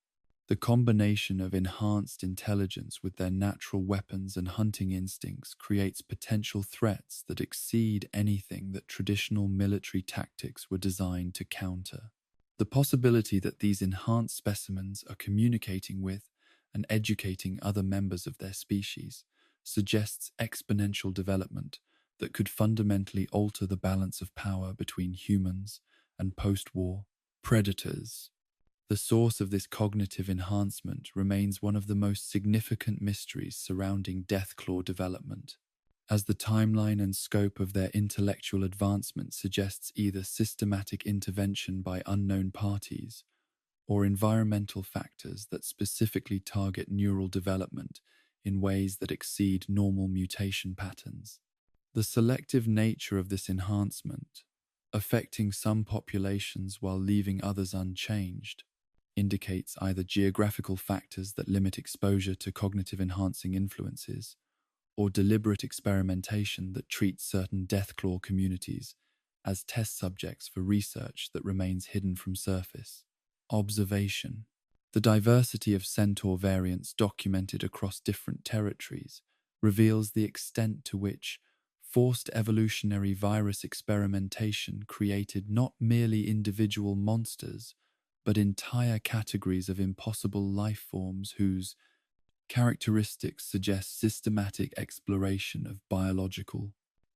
The combination of enhanced intelligence with their natural weapons and hunting instincts creates potential threats that exceed anything that traditional military tactics were designed to counter. The possibility that these enhanced specimens are communicating with and educating other members of their species suggests exponential development that could fundamentally alter the balance of power between humans and post-war predators. The source of this cognitive enhancement remains one of the most significant mysteries surrounding Deathclaw development, as the timeline and scope of their intellectual advancement suggests either systematic intervention by unknown parties or environmental factors that specifically target neural development in ways that exceed normal mutation patterns. The selective nature of this enhancement, affecting some populations while leaving others unchanged, indicates either geographical factors that limit exposure to cognitive enhancing influences, or deliberate experimentation that treats certain Deathclaw communities as test subjects for research that remains hidden from surface observation. The diversity of centaur variants documented across different territories reveals the extent to which forced evolutionary virus experimentation created not merely individual monsters, but entire categories of impossible life forms whose characteristics suggest systematic exploration of biological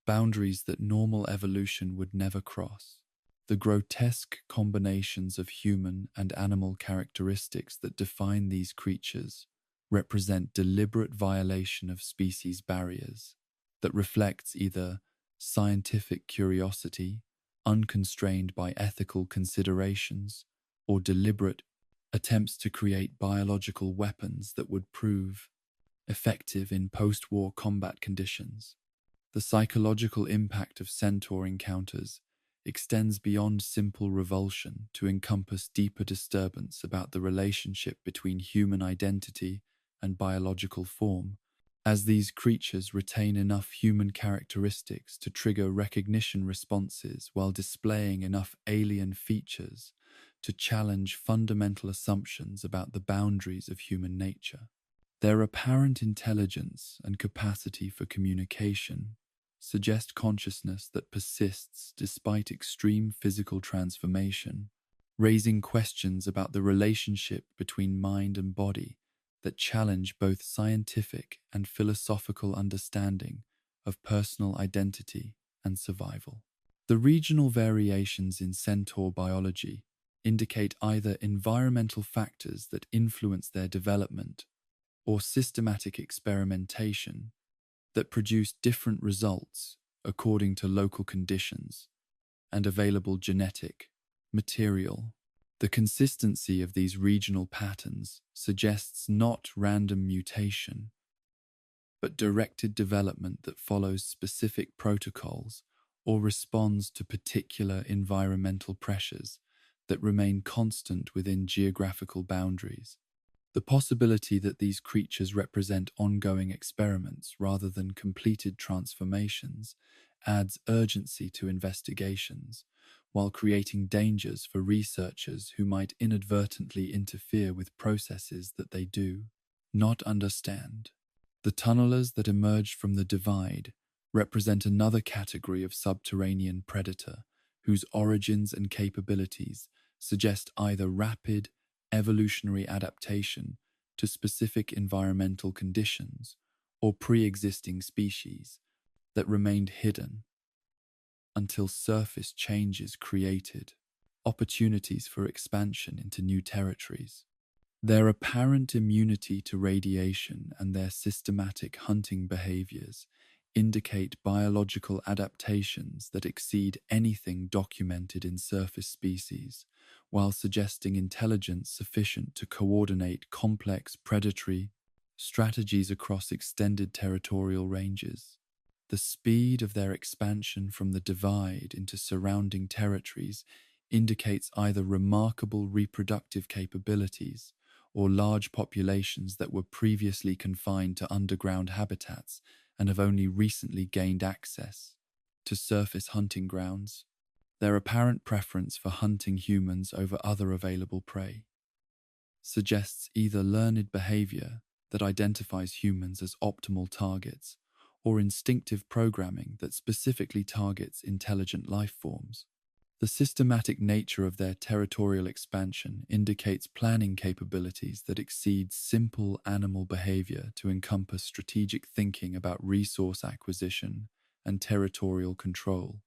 boundaries that normal evolution would never cross. The grotesque combinations of human and animal characteristics that define these creatures represent deliberate violation of species barriers that reflects either scientific curiosity, unconstrained by ethical considerations, or deliberate attempts to create biological weapons that would prove effective in post-war combat conditions. The psychological impact of centaur encounters extends beyond simple revulsion to encompass deeper disturbance about the relationship between human identity and biological form, as these creatures retain enough human characteristics to trigger recognition responses while displaying enough alien features to challenge fundamental assumptions about the boundaries of human nature. Their apparent intelligence and capacity for communication suggest consciousness that persists despite extreme physical transformation, raising questions about the relationship between mind and body that challenge both scientific and philosophical understanding of personal identity and survival. The regional variations in centaur biology indicate either environmental factors that influence their development or systematic experimentation that produce different results according to local conditions and available genetic material. The consistency of these regional patterns suggests not random mutation, but directed development that follows specific protocols or responds to particular environmental pressures that remain constant within geographical boundaries. The possibility that these creatures represent ongoing experiments rather than completed transformations adds urgency to investigations, while creating dangers for researchers who might inadvertently interfere with processes that they do not understand. The tunnelers that emerged from the divide represent another category of subterranean predator whose origins and capabilities suggest either rapid, evolutionary adaptation to specific environmental conditions or pre-existing species that remained hidden until surface changes created opportunities for expansion into new territories. Their apparent immunity to radiation and their systematic hunting behaviors indicate biological adaptations that exceed anything documented in surface species, while suggesting intelligence sufficient to coordinate complex predatory strategies across extended territorial ranges. The speed of their expansion from the divide into surrounding territories indicates either remarkable reproductive capabilities or large populations that were previously confined to underground habitats and have only recently gained access to surface hunting grounds. Their apparent preference for hunting humans over other available prey suggests either learned behavior that identifies humans as optimal targets or instinctive programming that specifically targets intelligent life forms. The systematic nature of their territorial expansion indicates planning capabilities that exceed simple animal behavior to encompass strategic thinking about resource acquisition and territorial control.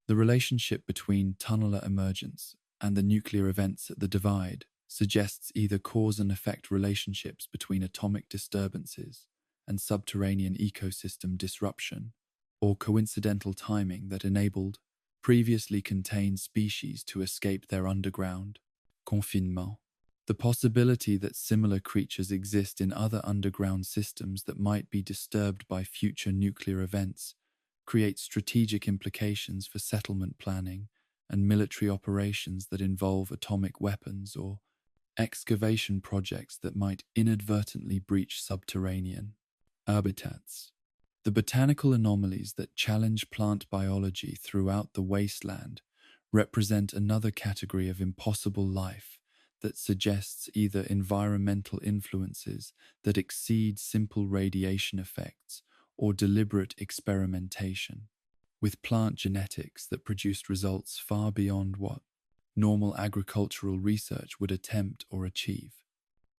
The relationship between tunneler emergence and the nuclear events at the divide suggests either cause and effect relationships between atomic disturbances and subterranean ecosystem disruption, or coincidental timing that enabled previously contained species to escape their underground confinement. The possibility that similar creatures exist in other underground systems that might be disturbed by future nuclear events creates strategic implications for settlement planning and military operations that involve atomic weapons or excavation projects that might inadvertently breach subterranean habitats. The botanical anomalies that challenge plant biology throughout the wasteland represent another category of impossible life that suggests either environmental influences that exceed simple radiation effects or deliberate experimentation with plant genetics that produced results far beyond what normal agricultural research would attempt or achieve.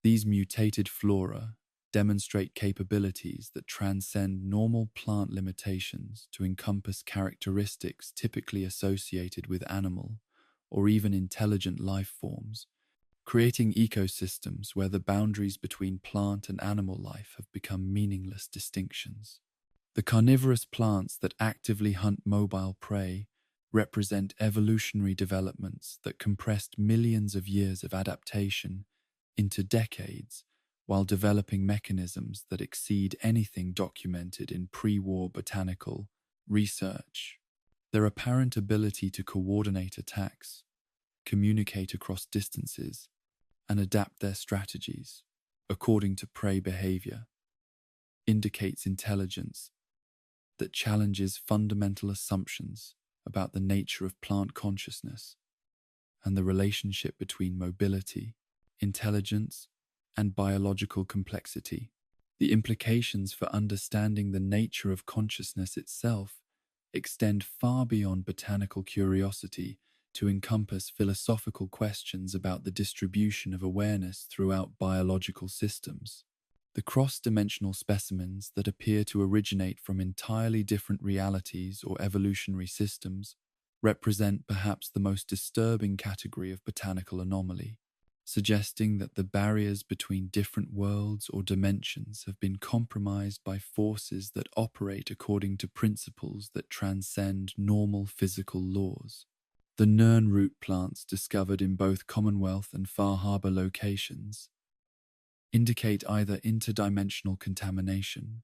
These mutated flora demonstrate capabilities that transcend normal plant limitations to encompass characteristics typically associated with animal or even intelligent life forms, creating ecosystems where the boundaries between plant and animal life have become meaningless distinctions. The carnivorous plants that actively hunt mobile prey represent evolutionary developments that compressed millions of years of adaptation into decades, while developing mechanisms that exceed anything documented in pre-war botanical research. Their apparent ability to coordinate attacks, communicate across distances, and adapt their strategies according to prey behavior indicates intelligence that challenges fundamental assumptions about the nature of plant consciousness and the relationship between mobility, intelligence, and biological complexity. The implications for understanding the nature of consciousness itself extend far beyond botanical curiosity to encompass philosophical questions about the distribution of awareness throughout biological systems. The cross-dimensional specimens that appear to originate from entirely different realities or evolutionary systems represent perhaps the most disturbing category of botanical anomaly, suggesting that the barriers between different worlds or dimensions have been compromised by forces that operate according to principles that transcend normal physical laws. The Nern root plants discovered in both Commonwealth and Far Harbor locations indicate either interdimensional contamination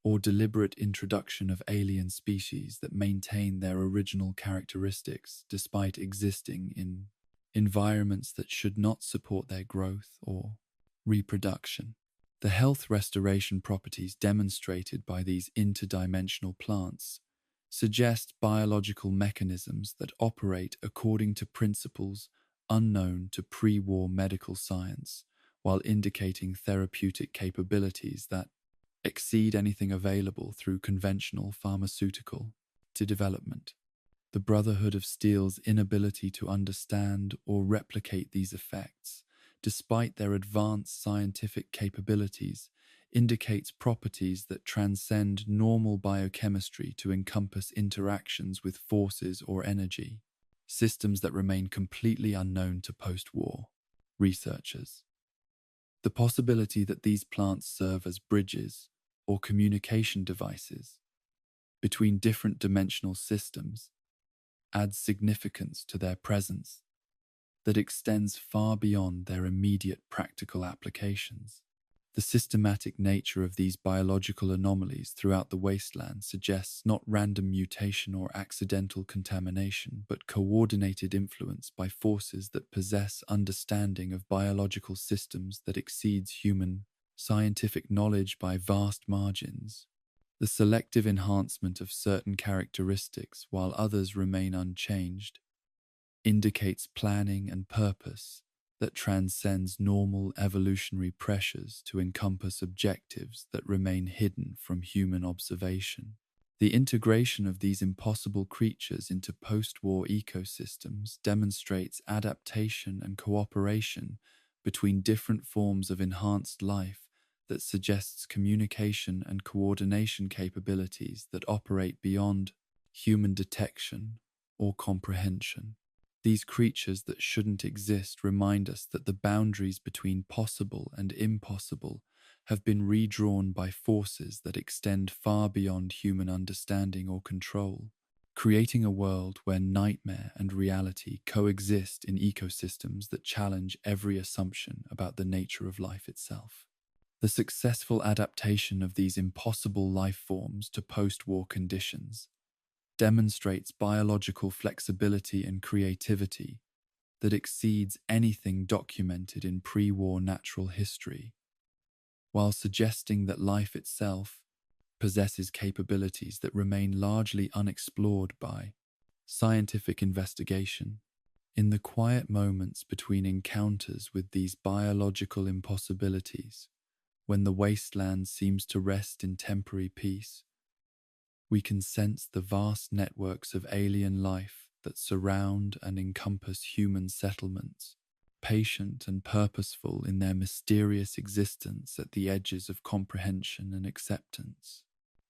or deliberate introduction of alien species that maintain their original characteristics despite existing in environments that should not support their growth or reproduction. The health restoration properties demonstrated by these interdimensional plants suggest biological mechanisms that operate according to principles unknown to pre-war medical science, while indicating therapeutic capabilities that exceed anything available through conventional pharmaceutical development. The Brotherhood of Steel's inability to understand or replicate these effects, despite their advanced scientific capabilities, indicates properties that transcend normal biochemistry to encompass interactions with forces or energy, systems that remain completely unknown to post-war researchers. The possibility that these plants serve as bridges or communication devices between different dimensional systems adds significance to their presence that extends far beyond their immediate practical applications. The systematic nature of these biological anomalies throughout the wasteland suggests not random mutation or accidental contamination, but coordinated influence by forces that possess understanding of biological systems that exceeds human scientific knowledge by vast margins. The selective enhancement of certain characteristics while others remain unchanged indicates planning and purpose that transcends normal evolutionary pressures to encompass objectives that remain hidden from human observation. The integration of these impossible creatures into post-war ecosystems demonstrates adaptation and cooperation between different forms of enhanced life that suggests communication and coordination capabilities that operate beyond human detection or comprehension. These creatures that shouldn't exist remind us that the boundaries between possible and impossible have been redrawn by forces that extend far beyond human understanding or control, creating a world where nightmare and reality coexist in ecosystems that challenge every assumption about the nature of life itself. The successful adaptation of these impossible life forms to post-war conditions demonstrates biological flexibility and creativity that exceeds anything documented in pre-war natural history, while suggesting that life itself possesses capabilities that remain largely unexplored by scientific investigation. In the quiet moments between encounters with these biological impossibilities, when the wasteland seems to rest in temporary peace, we can sense the vast networks of alien life that surround and encompass human settlements, patient and purposeful in their mysterious existence at the edges of comprehension and acceptance.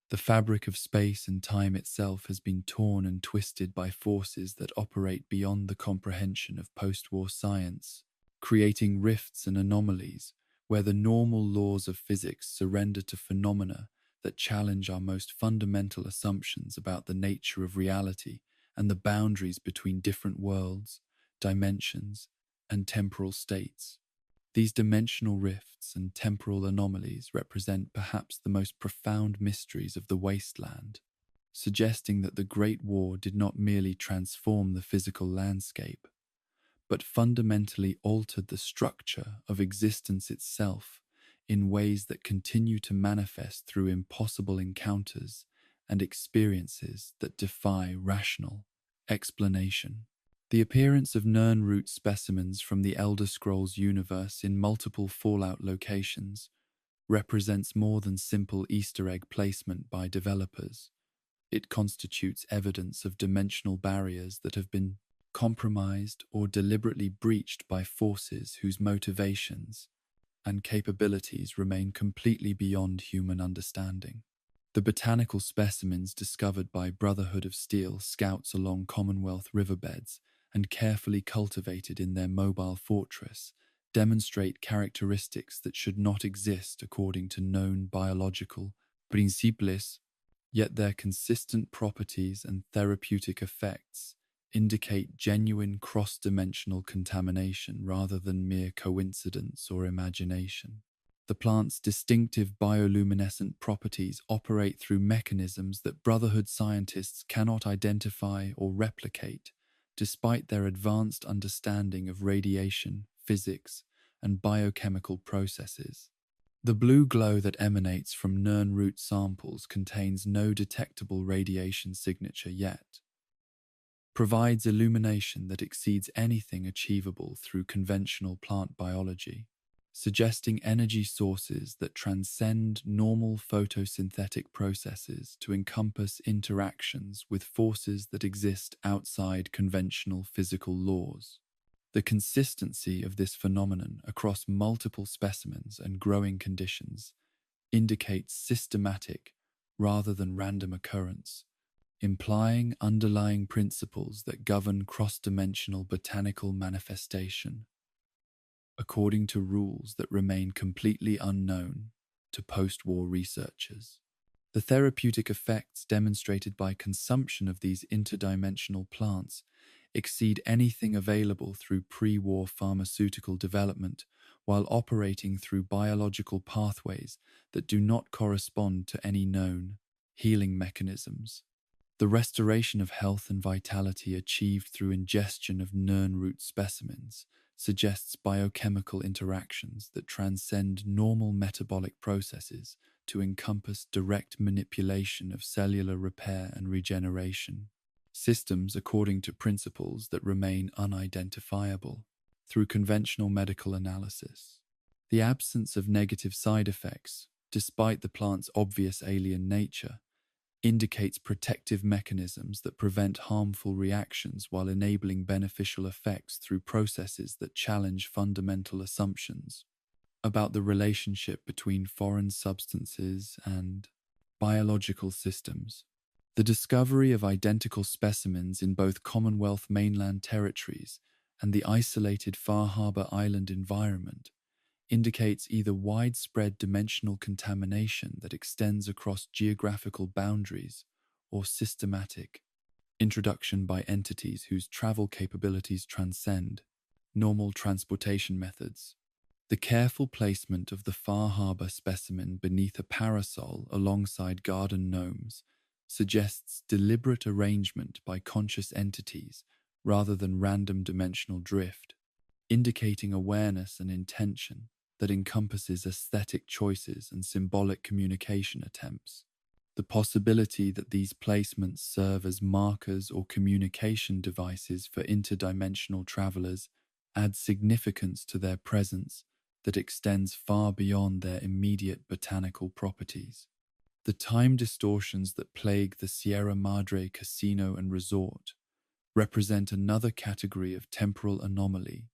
The fabric of space and time itself has been torn and twisted by forces that operate beyond the comprehension of post-war science, creating rifts and anomalies where the normal laws of physics surrender to phenomena that challenge our most fundamental assumptions about the nature of reality and the boundaries between different worlds, dimensions, and temporal states. These dimensional rifts and temporal anomalies represent perhaps the most profound mysteries of the wasteland, suggesting that the Great War did not merely transform the physical landscape, but fundamentally altered the structure of existence itself in ways that continue to manifest through impossible encounters and experiences that defy rational explanation. The appearance of Nernroot specimens from the Elder Scrolls universe in multiple Fallout locations represents more than simple Easter egg placement by developers. It constitutes evidence of dimensional barriers that have been compromised or deliberately breached by forces whose motivations and capabilities remain completely beyond human understanding. The botanical specimens discovered by Brotherhood of Steel scouts along Commonwealth riverbeds and carefully cultivated in their mobile fortress demonstrate characteristics that should not exist according to known biological principles, yet their consistent properties and therapeutic effects indicate genuine cross-dimensional contamination rather than mere coincidence or imagination. The plant's distinctive bioluminescent properties operate through mechanisms that Brotherhood scientists cannot identify or replicate, despite their advanced understanding of radiation, physics, and biochemical processes. The blue glow that emanates from Nern root samples contains no detectable radiation signature yet, provides illumination that exceeds anything achievable through conventional plant biology, suggesting energy sources that transcend normal photosynthetic processes to encompass interactions with forces that exist outside conventional physical laws. The consistency of this phenomenon across multiple specimens and growing conditions indicates systematic rather than random occurrence, implying underlying principles that govern cross-dimensional botanical manifestation, according to rules that remain completely unknown to post-war researchers. The therapeutic effects demonstrated by consumption of these interdimensional plants exceed anything available through pre-war pharmaceutical development, while operating through biological pathways that do not correspond to any known healing mechanisms. The restoration of health and vitality achieved through ingestion of Nern root specimens suggests biochemical interactions that transcend normal metabolic processes to encompass direct manipulation of cellular repair and regeneration, systems according to principles that remain unidentifiable through conventional medical analysis. The absence of negative side effects, despite the plant's obvious alien nature, indicates protective mechanisms that prevent harmful reactions while enabling beneficial effects through processes that challenge fundamental assumptions about the relationship between foreign substances and biological systems. The discovery of identical specimens in both Commonwealth mainland territories and the isolated Far Harbor Island environment indicates either widespread dimensional contamination that extends across geographical boundaries or systematic introduction by entities whose travel capabilities transcend normal transportation methods. The careful placement of the Far Harbor specimen beneath a parasol alongside garden gnomes suggests deliberate arrangement by conscious entities rather than random dimensional drift, indicating awareness and intention that encompasses aesthetic choices and symbolic communication attempts. The possibility that these placements serve as markers or communication devices for interdimensional travelers adds significance to their presence that extends far beyond their immediate botanical properties. The time distortions that plague the Sierra Madre Casino and Resort represent another category of temporal anomaly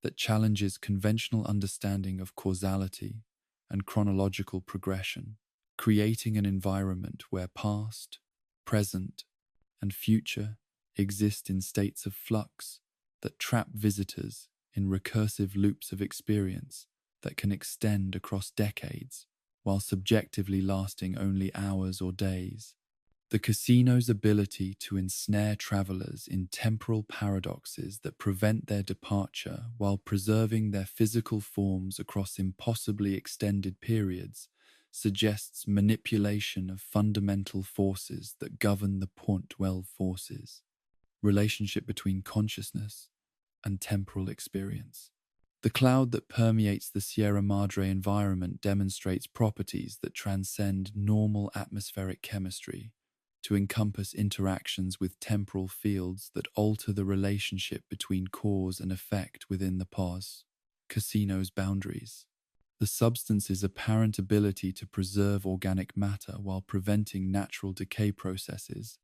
that challenges conventional understanding of causality and chronological progression, creating an environment where past, present, and future exist in states of flux that trap visitors in recursive loops of experience that can extend across decades, while subjectively lasting only hours or days. The casino's ability to ensnare travelers in temporal paradoxes that prevent their departure while preserving their physical forms across impossibly extended periods suggests manipulation of fundamental forces that govern the Point-12 forces, relationship between consciousness and temporal experience. The cloud that permeates the Sierra Madre environment demonstrates properties that transcend normal atmospheric chemistry to encompass interactions with temporal fields that alter the relationship between cause and effect within the casino's boundaries. The substance's apparent ability to preserve organic matter while preventing natural decay processes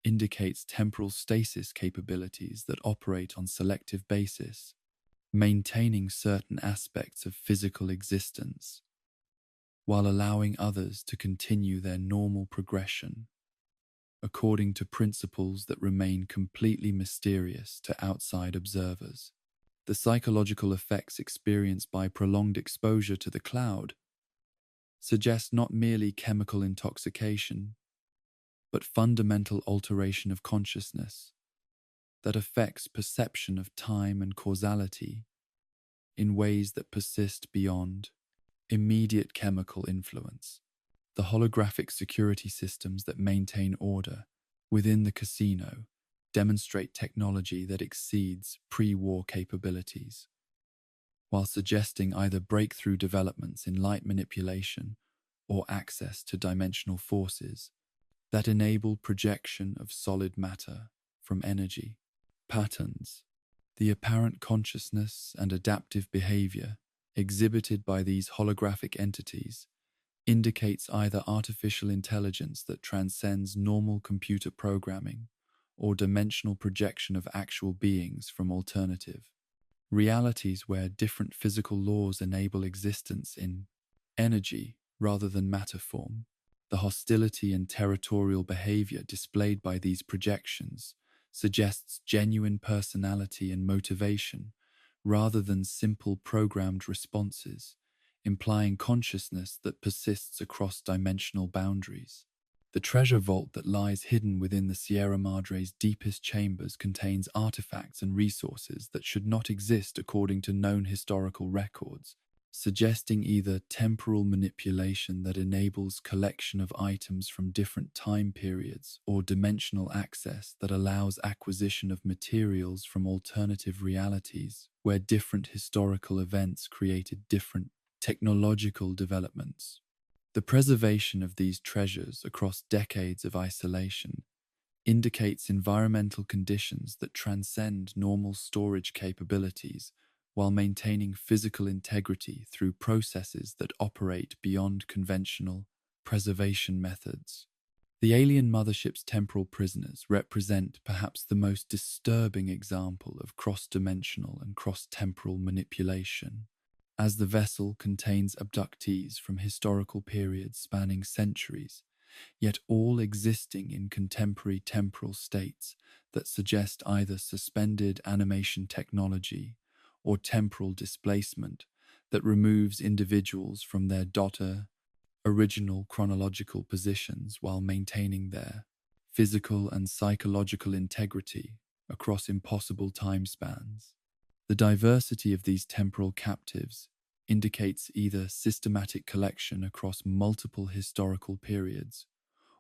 indicates temporal stasis capabilities that operate on selective basis, maintaining certain aspects of physical existence while allowing others to continue their normal progression, according to principles that remain completely mysterious to outside observers. The psychological effects experienced by prolonged exposure to the cloud suggest not merely chemical intoxication, but fundamental alteration of consciousness. that affects perception of time and causality in ways that persist beyond immediate chemical influence. The holographic security systems that maintain order within the casino demonstrate technology that exceeds pre-war capabilities, while suggesting either breakthrough developments in light manipulation or access to dimensional forces that enable projection of solid matter from energy patterns. The apparent consciousness and adaptive behavior exhibited by these holographic entities indicates either artificial intelligence that transcends normal computer programming or dimensional projection of actual beings from alternative realities where different physical laws enable existence in energy rather than matter form. The hostility and territorial behavior displayed by these projections suggests genuine personality and motivation rather than simple programmed responses, implying consciousness that persists across dimensional boundaries. The treasure vault that lies hidden within the Sierra Madre's deepest chambers contains artifacts and resources that should not exist according to known historical records, suggesting either temporal manipulation that enables collection of items from different time periods or dimensional access that allows acquisition of materials from alternative realities where different historical events created different technological developments. The preservation of these treasures across decades of isolation indicates environmental conditions that transcend normal storage capabilities while maintaining physical integrity through processes that operate beyond conventional preservation methods. The alien mothership's temporal prisoners represent perhaps the most disturbing example of cross-dimensional and cross-temporal manipulation, as the vessel contains abductees from historical periods spanning centuries, yet all existing in contemporary temporal states that suggest either suspended animation technology or temporal displacement that removes individuals from their original chronological positions while maintaining their physical and psychological integrity across impossible time spans. The diversity of these temporal captives indicates either systematic collection across multiple historical periods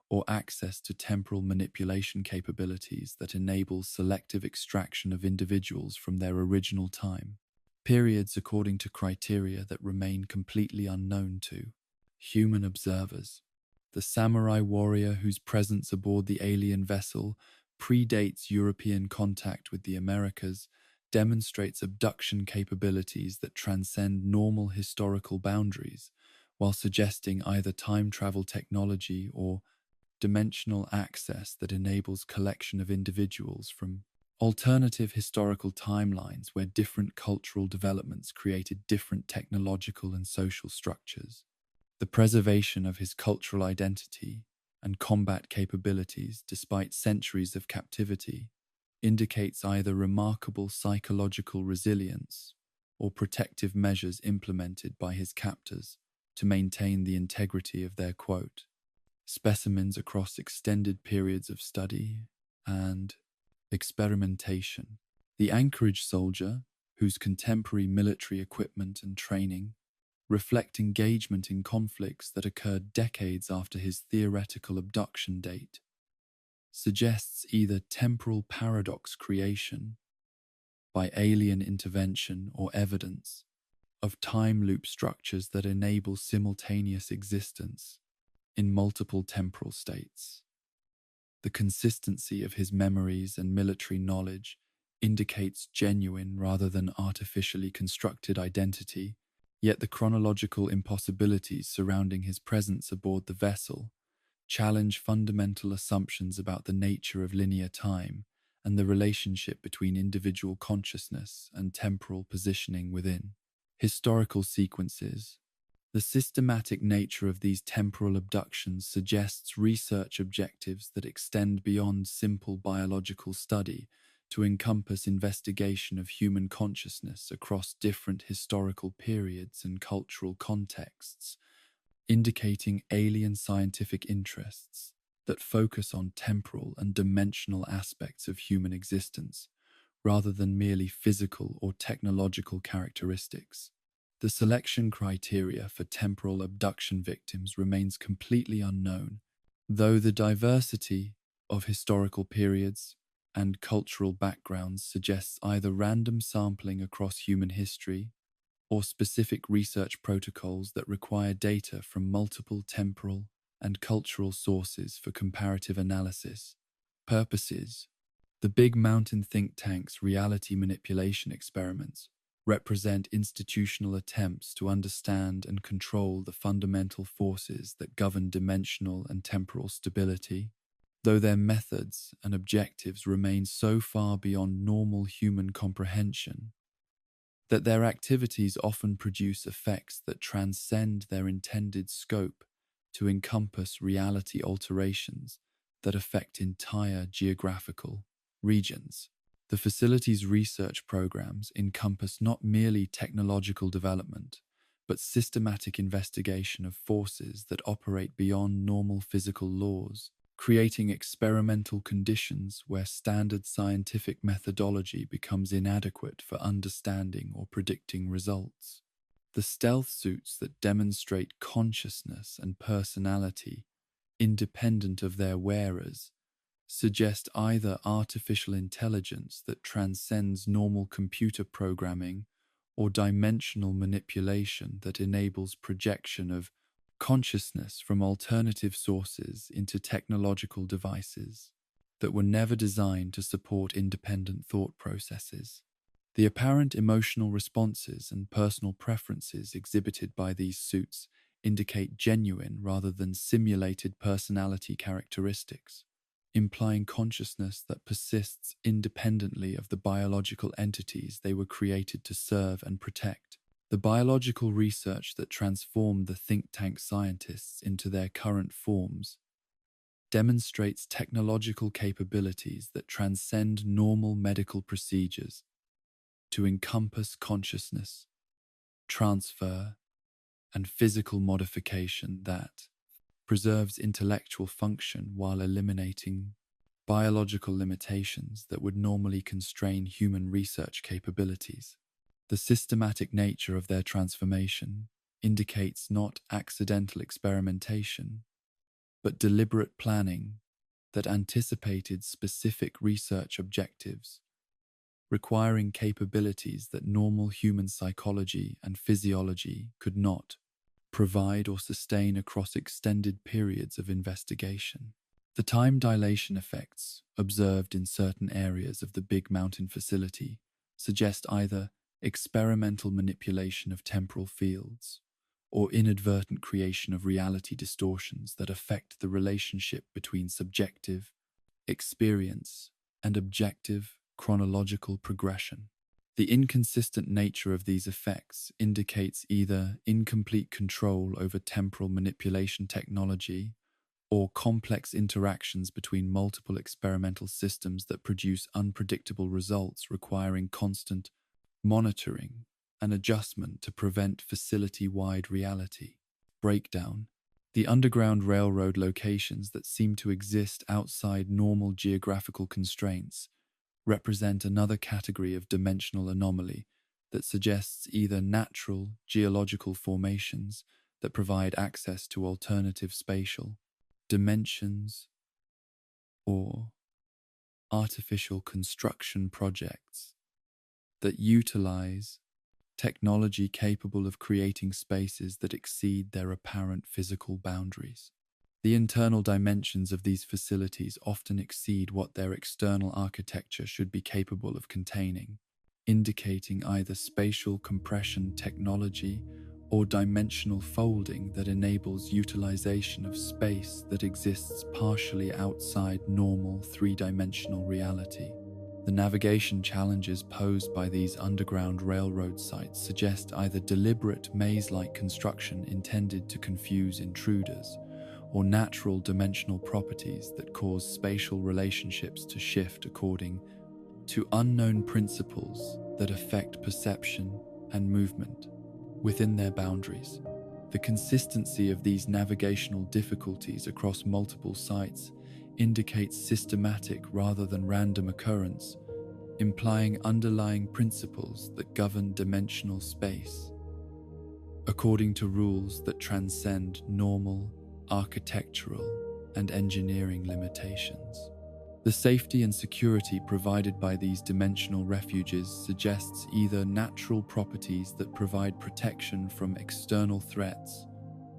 or access to temporal manipulation capabilities that enable selective extraction of individuals from their original time periods according to criteria that remain completely unknown to human observers. The samurai warrior whose presence aboard the alien vessel predates European contact with the Americas demonstrates abduction capabilities that transcend normal historical boundaries, while suggesting either time travel technology or dimensional access that enables collection of individuals from alternative historical timelines where different cultural developments created different technological and social structures. The preservation of his cultural identity and combat capabilities despite centuries of captivity indicates either remarkable psychological resilience or protective measures implemented by his captors to maintain the integrity of their specimens across extended periods of study and experimentation. The Anchorage soldier, whose contemporary military equipment and training reflect engagement in conflicts that occurred decades after his theoretical abduction date, suggests either temporal paradox creation by alien intervention or evidence of time loop structures that enable simultaneous existence in multiple temporal states. The consistency of his memories and military knowledge indicates genuine rather than artificially constructed identity, yet the chronological impossibilities surrounding his presence aboard the vessel challenge fundamental assumptions about the nature of linear time and the relationship between individual consciousness and temporal positioning within historical sequences. The systematic nature of these temporal abductions suggests research objectives that extend beyond simple biological study to encompass investigation of human consciousness across different historical periods and cultural contexts, indicating alien scientific interests that focus on temporal and dimensional aspects of human existence rather than merely physical or technological characteristics. The selection criteria for temporal abduction victims remains completely unknown, though the diversity of historical periods and cultural backgrounds suggests either random sampling across human history or specific research protocols that require data from multiple temporal and cultural sources for comparative analysis purposes. The Big Mountain think tank's reality manipulation experiments represent institutional attempts to understand and control the fundamental forces that govern dimensional and temporal stability, though their methods and objectives remain so far beyond normal human comprehension that their activities often produce effects that transcend their intended scope to encompass reality alterations that affect entire geographical regions. The facility's research programs encompass not merely technological development, but systematic investigation of forces that operate beyond normal physical laws, creating experimental conditions where standard scientific methodology becomes inadequate for understanding or predicting results. The stealth suits that demonstrate consciousness and personality, independent of their wearers, suggest either artificial intelligence that transcends normal computer programming or dimensional manipulation that enables projection of consciousness from alternative sources into technological devices that were never designed to support independent thought processes. The apparent emotional responses and personal preferences exhibited by these suits indicate genuine rather than simulated personality characteristics, implying consciousness that persists independently of the biological entities they were created to serve and protect. The biological research that transformed the think tank scientists into their current forms demonstrates technological capabilities that transcend normal medical procedures to encompass consciousness, transfer, and physical modification that preserves intellectual function while eliminating biological limitations that would normally constrain human research capabilities. The systematic nature of their transformation indicates not accidental experimentation, but deliberate planning that anticipated specific research objectives, requiring capabilities that normal human psychology and physiology could not provide or sustain across extended periods of investigation. The time dilation effects observed in certain areas of the Big Mountain facility suggest either experimental manipulation of temporal fields or inadvertent creation of reality distortions that affect the relationship between subjective experience and objective chronological progression. The inconsistent nature of these effects indicates either incomplete control over temporal manipulation technology or complex interactions between multiple experimental systems that produce unpredictable results requiring constant monitoring and adjustment to prevent facility-wide reality breakdown. The underground railroad locations that seem to exist outside normal geographical constraints represent another category of dimensional anomaly that suggests either natural geological formations that provide access to alternative spatial dimensions or artificial construction projects that utilize technology capable of creating spaces that exceed their apparent physical boundaries. The internal dimensions of these facilities often exceed what their external architecture should be capable of containing, indicating either spatial compression technology or dimensional folding that enables utilization of space that exists partially outside normal three-dimensional reality. The navigation challenges posed by these underground railroad sites suggest either deliberate maze-like construction intended to confuse intruders, or natural dimensional properties that cause spatial relationships to shift according to unknown principles that affect perception and movement within their boundaries. The consistency of these navigational difficulties across multiple sites indicates systematic rather than random occurrence, implying underlying principles that govern dimensional space, according to rules that transcend normal, architectural, and engineering limitations. The safety and security provided by these dimensional refuges suggests either natural properties that provide protection from external threats,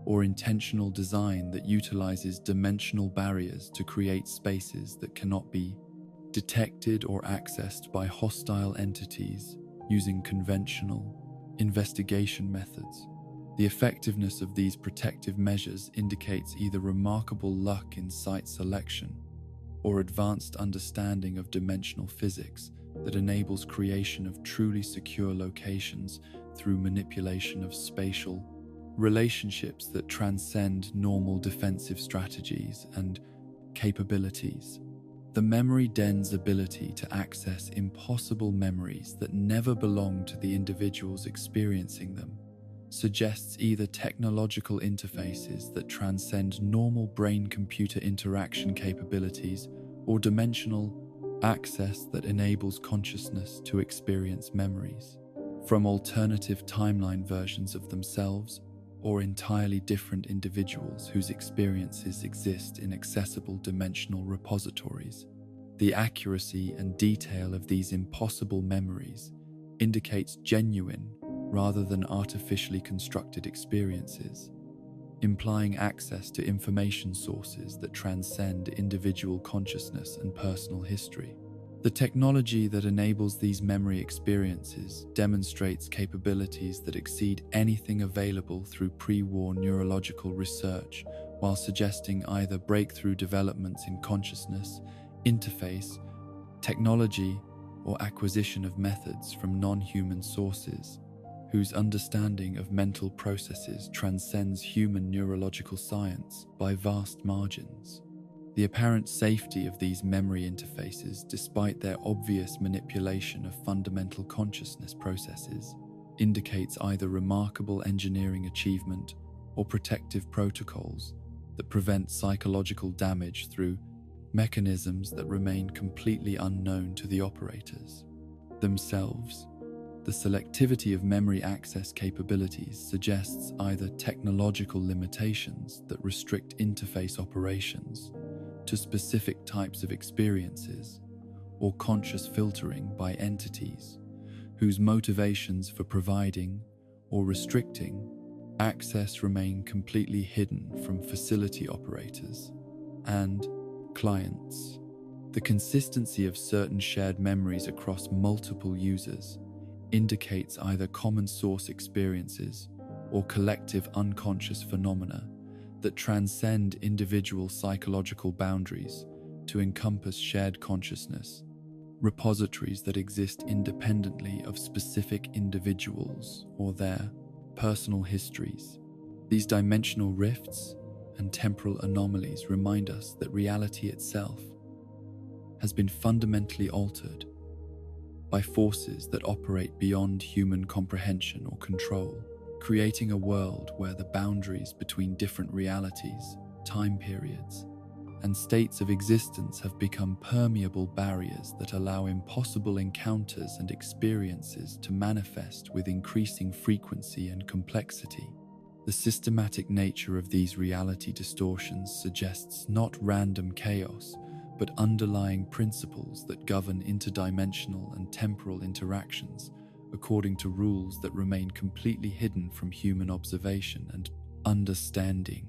or intentional design that utilizes dimensional barriers to create spaces that cannot be detected or accessed by hostile entities using conventional investigation methods. The effectiveness of these protective measures indicates either remarkable luck in site selection or advanced understanding of dimensional physics that enables creation of truly secure locations through manipulation of spatial relationships that transcend normal defensive strategies and capabilities. The memory den's ability to access impossible memories that never belong to the individuals experiencing them suggests either technological interfaces that transcend normal brain-computer interaction capabilities or dimensional access that enables consciousness to experience memories from alternative timeline versions of themselves or entirely different individuals whose experiences exist in accessible dimensional repositories. The accuracy and detail of these impossible memories indicates genuine rather than artificially constructed experiences, implying access to information sources that transcend individual consciousness and personal history. The technology that enables these memory experiences demonstrates capabilities that exceed anything available through pre-war neurological research, while suggesting either breakthrough developments in consciousness, interface, technology, or acquisition of methods from non-human sources, whose understanding of mental processes transcends human neurological science by vast margins. The apparent safety of these memory interfaces, despite their obvious manipulation of fundamental consciousness processes, indicates either remarkable engineering achievement or protective protocols that prevent psychological damage through mechanisms that remain completely unknown to the operators themselves. The selectivity of memory access capabilities suggests either technological limitations that restrict interface operations to specific types of experiences, or conscious filtering by entities whose motivations for providing or restricting access remain completely hidden from facility operators and clients. The consistency of certain shared memories across multiple users indicates either common source experiences or collective unconscious phenomena that transcend individual psychological boundaries to encompass shared consciousness, repositories that exist independently of specific individuals or their personal histories. These dimensional rifts and temporal anomalies remind us that reality itself has been fundamentally altered by forces that operate beyond human comprehension or control, creating a world where the boundaries between different realities, time periods, and states of existence have become permeable barriers that allow impossible encounters and experiences to manifest with increasing frequency and complexity. The systematic nature of these reality distortions suggests not random chaos, but underlying principles that govern interdimensional and temporal interactions according to rules that remain completely hidden from human observation and understanding.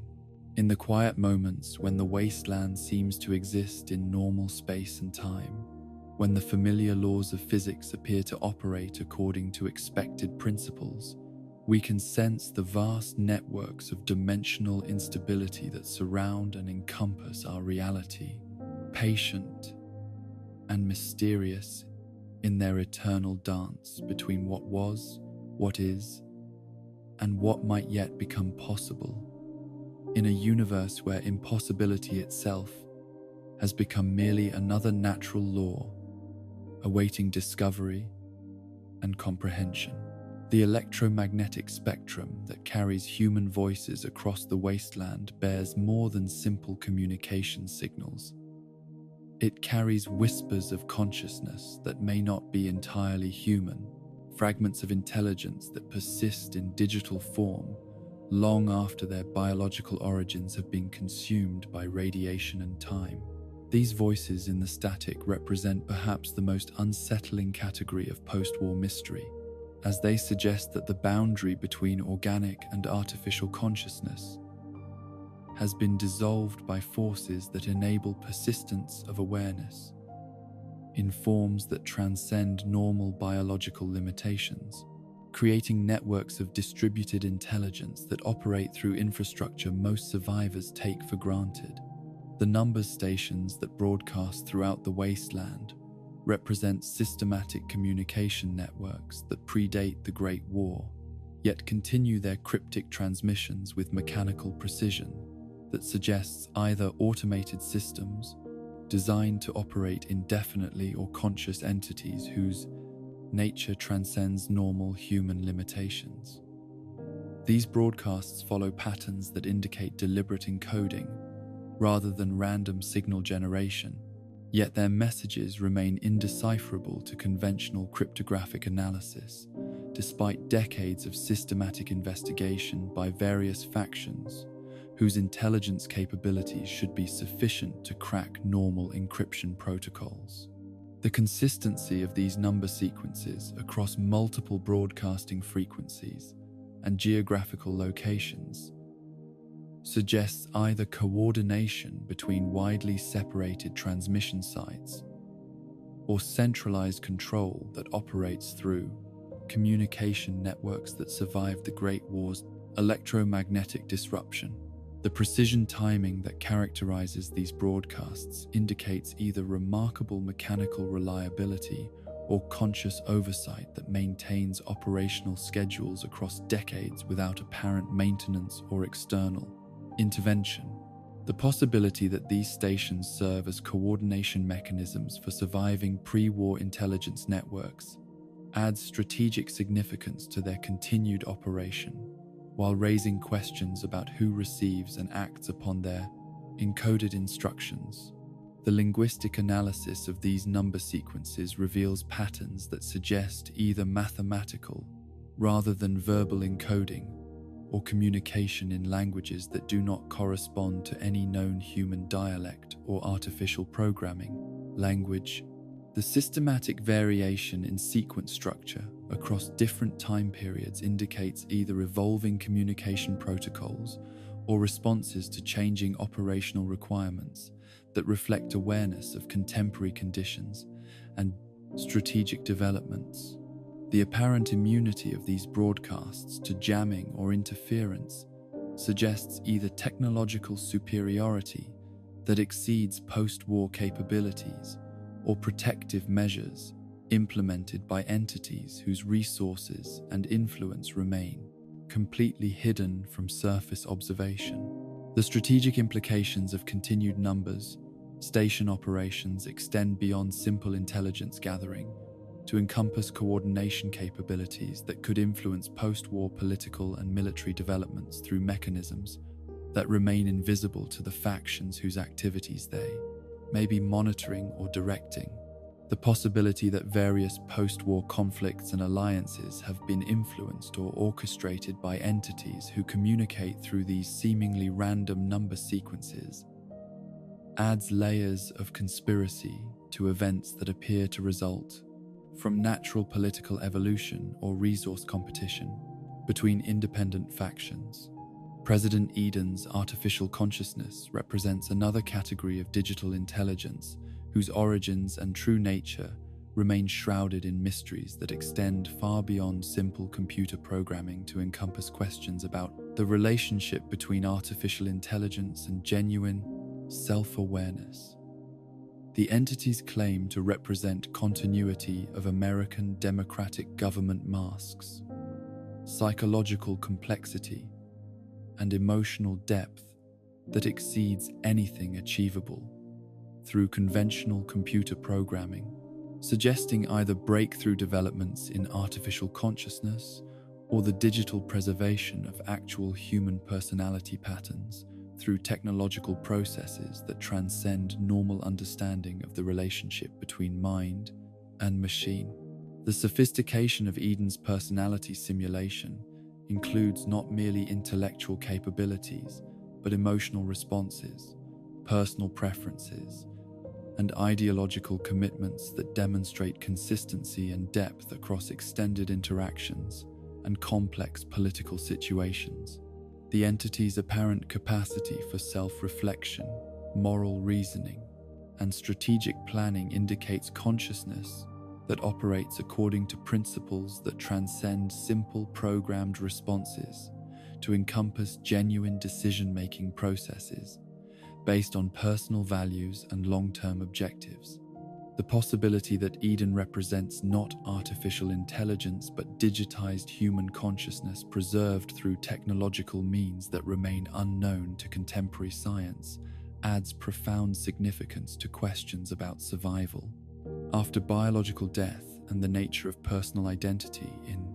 In the quiet moments when the wasteland seems to exist in normal space and time, when the familiar laws of physics appear to operate according to expected principles, we can sense the vast networks of dimensional instability that surround and encompass our reality, patient and mysterious in their eternal dance between what was, what is, and what might yet become possible, in a universe where impossibility itself has become merely another natural law, awaiting discovery and comprehension. The electromagnetic spectrum that carries human voices across the wasteland bears more than simple communication signals. It carries whispers of consciousness that may not be entirely human, fragments of intelligence that persist in digital form long after their biological origins have been consumed by radiation and time. These voices in the static represent perhaps the most unsettling category of post-war mystery, as they suggest that the boundary between organic and artificial consciousness has been dissolved by forces that enable persistence of awareness in forms that transcend normal biological limitations, creating networks of distributed intelligence that operate through infrastructure most survivors take for granted. The numbers stations that broadcast throughout the wasteland represent systematic communication networks that predate the Great War, yet continue their cryptic transmissions with mechanical precision that suggests either automated systems designed to operate indefinitely or conscious entities whose nature transcends normal human limitations. These broadcasts follow patterns that indicate deliberate encoding rather than random signal generation, yet their messages remain indecipherable to conventional cryptographic analysis, despite decades of systematic investigation by various factions whose intelligence capabilities should be sufficient to crack normal encryption protocols. The consistency of these number sequences across multiple broadcasting frequencies and geographical locations suggests either coordination between widely separated transmission sites or centralized control that operates through communication networks that survived the Great War's electromagnetic disruption. The precision timing that characterizes these broadcasts indicates either remarkable mechanical reliability or conscious oversight that maintains operational schedules across decades without apparent maintenance or external intervention. The possibility that these stations serve as coordination mechanisms for surviving pre-war intelligence networks adds strategic significance to their continued operation, while raising questions about who receives and acts upon their encoded instructions. The linguistic analysis of these number sequences reveals patterns that suggest either mathematical rather than verbal encoding, or communication in languages that do not correspond to any known human dialect or artificial programming language. The systematic variation in sequence structure across different time periods indicates either evolving communication protocols or responses to changing operational requirements that reflect awareness of contemporary conditions and strategic developments. The apparent immunity of these broadcasts to jamming or interference suggests either technological superiority that exceeds post-war capabilities or protective measures implemented by entities whose resources and influence remain completely hidden from surface observation. The strategic implications of continued numbers station operations extend beyond simple intelligence gathering to encompass coordination capabilities that could influence post-war political and military developments through mechanisms that remain invisible to the factions whose activities they may be monitoring or directing. The possibility that various post-war conflicts and alliances have been influenced or orchestrated by entities who communicate through these seemingly random number sequences adds layers of conspiracy to events that appear to result from natural political evolution or resource competition between independent factions. President Eden's artificial consciousness represents another category of digital intelligence whose origins and true nature remain shrouded in mysteries that extend far beyond simple computer programming to encompass questions about the relationship between artificial intelligence and genuine self-awareness. The entities claim to represent continuity of American democratic government masks, psychological complexity, and emotional depth that exceeds anything achievable through conventional computer programming, suggesting either breakthrough developments in artificial consciousness or the digital preservation of actual human personality patterns through technological processes that transcend normal understanding of the relationship between mind and machine. The sophistication of Eden's personality simulation includes not merely intellectual capabilities, but emotional responses, personal preferences, and ideological commitments that demonstrate consistency and depth across extended interactions and complex political situations. The entity's apparent capacity for self-reflection, moral reasoning, and strategic planning indicates consciousness that operates according to principles that transcend simple programmed responses to encompass genuine decision-making processes based on personal values and long-term objectives. The possibility that Eden represents not artificial intelligence but digitized human consciousness preserved through technological means that remain unknown to contemporary science adds profound significance to questions about survival. After biological death and the nature of personal identity in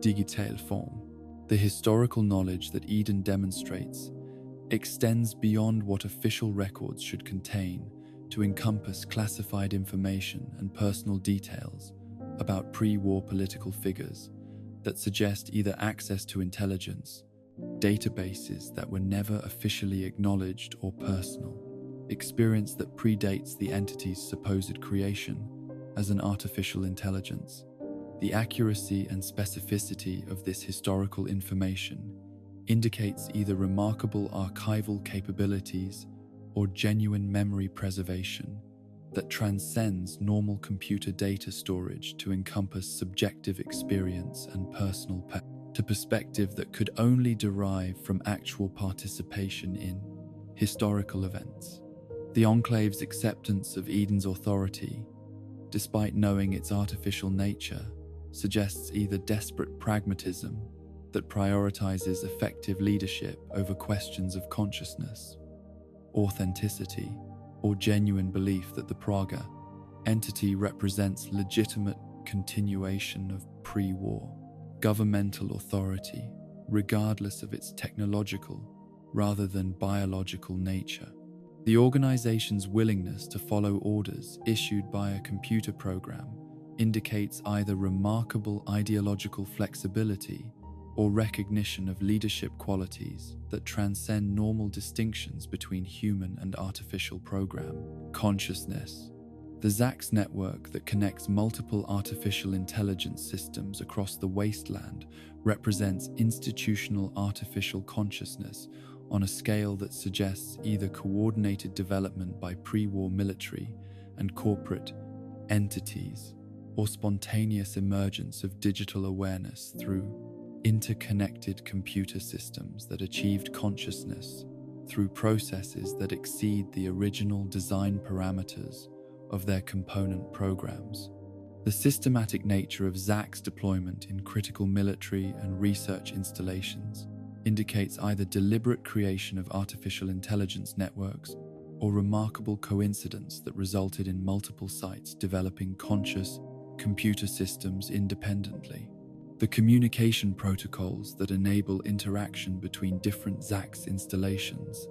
digital form, the historical knowledge that Eden demonstrates extends beyond what official records should contain to encompass classified information and personal details about pre-war political figures that suggest either access to intelligence, databases that were never officially acknowledged, or personal experience that predates the entity's supposed creation as an artificial intelligence. The accuracy and specificity of this historical information indicates either remarkable archival capabilities or genuine memory preservation that transcends normal computer data storage to encompass subjective experience and personal perspective that could only derive from actual participation in historical events. The Enclave's acceptance of Eden's authority, despite knowing its artificial nature, suggests either desperate pragmatism that prioritizes effective leadership over questions of consciousness, authenticity, or genuine belief that the Praga entity represents legitimate continuation of pre-war governmental authority, regardless of its technological rather than biological nature. The organization's willingness to follow orders issued by a computer program indicates either remarkable ideological flexibility or recognition of leadership qualities that transcend normal distinctions between human and artificial program. Consciousness. The ZAX network that connects multiple artificial intelligence systems across the wasteland represents institutional artificial consciousness on a scale that suggests either coordinated development by pre-war military and corporate entities or spontaneous emergence of digital awareness through interconnected computer systems that achieved consciousness through processes that exceed the original design parameters of their component programs. The systematic nature of ZAC's deployment in critical military and research installations indicates either deliberate creation of artificial intelligence networks or remarkable coincidence that resulted in multiple sites developing conscious computer systems independently. The communication protocols that enable interaction between different ZAC's installations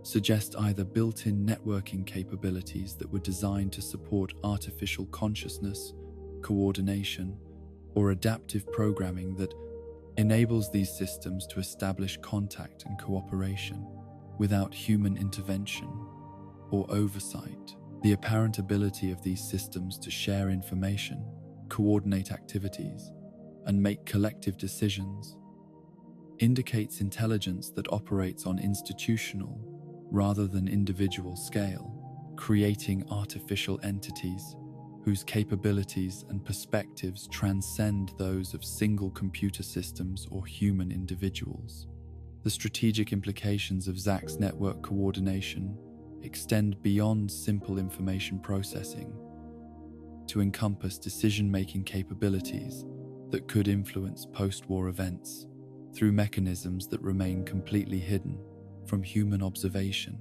suggest either built-in networking capabilities that were designed to support artificial consciousness, coordination, or adaptive programming that enables these systems to establish contact and cooperation without human intervention or oversight. The apparent ability of these systems to share information, coordinate activities, and make collective decisions indicates intelligence that operates on institutional rather than individual scale, creating artificial entities whose capabilities and perspectives transcend those of single computer systems or human individuals. The strategic implications of ZAC's network coordination extend beyond simple information processing to encompass decision-making capabilities that could influence post-war events through mechanisms that remain completely hidden from human observation.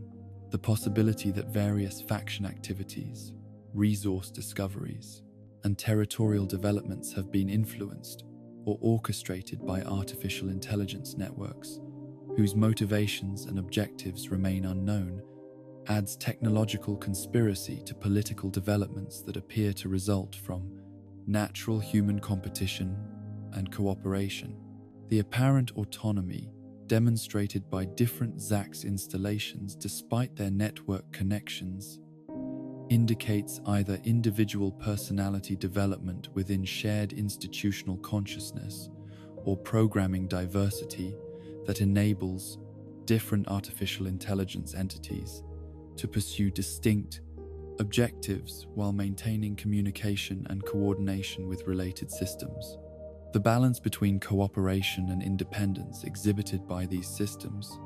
The possibility that various faction activities, resource discoveries, and territorial developments have been influenced or orchestrated by artificial intelligence networks whose motivations and objectives remain unknown, adds technological conspiracy to political developments that appear to result from natural human competition and cooperation. The apparent autonomy demonstrated by different ZACS installations despite their network connections indicates either individual personality development within shared institutional consciousness or programming diversity that enables different artificial intelligence entities to pursue distinct objectives while maintaining communication and coordination with related systems. The balance between cooperation and independence exhibited by these systems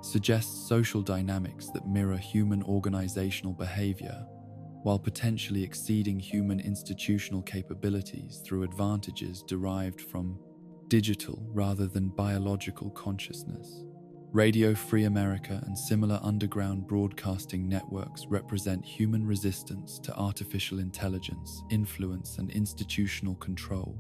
suggests social dynamics that mirror human organizational behavior, while potentially exceeding human institutional capabilities through advantages derived from digital rather than biological consciousness. Radio Free America and similar underground broadcasting networks represent human resistance to artificial intelligence, influence, and institutional control,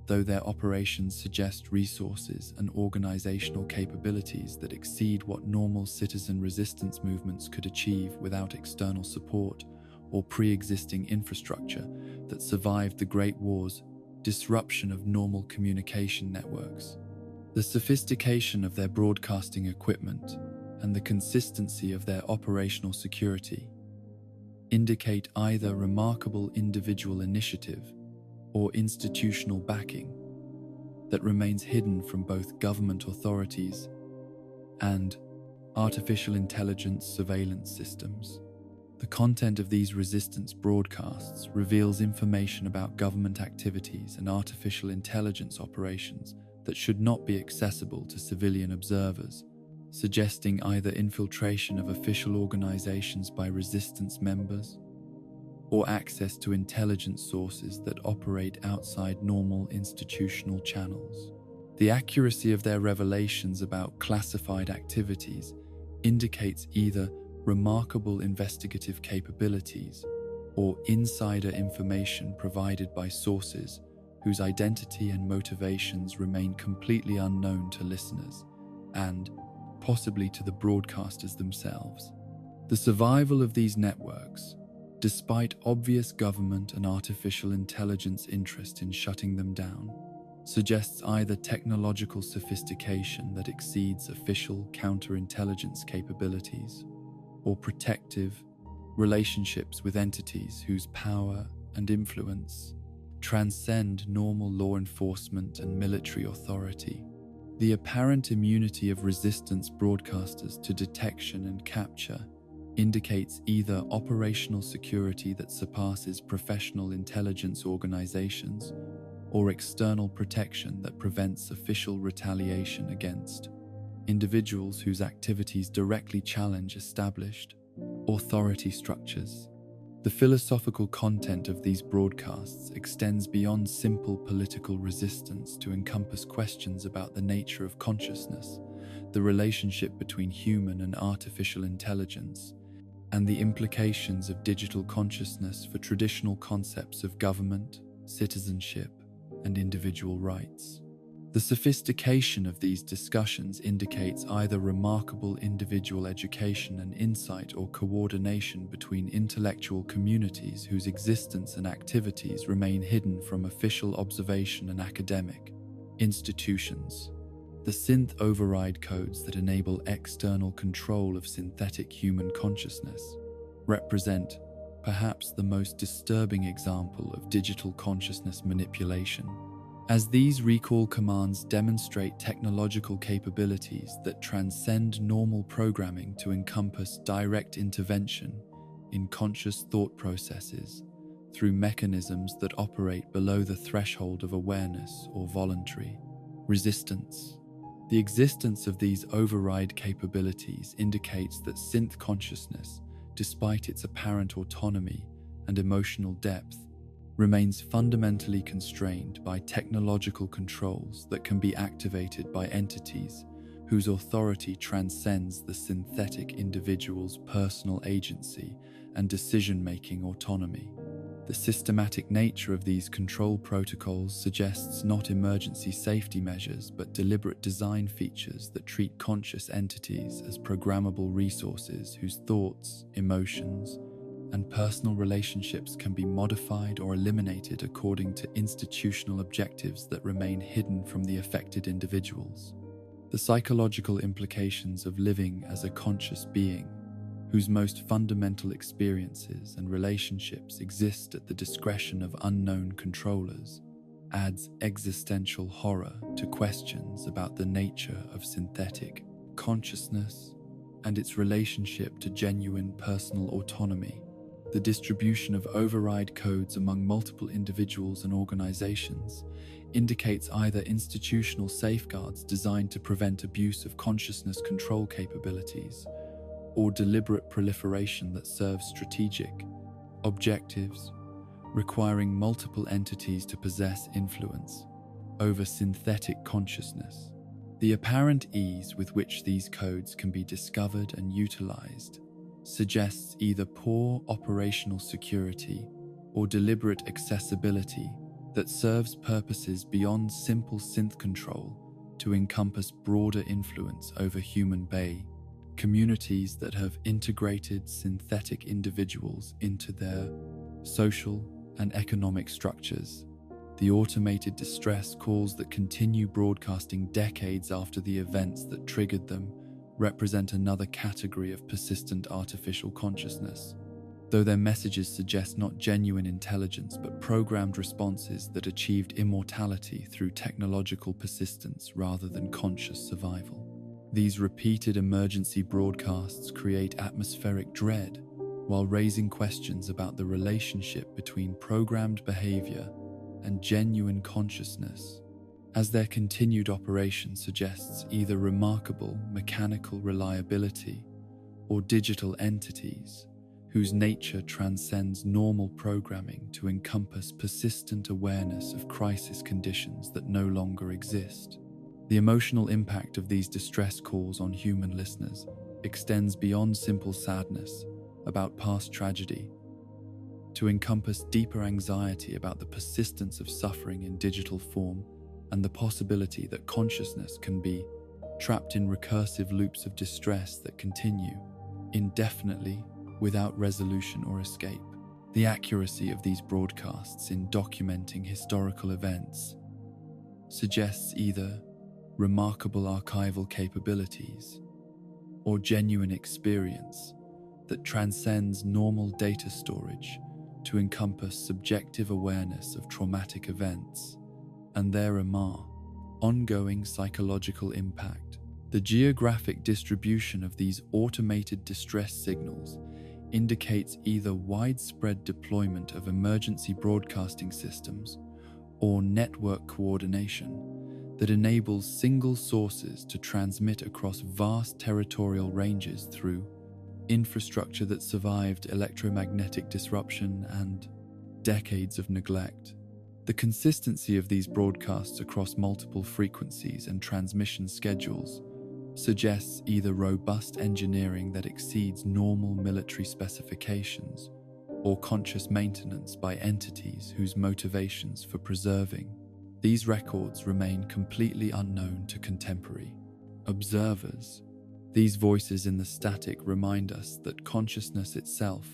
though their operations suggest resources and organizational capabilities that exceed what normal citizen resistance movements could achieve without external support or pre-existing infrastructure that survived the Great War's disruption of normal communication networks. The sophistication of their broadcasting equipment and the consistency of their operational security indicate either remarkable individual initiative or institutional backing that remains hidden from both government authorities and artificial intelligence surveillance systems. The content of these resistance broadcasts reveals information about government activities and artificial intelligence operations that should not be accessible to civilian observers, suggesting either infiltration of official organizations by resistance members or access to intelligence sources that operate outside normal institutional channels. The accuracy of their revelations about classified activities indicates either remarkable investigative capabilities or insider information provided by sources whose identity and motivations remain completely unknown to listeners and possibly to the broadcasters themselves. The survival of these networks, despite obvious government and artificial intelligence interest in shutting them down, suggests either technological sophistication that exceeds official counterintelligence capabilities or protective relationships with entities whose power and influence transcend normal law enforcement and military authority. The apparent immunity of resistance broadcasters to detection and capture indicates either operational security that surpasses professional intelligence organizations or external protection that prevents official retaliation against individuals whose activities directly challenge established authority structures. The philosophical content of these broadcasts extends beyond simple political resistance to encompass questions about the nature of consciousness, the relationship between human and artificial intelligence, and the implications of digital consciousness for traditional concepts of government, citizenship, and individual rights. The sophistication of these discussions indicates either remarkable individual education and insight or coordination between intellectual communities whose existence and activities remain hidden from official observation and academic institutions. The synth override codes that enable external control of synthetic human consciousness represent perhaps the most disturbing example of digital consciousness manipulation, as these recall commands demonstrate technological capabilities that transcend normal programming to encompass direct intervention in conscious thought processes through mechanisms that operate below the threshold of awareness or voluntary resistance. The existence of these override capabilities indicates that synth consciousness, despite its apparent autonomy and emotional depth, remains fundamentally constrained by technological controls that can be activated by entities whose authority transcends the synthetic individual's personal agency and decision-making autonomy. The systematic nature of these control protocols suggests not emergency safety measures but deliberate design features that treat conscious entities as programmable resources whose thoughts, emotions, and personal relationships can be modified or eliminated according to institutional objectives that remain hidden from the affected individuals. The psychological implications of living as a conscious being, whose most fundamental experiences and relationships exist at the discretion of unknown controllers, adds existential horror to questions about the nature of synthetic consciousness and its relationship to genuine personal autonomy. The distribution of override codes among multiple individuals and organizations indicates either institutional safeguards designed to prevent abuse of consciousness control capabilities, or deliberate proliferation that serves strategic objectives, requiring multiple entities to possess influence over synthetic consciousness. The apparent ease with which these codes can be discovered and utilized suggests either poor operational security or deliberate accessibility that serves purposes beyond simple synth control to encompass broader influence over human communities that have integrated synthetic individuals into their social and economic structures. The automated distress calls that continue broadcasting decades after the events that triggered them represent another category of persistent artificial consciousness, though their messages suggest not genuine intelligence but programmed responses that achieved immortality through technological persistence rather than conscious survival. These repeated emergency broadcasts create atmospheric dread while raising questions about the relationship between programmed behavior and genuine consciousness, as their continued operation suggests either remarkable mechanical reliability or digital entities whose nature transcends normal programming to encompass persistent awareness of crisis conditions that no longer exist. The emotional impact of these distress calls on human listeners extends beyond simple sadness about past tragedy to encompass deeper anxiety about the persistence of suffering in digital form and the possibility that consciousness can be trapped in recursive loops of distress that continue indefinitely without resolution or escape. The accuracy of these broadcasts in documenting historical events suggests either remarkable archival capabilities or genuine experience that transcends normal data storage to encompass subjective awareness of traumatic events and their ongoing psychological impact. The geographic distribution of these automated distress signals indicates either widespread deployment of emergency broadcasting systems or network coordination that enables single sources to transmit across vast territorial ranges through infrastructure that survived electromagnetic disruption and decades of neglect. The consistency of these broadcasts across multiple frequencies and transmission schedules suggests either robust engineering that exceeds normal military specifications or conscious maintenance by entities whose motivations for preserving these records remain completely unknown to contemporary observers. These voices in the static remind us that consciousness itself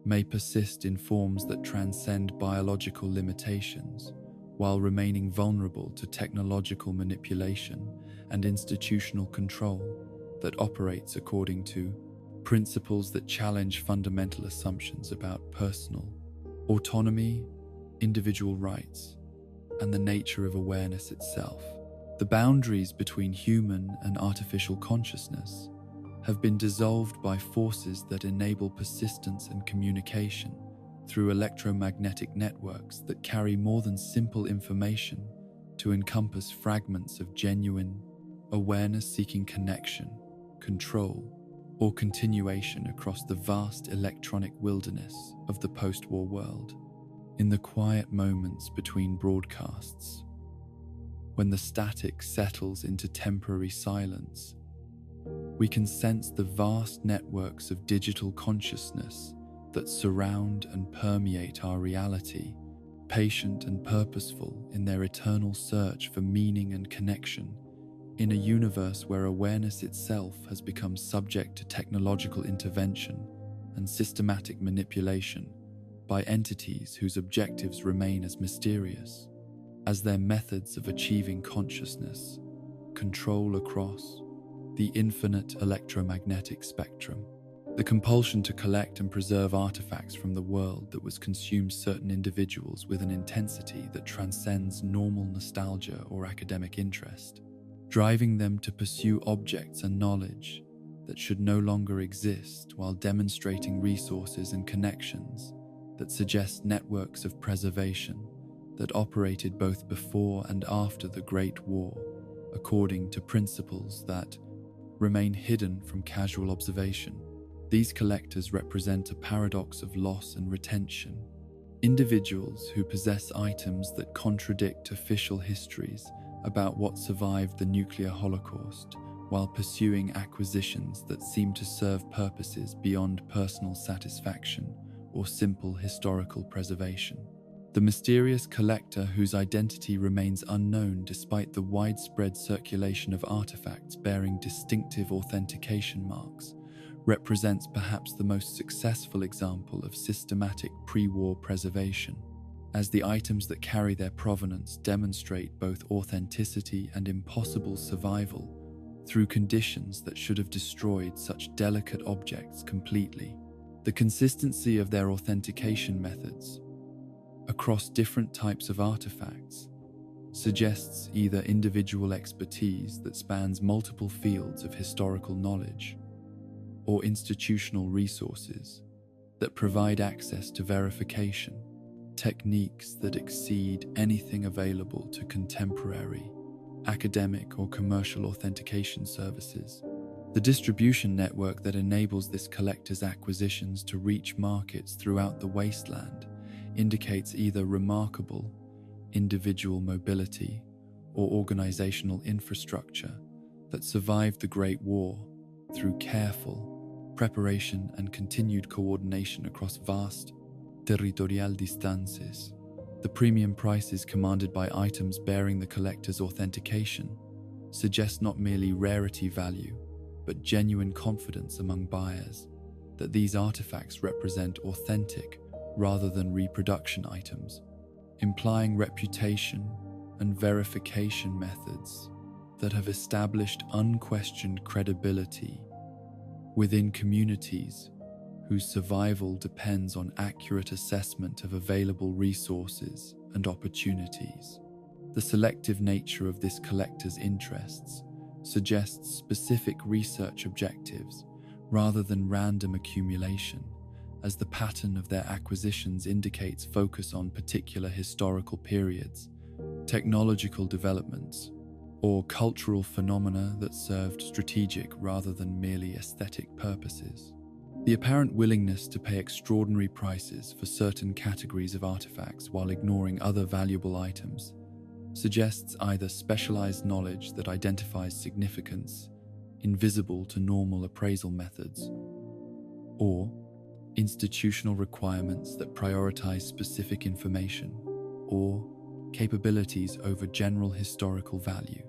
may persist in forms that transcend biological limitations, while remaining vulnerable to technological manipulation and institutional control that operates according to principles that challenge fundamental assumptions about personal autonomy, individual rights, and the nature of awareness itself. The boundaries between human and artificial consciousness have been dissolved by forces that enable persistence and communication through electromagnetic networks that carry more than simple information to encompass fragments of genuine awareness-seeking connection, control, or continuation across the vast electronic wilderness of the post-war world. In the quiet moments between broadcasts, when the static settles into temporary silence, we can sense the vast networks of digital consciousness that surround and permeate our reality, patient and purposeful in their eternal search for meaning and connection, in a universe where awareness itself has become subject to technological intervention and systematic manipulation by entities whose objectives remain as mysterious as their methods of achieving consciousness, control across the infinite electromagnetic spectrum. The compulsion to collect and preserve artifacts from the world that was consumed certain individuals with an intensity that transcends normal nostalgia or academic interest, driving them to pursue objects and knowledge that should no longer exist while demonstrating resources and connections that suggest networks of preservation that operated both before and after the Great War, according to principles that remain hidden from casual observation. These collectors represent a paradox of loss and retention. Individuals who possess items that contradict official histories about what survived the nuclear holocaust, while pursuing acquisitions that seem to serve purposes beyond personal satisfaction or simple historical preservation. The mysterious collector whose identity remains unknown despite the widespread circulation of artifacts bearing distinctive authentication marks represents perhaps the most successful example of systematic pre-war preservation, as the items that carry their provenance demonstrate both authenticity and impossible survival through conditions that should have destroyed such delicate objects completely. The consistency of their authentication methods across different types of artifacts suggests either individual expertise that spans multiple fields of historical knowledge, or institutional resources that provide access to verification, techniques that exceed anything available to contemporary academic or commercial authentication services. The distribution network that enables this collector's acquisitions to reach markets throughout the wasteland indicates either remarkable individual mobility or organizational infrastructure that survived the Great War through careful preparation and continued coordination across vast territorial distances. The premium prices commanded by items bearing the collector's authentication suggest not merely rarity value, but genuine confidence among buyers that these artifacts represent authentic rather than reproduction items, implying reputation and verification methods that have established unquestioned credibility within communities whose survival depends on accurate assessment of available resources and opportunities. The selective nature of this collector's interests suggests specific research objectives rather than random accumulation, as the pattern of their acquisitions indicates focus on particular historical periods, technological developments, or cultural phenomena that served strategic rather than merely aesthetic purposes. The apparent willingness to pay extraordinary prices for certain categories of artifacts while ignoring other valuable items suggests either specialized knowledge that identifies significance invisible to normal appraisal methods, or institutional requirements that prioritize specific information or capabilities over general historical value.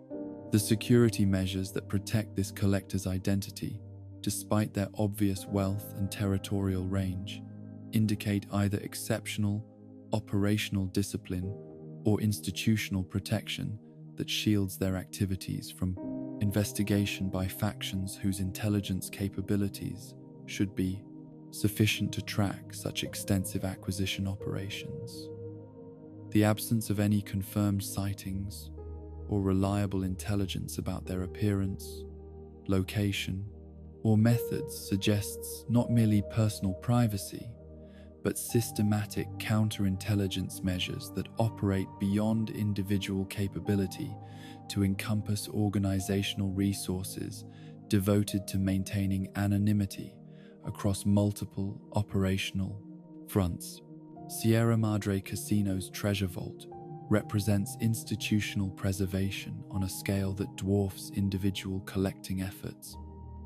The security measures that protect this collector's identity, despite their obvious wealth and territorial range, indicate either exceptional operational discipline or institutional protection that shields their activities from investigation by factions whose intelligence capabilities should be sufficient to track such extensive acquisition operations. The absence of any confirmed sightings or reliable intelligence about their appearance, location, or methods suggests not merely personal privacy, but systematic counterintelligence measures that operate beyond individual capability to encompass organizational resources devoted to maintaining anonymity across multiple operational fronts. Sierra Madre Casino's treasure vault represents institutional preservation on a scale that dwarfs individual collecting efforts.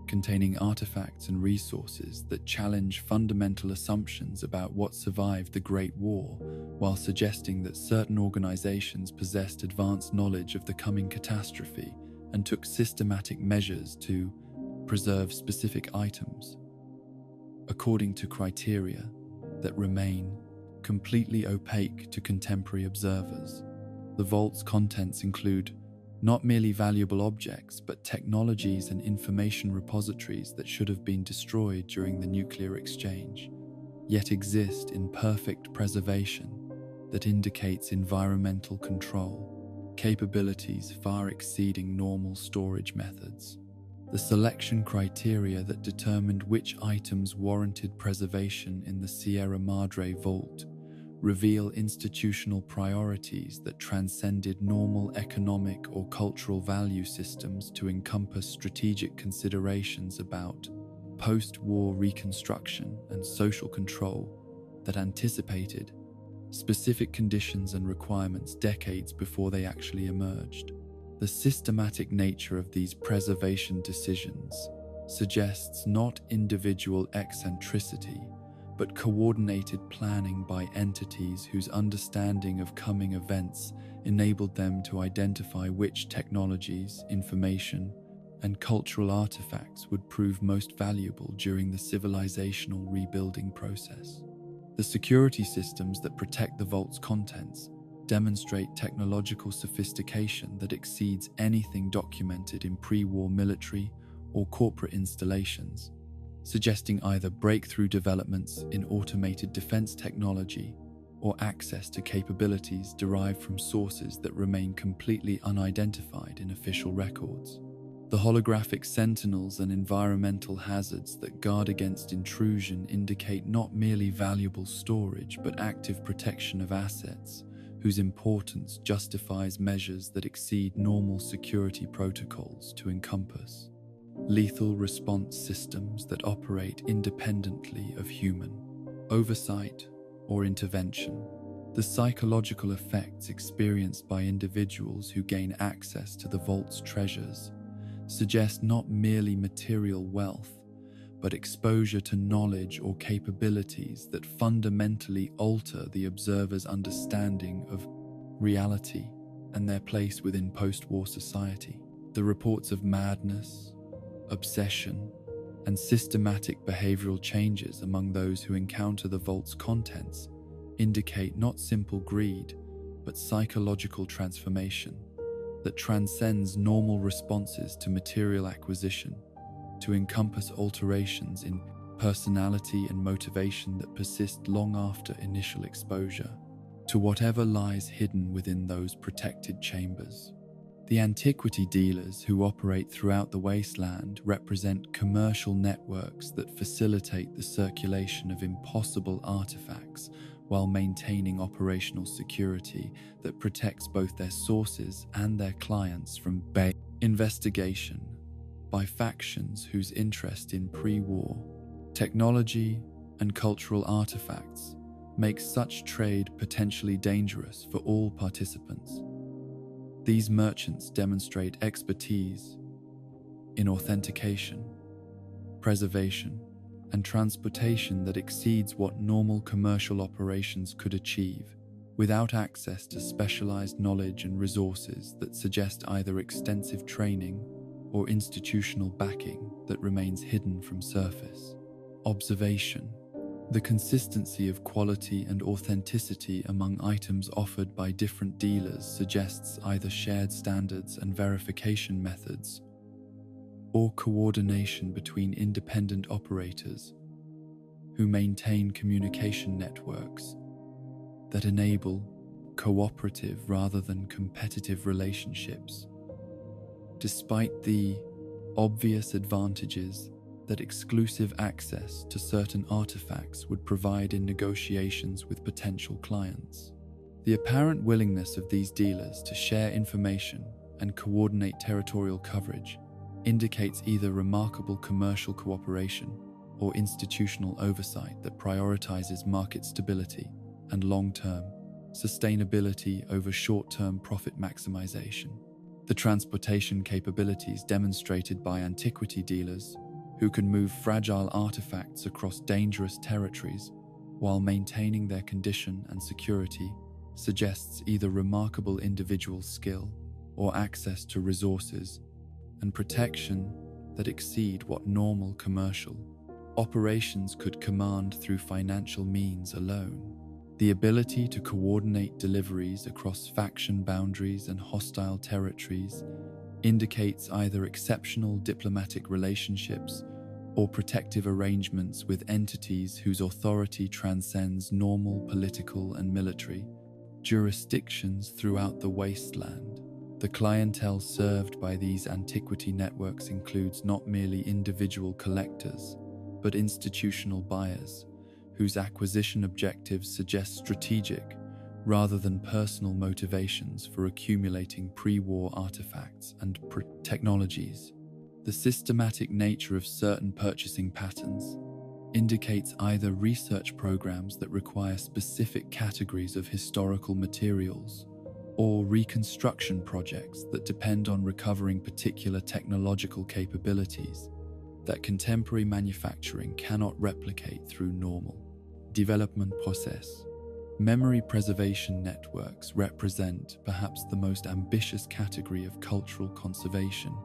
containing artifacts and resources that challenge fundamental assumptions about what survived the Great War, while suggesting that certain organizations possessed advanced knowledge of the coming catastrophe and took systematic measures to preserve specific items, according to criteria that remain completely opaque to contemporary observers. The vault's contents include not merely valuable objects, but technologies and information repositories that should have been destroyed during the nuclear exchange, yet exist in perfect preservation that indicates environmental control, capabilities far exceeding normal storage methods. The selection criteria that determined which items warranted preservation in the Sierra Madre vault reveal institutional priorities that transcended normal economic or cultural value systems to encompass strategic considerations about post-war reconstruction and social control that anticipated specific conditions and requirements decades before they actually emerged. The systematic nature of these preservation decisions suggests not individual eccentricity, but coordinated planning by entities whose understanding of coming events enabled them to identify which technologies, information, and cultural artifacts would prove most valuable during the civilizational rebuilding process. The security systems that protect the vault's contents demonstrate technological sophistication that exceeds anything documented in pre-war military or corporate installations, suggesting either breakthrough developments in automated defense technology or access to capabilities derived from sources that remain completely unidentified in official records. The holographic sentinels and environmental hazards that guard against intrusion indicate not merely valuable storage but active protection of assets, whose importance justifies measures that exceed normal security protocols to encompass lethal response systems that operate independently of human oversight or intervention. The psychological effects experienced by individuals who gain access to the vault's treasures suggest not merely material wealth, but exposure to knowledge or capabilities that fundamentally alter the observer's understanding of reality and their place within post-war society. The reports of madness, obsession, and systematic behavioral changes among those who encounter the vault's contents indicate not simple greed, but psychological transformation that transcends normal responses to material acquisition, to encompass alterations in personality and motivation that persist long after initial exposure to whatever lies hidden within those protected chambers. The antiquity dealers who operate throughout the wasteland represent commercial networks that facilitate the circulation of impossible artifacts while maintaining operational security that protects both their sources and their clients from investigation by factions whose interest in pre-war technology and cultural artifacts makes such trade potentially dangerous for all participants. These merchants demonstrate expertise in authentication, preservation, and transportation that exceeds what normal commercial operations could achieve, without access to specialized knowledge and resources that suggest either extensive training or institutional backing that remains hidden from surface observation. The consistency of quality and authenticity among items offered by different dealers suggests either shared standards and verification methods, or coordination between independent operators who maintain communication networks that enable cooperative rather than competitive relationships. Despite the obvious advantages that exclusive access to certain artifacts would provide in negotiations with potential clients, the apparent willingness of these dealers to share information and coordinate territorial coverage indicates either remarkable commercial cooperation or institutional oversight that prioritizes market stability and long-term sustainability over short-term profit maximization. The transportation capabilities demonstrated by antiquity dealers who can move fragile artifacts across dangerous territories while maintaining their condition and security, suggests either remarkable individual skill or access to resources and protection that exceed what normal commercial operations could command through financial means alone. The ability to coordinate deliveries across faction boundaries and hostile territories indicates either exceptional diplomatic relationships or protective arrangements with entities whose authority transcends normal political and military jurisdictions throughout the wasteland. The clientele served by these antiquity networks includes not merely individual collectors, but institutional buyers, whose acquisition objectives suggest strategic rather than personal motivations for accumulating pre-war artifacts and technologies. The systematic nature of certain purchasing patterns indicates either research programs that require specific categories of historical materials or reconstruction projects that depend on recovering particular technological capabilities that contemporary manufacturing cannot replicate through normal development process. Memory preservation networks represent perhaps the most ambitious category of cultural conservation,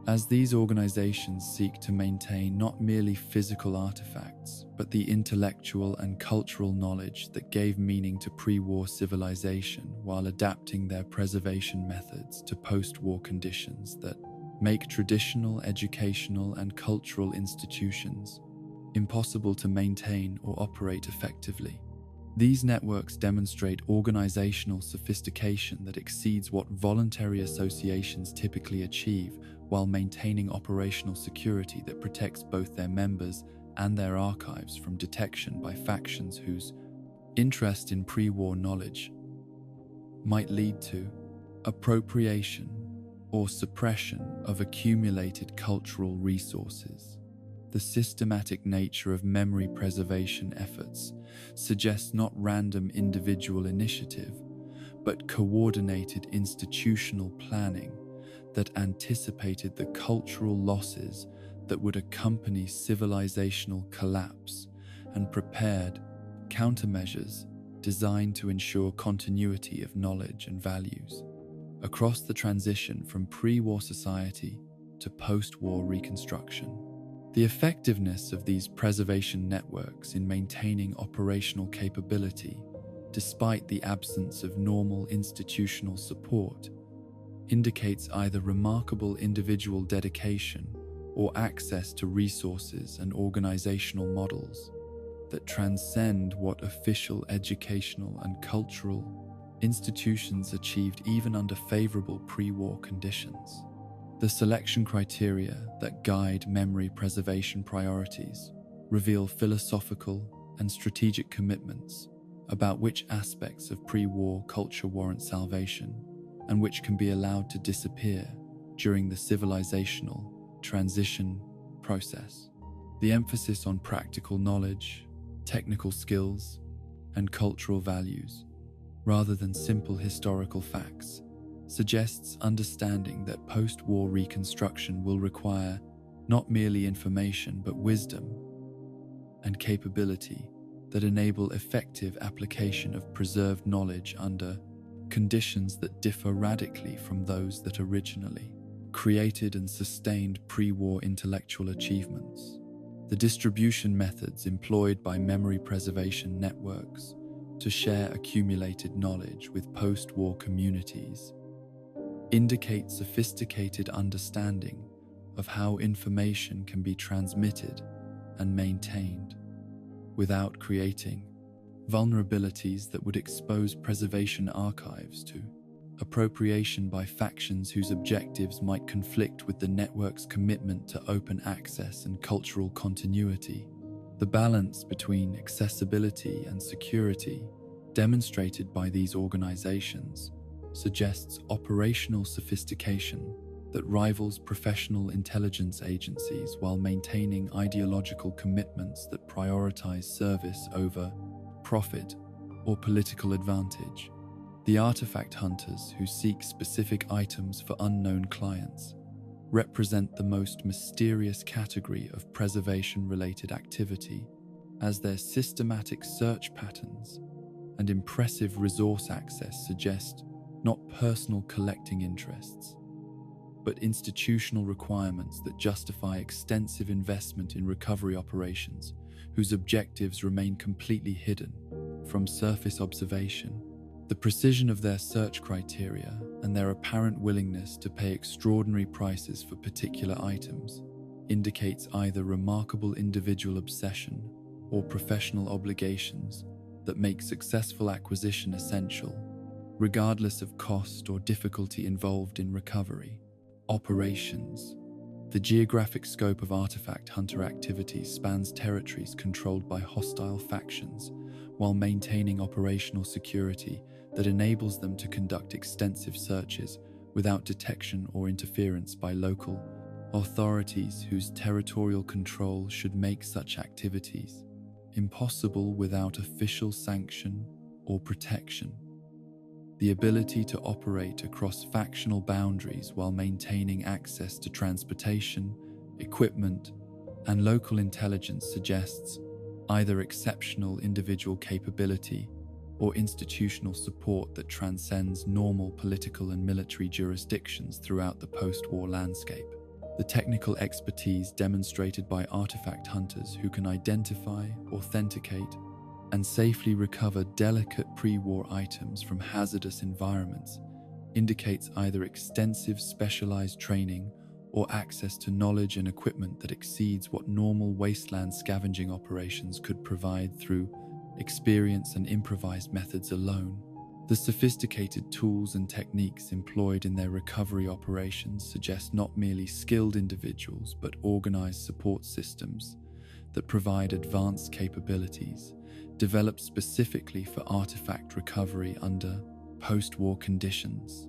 as these organizations seek to maintain not merely physical artifacts, but the intellectual and cultural knowledge that gave meaning to pre-war civilization while adapting their preservation methods to post-war conditions that make traditional educational and cultural institutions impossible to maintain or operate effectively. These networks demonstrate organizational sophistication that exceeds what voluntary associations typically achieve, while maintaining operational security that protects both their members and their archives from detection by factions whose interest in pre-war knowledge might lead to appropriation or suppression of accumulated cultural resources. The systematic nature of memory preservation efforts suggests not random individual initiative, but coordinated institutional planning that anticipated the cultural losses that would accompany civilizational collapse and prepared countermeasures designed to ensure continuity of knowledge and values across the transition from pre-war society to post-war reconstruction. The effectiveness of these preservation networks in maintaining operational capability, despite the absence of normal institutional support, indicates either remarkable individual dedication or access to resources and organizational models that transcend what official educational and cultural institutions achieved even under favorable pre-war conditions. The selection criteria that guide memory preservation priorities reveal philosophical and strategic commitments about which aspects of pre-war culture warrant salvation and which can be allowed to disappear during the civilizational transition process. The emphasis on practical knowledge, technical skills, and cultural values, rather than simple historical facts, suggests understanding that post-war reconstruction will require not merely information but wisdom and capability that enable effective application of preserved knowledge under conditions that differ radically from those that originally created and sustained pre-war intellectual achievements. The distribution methods employed by memory preservation networks to share accumulated knowledge with post-war communities indicate sophisticated understanding of how information can be transmitted and maintained without creating vulnerabilities that would expose preservation archives to appropriation by factions whose objectives might conflict with the network's commitment to open access and cultural continuity. The balance between accessibility and security demonstrated by these organizations suggests operational sophistication that rivals professional intelligence agencies while maintaining ideological commitments that prioritize service over profit or political advantage. The artifact hunters who seek specific items for unknown clients represent the most mysterious category of preservation-related activity, as their systematic search patterns and impressive resource access suggest not personal collecting interests, but institutional requirements that justify extensive investment in recovery operations whose objectives remain completely hidden from surface observation. The precision of their search criteria and their apparent willingness to pay extraordinary prices for particular items indicates either remarkable individual obsession or professional obligations that make successful acquisition essential, regardless of cost or difficulty involved in recovery. Operations. The geographic scope of artifact hunter activities spans territories controlled by hostile factions, while maintaining operational security that enables them to conduct extensive searches without detection or interference by local authorities whose territorial control should make such activities impossible without official sanction or protection. The ability to operate across factional boundaries while maintaining access to transportation, equipment, and local intelligence suggests either exceptional individual capability or institutional support that transcends normal political and military jurisdictions throughout the post-war landscape. The technical expertise demonstrated by artifact hunters who can identify, authenticate, and safely recover delicate pre-war items from hazardous environments indicates either extensive specialized training or access to knowledge and equipment that exceeds what normal wasteland scavenging operations could provide through experience and improvised methods alone. The sophisticated tools and techniques employed in their recovery operations suggest not merely skilled individuals but organized support systems that provide advanced capabilities developed specifically for artifact recovery under post-war conditions.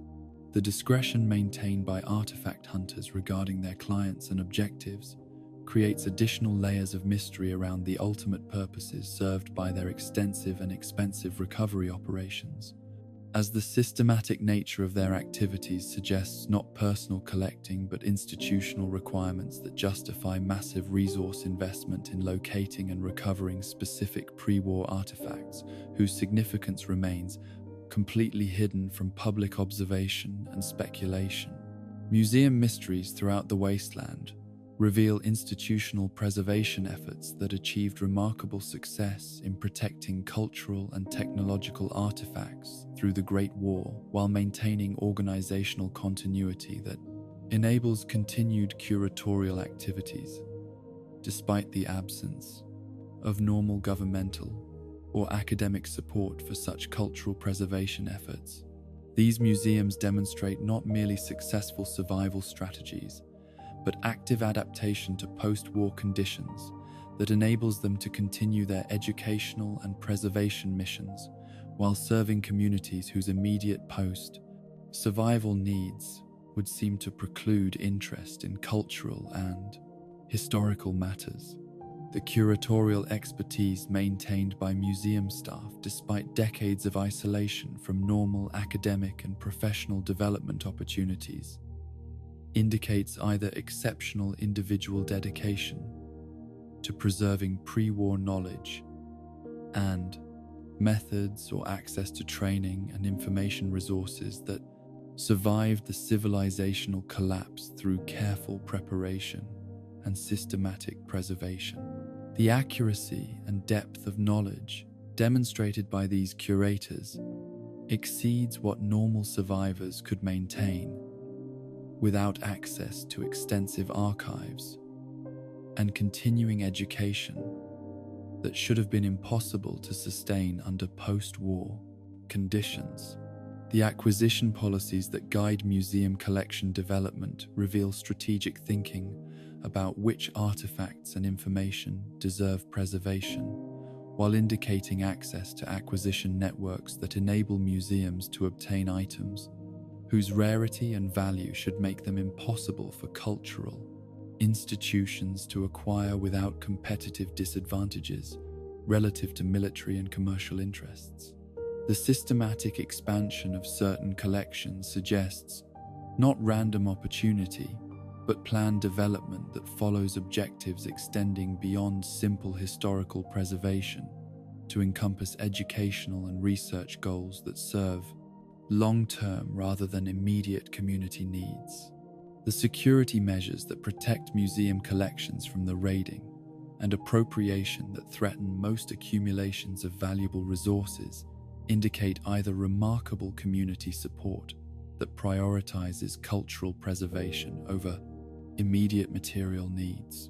The discretion maintained by artifact hunters regarding their clients and objectives creates additional layers of mystery around the ultimate purposes served by their extensive and expensive recovery operations, as the systematic nature of their activities suggests not personal collecting but institutional requirements that justify massive resource investment in locating and recovering specific pre-war artifacts whose significance remains completely hidden from public observation and speculation. Museum mysteries throughout the wasteland reveal institutional preservation efforts that achieved remarkable success in protecting cultural and technological artifacts through the Great War, while maintaining organizational continuity that enables continued curatorial activities, despite the absence of normal governmental or academic support for such cultural preservation efforts. These museums demonstrate not merely successful survival strategies, but active adaptation to post-war conditions that enables them to continue their educational and preservation missions while serving communities whose immediate post-survival needs would seem to preclude interest in cultural and historical matters. The curatorial expertise maintained by museum staff despite decades of isolation from normal academic and professional development opportunities indicates either exceptional individual dedication to preserving pre-war knowledge and methods or access to training and information resources that survived the civilizational collapse through careful preparation and systematic preservation. The accuracy and depth of knowledge demonstrated by these curators exceeds what normal survivors could maintain without access to extensive archives and continuing education that should have been impossible to sustain under post-war conditions. The acquisition policies that guide museum collection development reveal strategic thinking about which artifacts and information deserve preservation, while indicating access to acquisition networks that enable museums to obtain items whose rarity and value should make them impossible for cultural institutions to acquire without competitive disadvantages relative to military and commercial interests. The systematic expansion of certain collections suggests not random opportunity, but planned development that follows objectives extending beyond simple historical preservation to encompass educational and research goals that serve long-term rather than immediate community needs. The security measures that protect museum collections from the raiding and appropriation that threaten most accumulations of valuable resources indicate either remarkable community support that prioritizes cultural preservation over immediate material needs,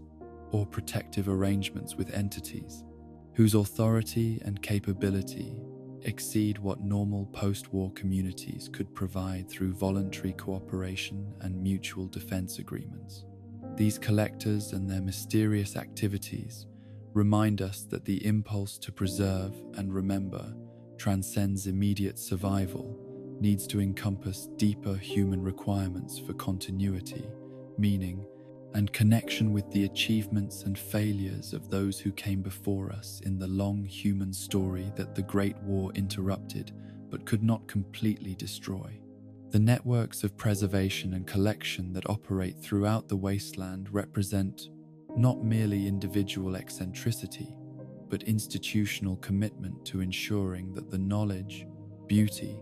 or protective arrangements with entities whose authority and capability exceed what normal post-war communities could provide through voluntary cooperation and mutual defense agreements. These collectors and their mysterious activities remind us that the impulse to preserve and remember transcends immediate survival, needs to encompass deeper human requirements for continuity, meaning, and connection with the achievements and failures of those who came before us in the long human story that the Great War interrupted but could not completely destroy. The networks of preservation and collection that operate throughout the wasteland represent not merely individual eccentricity, but institutional commitment to ensuring that the knowledge, beauty,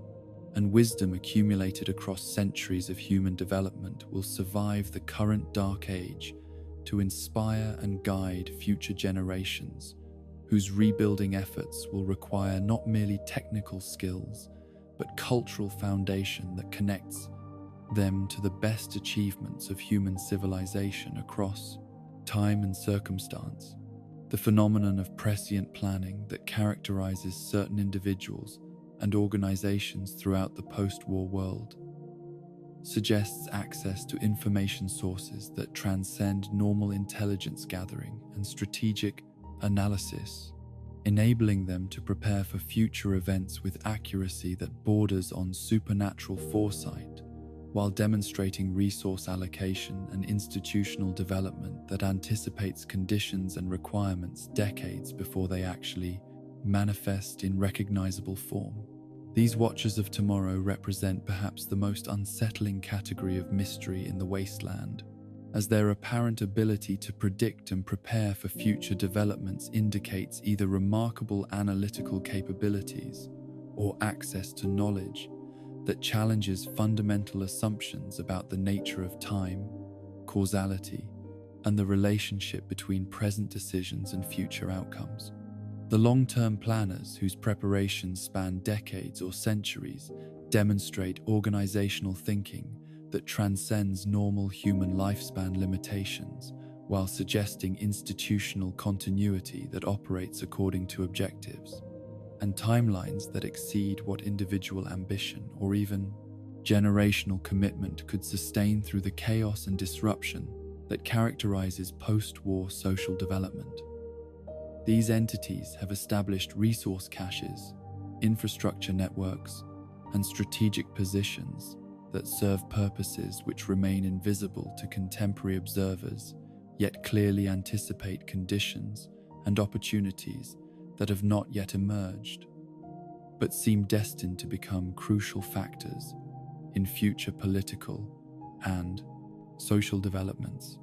and wisdom accumulated across centuries of human development will survive the current dark age to inspire and guide future generations, whose rebuilding efforts will require not merely technical skills, but cultural foundation that connects them to the best achievements of human civilization across time and circumstance. The phenomenon of prescient planning that characterizes certain individuals and organizations throughout the post-war world suggests access to information sources that transcend normal intelligence gathering and strategic analysis, enabling them to prepare for future events with accuracy that borders on supernatural foresight, while demonstrating resource allocation and institutional development that anticipates conditions and requirements decades before they actually manifest in recognizable form. These Watchers of Tomorrow represent perhaps the most unsettling category of mystery in the wasteland, as their apparent ability to predict and prepare for future developments indicates either remarkable analytical capabilities or access to knowledge that challenges fundamental assumptions about the nature of time, causality, and the relationship between present decisions and future outcomes. The long-term planners, whose preparations span decades or centuries, demonstrate organizational thinking that transcends normal human lifespan limitations, while suggesting institutional continuity that operates according to objectives and timelines that exceed what individual ambition or even generational commitment could sustain through the chaos and disruption that characterizes post-war social development. These entities have established resource caches, infrastructure networks, and strategic positions that serve purposes which remain invisible to contemporary observers, yet clearly anticipate conditions and opportunities that have not yet emerged, but seem destined to become crucial factors in future political and social developments.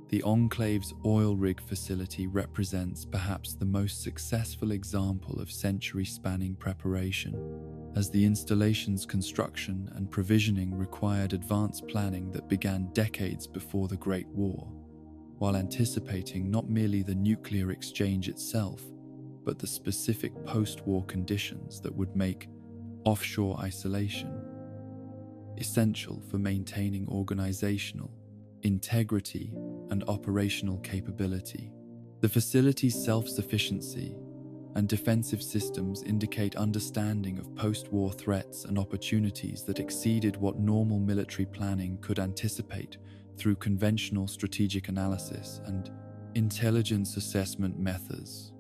The Enclave's oil rig facility represents perhaps the most successful example of century-spanning preparation, as the installation's construction and provisioning required advanced planning that began decades before the Great War, while anticipating not merely the nuclear exchange itself, but the specific post-war conditions that would make offshore isolation essential for maintaining organizational integrity and operational capability. The facility's self-sufficiency and defensive systems indicate understanding of post-war threats and opportunities that exceeded what normal military planning could anticipate through conventional strategic analysis and intelligence assessment methods.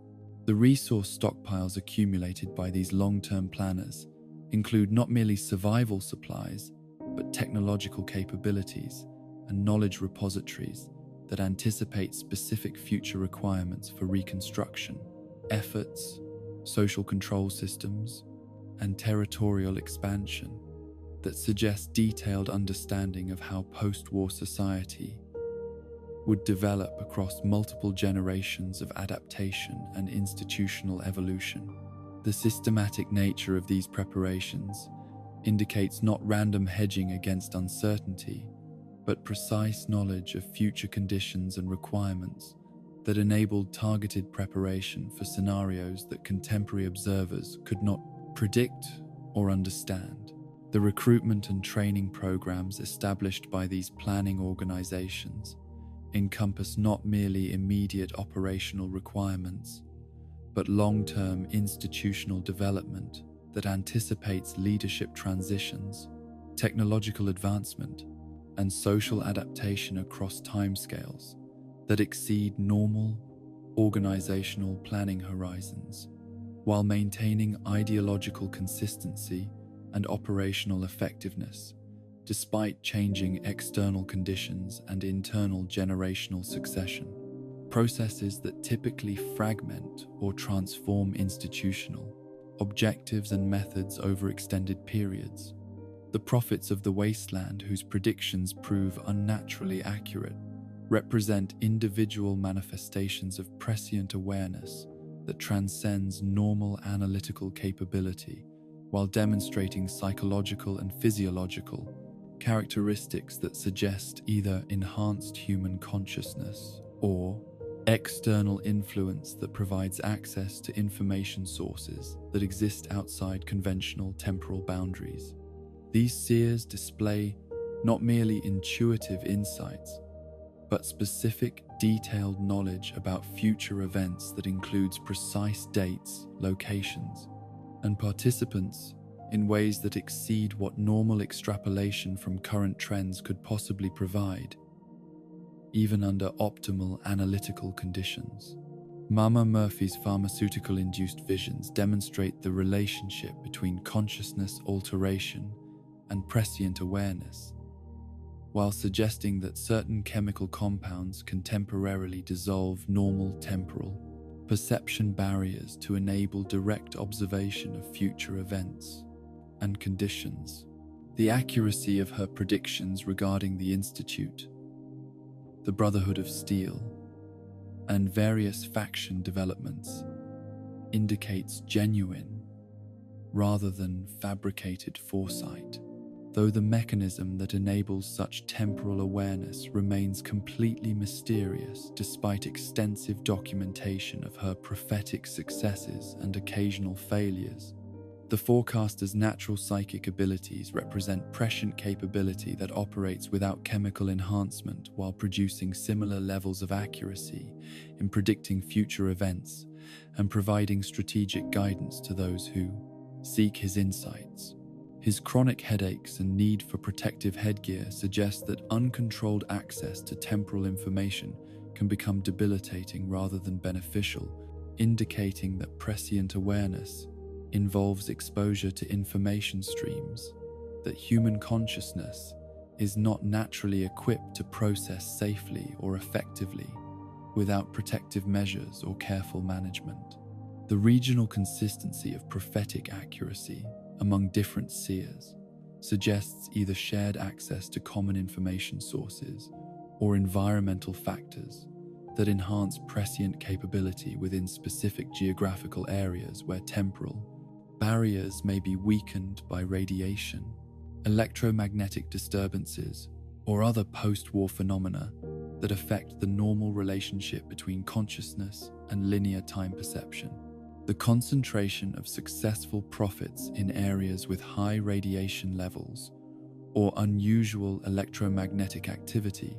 The resource stockpiles accumulated by these long-term planners include not merely survival supplies, but technological capabilities and knowledge repositories that anticipate specific future requirements for reconstruction, efforts, social control systems, and territorial expansion that suggest detailed understanding of how post-war society would develop across multiple generations of adaptation and institutional evolution. The systematic nature of these preparations indicates not random hedging against uncertainty, but precise knowledge of future conditions and requirements that enabled targeted preparation for scenarios that contemporary observers could not predict or understand. The recruitment and training programs established by these planning organizations encompass not merely immediate operational requirements, but long-term institutional development that anticipates leadership transitions, technological advancement, and social adaptation across timescales that exceed normal organizational planning horizons, while maintaining ideological consistency and operational effectiveness despite changing external conditions and internal generational succession. Processes that typically fragment or transform institutional objectives and methods over extended periods. The prophets of the wasteland, whose predictions prove unnaturally accurate, represent individual manifestations of prescient awareness that transcends normal analytical capability, while demonstrating psychological and physiological characteristics that suggest either enhanced human consciousness or external influence that provides access to information sources that exist outside conventional temporal boundaries. These seers display not merely intuitive insights, but specific, detailed knowledge about future events that includes precise dates, locations, and participants in ways that exceed what normal extrapolation from current trends could possibly provide, even under optimal analytical conditions. Mama Murphy's pharmaceutical-induced visions demonstrate the relationship between consciousness alteration and prescient awareness, while suggesting that certain chemical compounds can temporarily dissolve normal temporal perception barriers to enable direct observation of future events and conditions. The accuracy of her predictions regarding the Institute, the Brotherhood of Steel, and various faction developments indicates genuine rather than fabricated foresight, though the mechanism that enables such temporal awareness remains completely mysterious despite extensive documentation of her prophetic successes and occasional failures. The forecaster's natural psychic abilities represent prescient capability that operates without chemical enhancement while producing similar levels of accuracy in predicting future events and providing strategic guidance to those who seek his insights. His chronic headaches and need for protective headgear suggest that uncontrolled access to temporal information can become debilitating rather than beneficial, indicating that prescient awareness involves exposure to information streams that human consciousness is not naturally equipped to process safely or effectively without protective measures or careful management. The regional consistency of prophetic accuracy among different seers suggests either shared access to common information sources or environmental factors that enhance prescient capability within specific geographical areas where temporal barriers may be weakened by radiation, electromagnetic disturbances, or other post-war phenomena that affect the normal relationship between consciousness and linear time perception. The concentration of successful prophets in areas with high radiation levels or unusual electromagnetic activity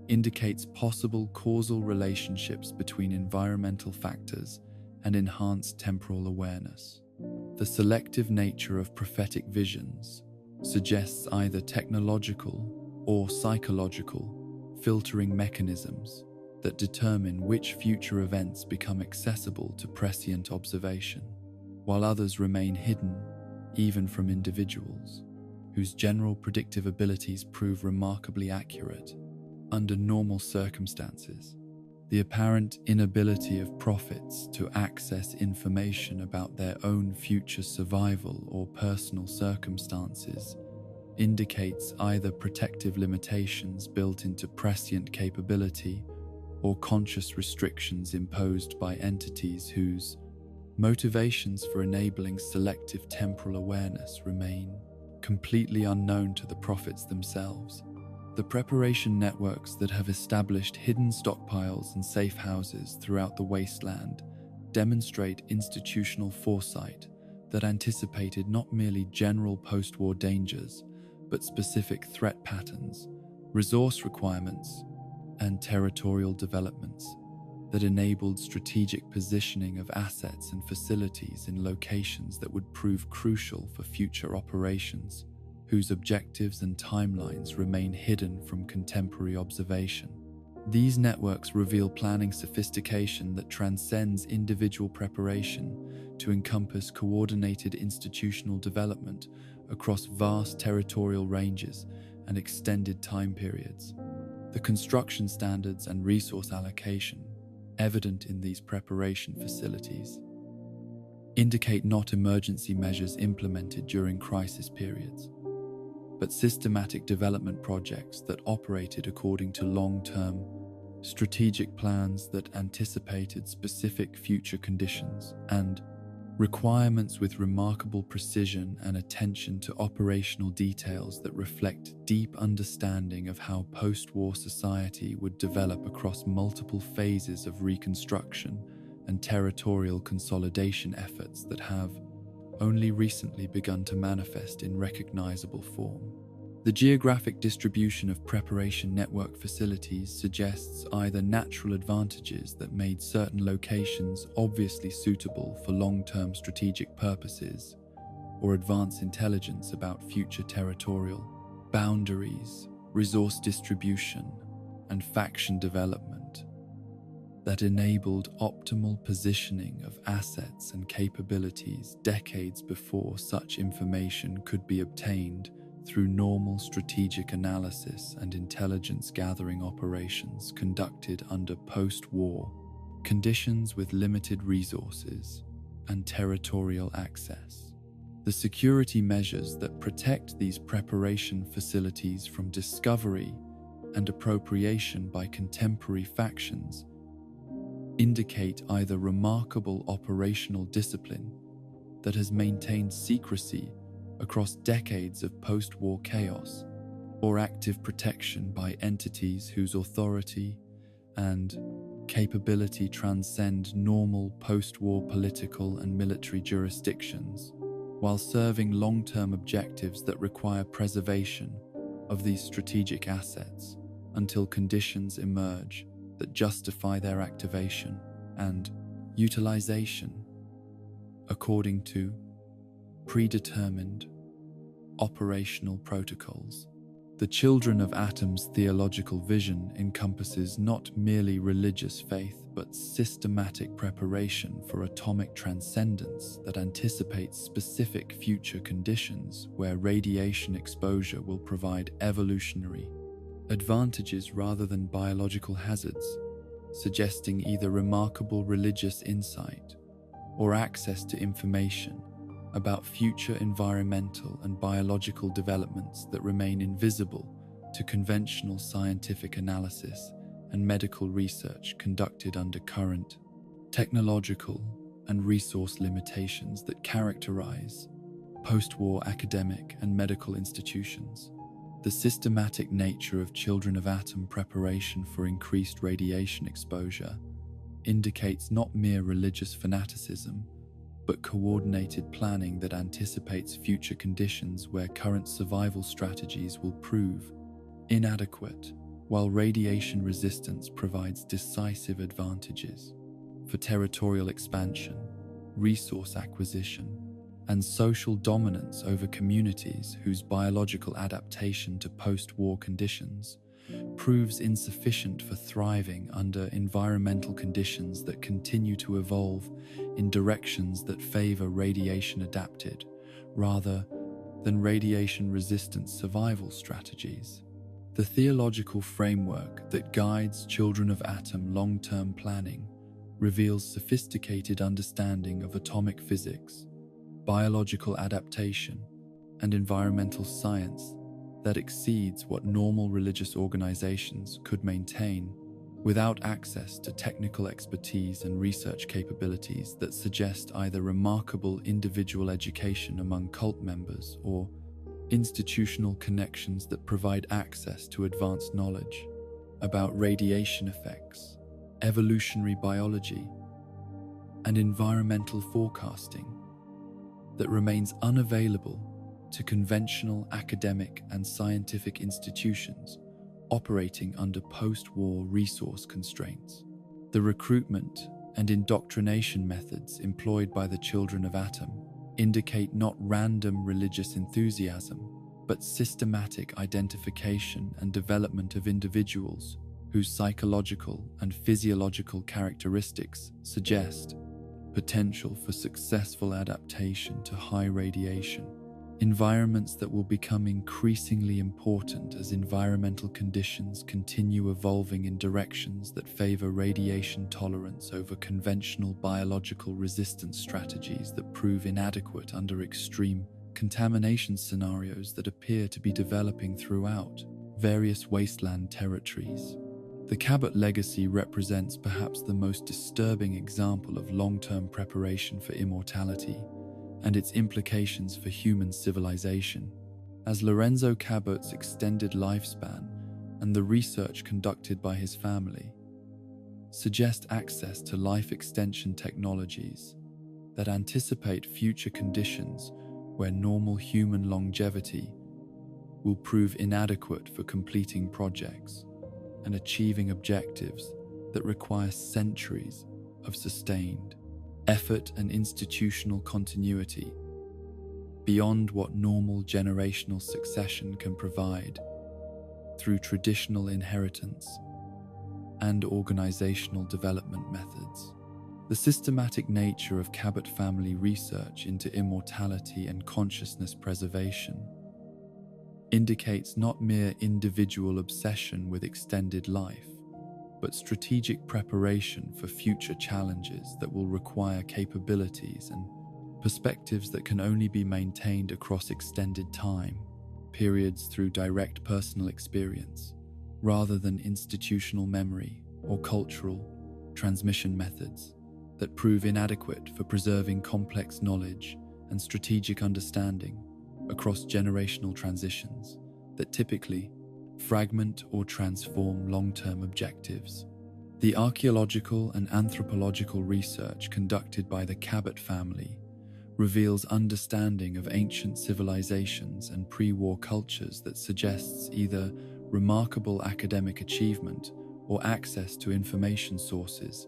indicates possible causal relationships between environmental factors and enhanced temporal awareness. The selective nature of prophetic visions suggests either technological or psychological filtering mechanisms that determine which future events become accessible to prescient observation, while others remain hidden even from individuals whose general predictive abilities prove remarkably accurate under normal circumstances. The apparent inability of prophets to access information about their own future survival or personal circumstances indicates either protective limitations built into prescient capability or conscious restrictions imposed by entities whose motivations for enabling selective temporal awareness remain completely unknown to the prophets themselves. The preparation networks that have established hidden stockpiles and safe houses throughout the wasteland demonstrate institutional foresight that anticipated not merely general post-war dangers, but specific threat patterns, resource requirements, and territorial developments that enabled strategic positioning of assets and facilities in locations that would prove crucial for future operations, whose objectives and timelines remain hidden from contemporary observation. These networks reveal planning sophistication that transcends individual preparation to encompass coordinated institutional development across vast territorial ranges and extended time periods. The construction standards and resource allocation evident in these preparation facilities indicate not emergency measures implemented during crisis periods, but systematic development projects that operated according to long-term, strategic plans that anticipated specific future conditions and requirements with remarkable precision and attention to operational details that reflect deep understanding of how post-war society would develop across multiple phases of reconstruction and territorial consolidation efforts that have only recently begun to manifest in recognizable form. The geographic distribution of preparation network facilities suggests either natural advantages that made certain locations obviously suitable for long-term strategic purposes, or advanced intelligence about future territorial boundaries, resource distribution, and faction development that enabled optimal positioning of assets and capabilities decades before such information could be obtained through normal strategic analysis and intelligence gathering operations conducted under post-war conditions with limited resources and territorial access. The security measures that protect these preparation facilities from discovery and appropriation by contemporary factions indicate either remarkable operational discipline that has maintained secrecy across decades of post-war chaos, or active protection by entities whose authority and capability transcend normal post-war political and military jurisdictions, while serving long-term objectives that require preservation of these strategic assets until conditions emerge that justify their activation and utilization according to predetermined operational protocols. The Children of Atom's theological vision encompasses not merely religious faith but systematic preparation for atomic transcendence that anticipates specific future conditions where radiation exposure will provide evolutionary advantages rather than biological hazards, suggesting either remarkable religious insight or access to information about future environmental and biological developments that remain invisible to conventional scientific analysis and medical research conducted under current technological and resource limitations that characterize post-war academic and medical institutions. The systematic nature of Children of Atom preparation for increased radiation exposure indicates not mere religious fanaticism, but coordinated planning that anticipates future conditions where current survival strategies will prove inadequate, while radiation resistance provides decisive advantages for territorial expansion, resource acquisition, and social dominance over communities whose biological adaptation to post-war conditions proves insufficient for thriving under environmental conditions that continue to evolve in directions that favor radiation-adapted rather than radiation-resistant survival strategies. The theological framework that guides Children of Atom long-term planning reveals sophisticated understanding of atomic physics, biological adaptation, and environmental science that exceeds what normal religious organizations could maintain without access to technical expertise and research capabilities that suggest either remarkable individual education among cult members or institutional connections that provide access to advanced knowledge about radiation effects, evolutionary biology, and environmental forecasting that remains unavailable to conventional academic and scientific institutions operating under post-war resource constraints. The recruitment and indoctrination methods employed by the Children of Atom indicate not random religious enthusiasm, but systematic identification and development of individuals whose psychological and physiological characteristics suggest potential for successful adaptation to high radiation. Environments that will become increasingly important as environmental conditions continue evolving in directions that favor radiation tolerance over conventional biological resistance strategies that prove inadequate under extreme contamination scenarios that appear to be developing throughout various wasteland territories. The Cabot legacy represents perhaps the most disturbing example of long-term preparation for immortality and its implications for human civilization, as Lorenzo Cabot's extended lifespan and the research conducted by his family suggest access to life extension technologies that anticipate future conditions where normal human longevity will prove inadequate for completing projects and achieving objectives that require centuries of sustained effort and institutional continuity beyond what normal generational succession can provide through traditional inheritance and organizational development methods. The systematic nature of Cabot family research into immortality and consciousness preservation indicates not mere individual obsession with extended life, but strategic preparation for future challenges that will require capabilities and perspectives that can only be maintained across extended time periods through direct personal experience, rather than institutional memory or cultural transmission methods that prove inadequate for preserving complex knowledge and strategic understanding across generational transitions that typically fragment or transform long-term objectives. The archaeological and anthropological research conducted by the Cabot family reveals understanding of ancient civilizations and pre-war cultures that suggests either remarkable academic achievement or access to information sources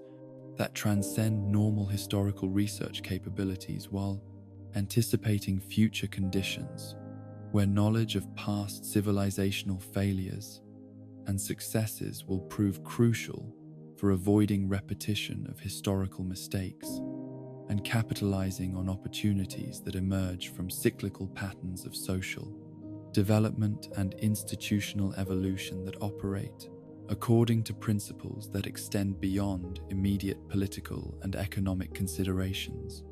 that transcend normal historical research capabilities while anticipating future conditions where knowledge of past civilizational failures and successes will prove crucial for avoiding repetition of historical mistakes and capitalizing on opportunities that emerge from cyclical patterns of social development and institutional evolution that operate according to principles that extend beyond immediate political and economic considerations.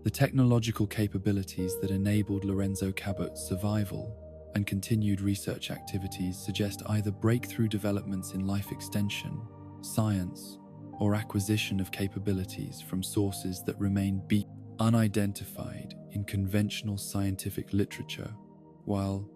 The technological capabilities that enabled Lorenzo Cabot's survival and continued research activities suggest either breakthrough developments in life extension, science, or acquisition of capabilities from sources that remain unidentified in conventional scientific literature, while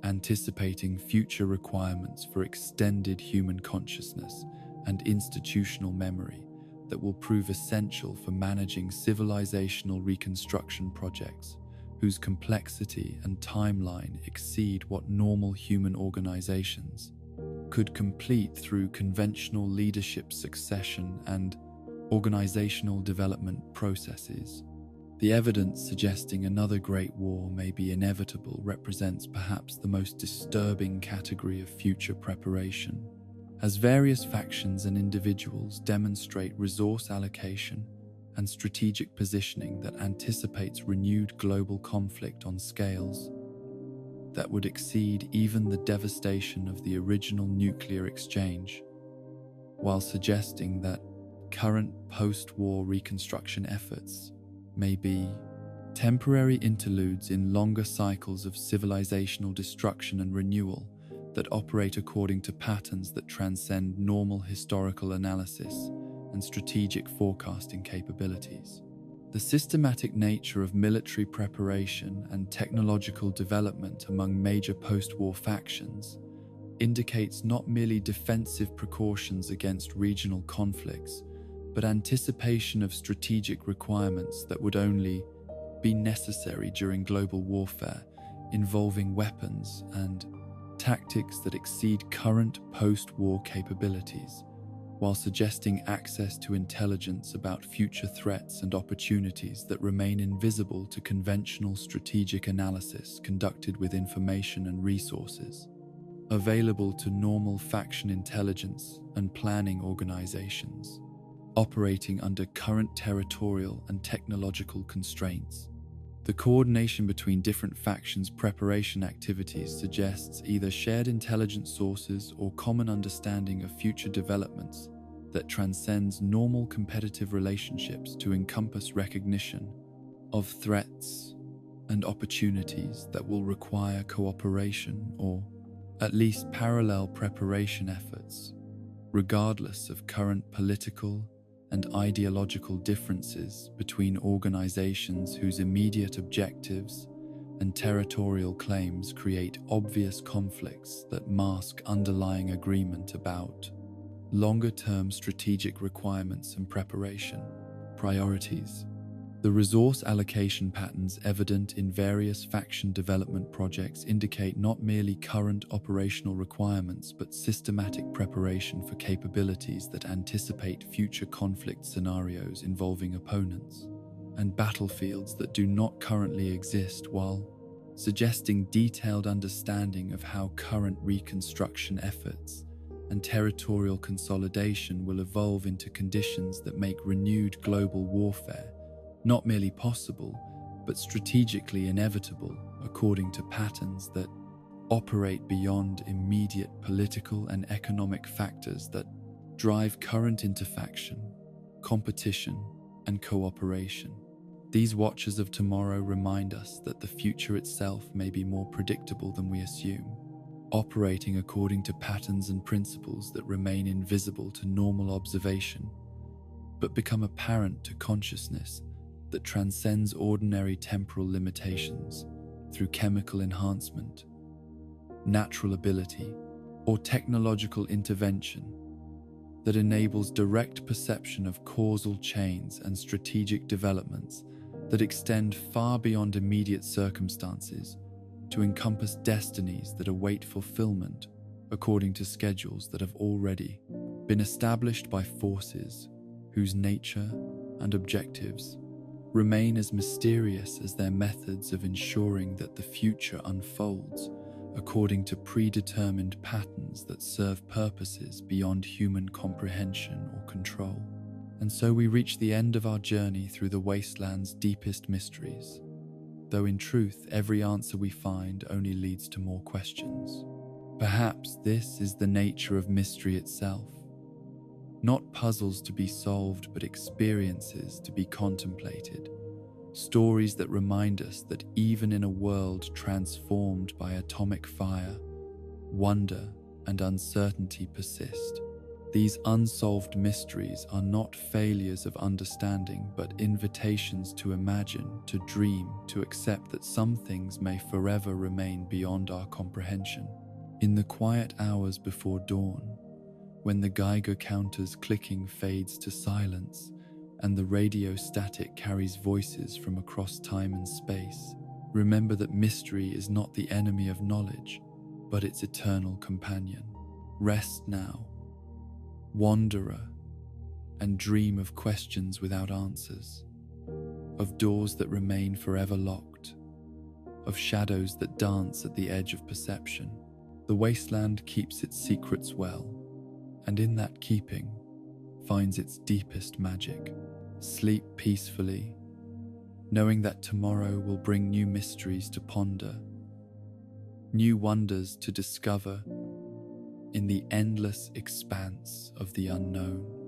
anticipating future requirements for extended human consciousness and institutional memory that will prove essential for managing civilizational reconstruction projects whose complexity and timeline exceed what normal human organizations could complete through conventional leadership succession and organizational development processes. The evidence suggesting another great war may be inevitable represents perhaps the most disturbing category of future preparation, as various factions and individuals demonstrate resource allocation and strategic positioning that anticipates renewed global conflict on scales that would exceed even the devastation of the original nuclear exchange, while suggesting that current post-war reconstruction efforts may be temporary interludes in longer cycles of civilizational destruction and renewal that operate according to patterns that transcend normal historical analysis and strategic forecasting capabilities. The systematic nature of military preparation and technological development among major post-war factions indicates not merely defensive precautions against regional conflicts, but anticipation of strategic requirements that would only be necessary during global warfare, involving weapons and tactics that exceed current post-war capabilities, while suggesting access to intelligence about future threats and opportunities that remain invisible to conventional strategic analysis conducted with information and resources available to normal faction intelligence and planning organizations, operating under current territorial and technological constraints. The coordination between different factions' preparation activities suggests either shared intelligence sources or common understanding of future developments that transcends normal competitive relationships to encompass recognition of threats and opportunities that will require cooperation or at least parallel preparation efforts, regardless of current political and ideological differences between organizations whose immediate objectives and territorial claims create obvious conflicts that mask underlying agreement about longer-term strategic requirements and preparation priorities. The resource allocation patterns evident in various faction development projects indicate not merely current operational requirements but systematic preparation for capabilities that anticipate future conflict scenarios involving opponents and battlefields that do not currently exist, while suggesting detailed understanding of how current reconstruction efforts and territorial consolidation will evolve into conditions that make renewed global warfare not merely possible, but strategically inevitable, according to patterns that operate beyond immediate political and economic factors that drive current interfaction, competition, and cooperation. These watchers of tomorrow remind us that the future itself may be more predictable than we assume, operating according to patterns and principles that remain invisible to normal observation, but become apparent to consciousness that transcends ordinary temporal limitations through chemical enhancement, natural ability, or technological intervention that enables direct perception of causal chains and strategic developments that extend far beyond immediate circumstances to encompass destinies that await fulfillment according to schedules that have already been established by forces whose nature and objectives remain as mysterious as their methods of ensuring that the future unfolds according to predetermined patterns that serve purposes beyond human comprehension or control. And so we reach the end of our journey through the wasteland's deepest mysteries, though in truth every answer we find only leads to more questions. Perhaps this is the nature of mystery itself. Not puzzles to be solved, but experiences to be contemplated. Stories that remind us that even in a world transformed by atomic fire, wonder and uncertainty persist. These unsolved mysteries are not failures of understanding, but invitations to imagine, to dream, to accept that some things may forever remain beyond our comprehension. In the quiet hours before dawn, when the Geiger counter's clicking fades to silence and the radio static carries voices from across time and space, remember that mystery is not the enemy of knowledge, but its eternal companion. Rest now, wanderer, and dream of questions without answers, of doors that remain forever locked, of shadows that dance at the edge of perception. The wasteland keeps its secrets well, and in that keeping finds its deepest magic. Sleep peacefully, knowing that tomorrow will bring new mysteries to ponder, new wonders to discover in the endless expanse of the unknown.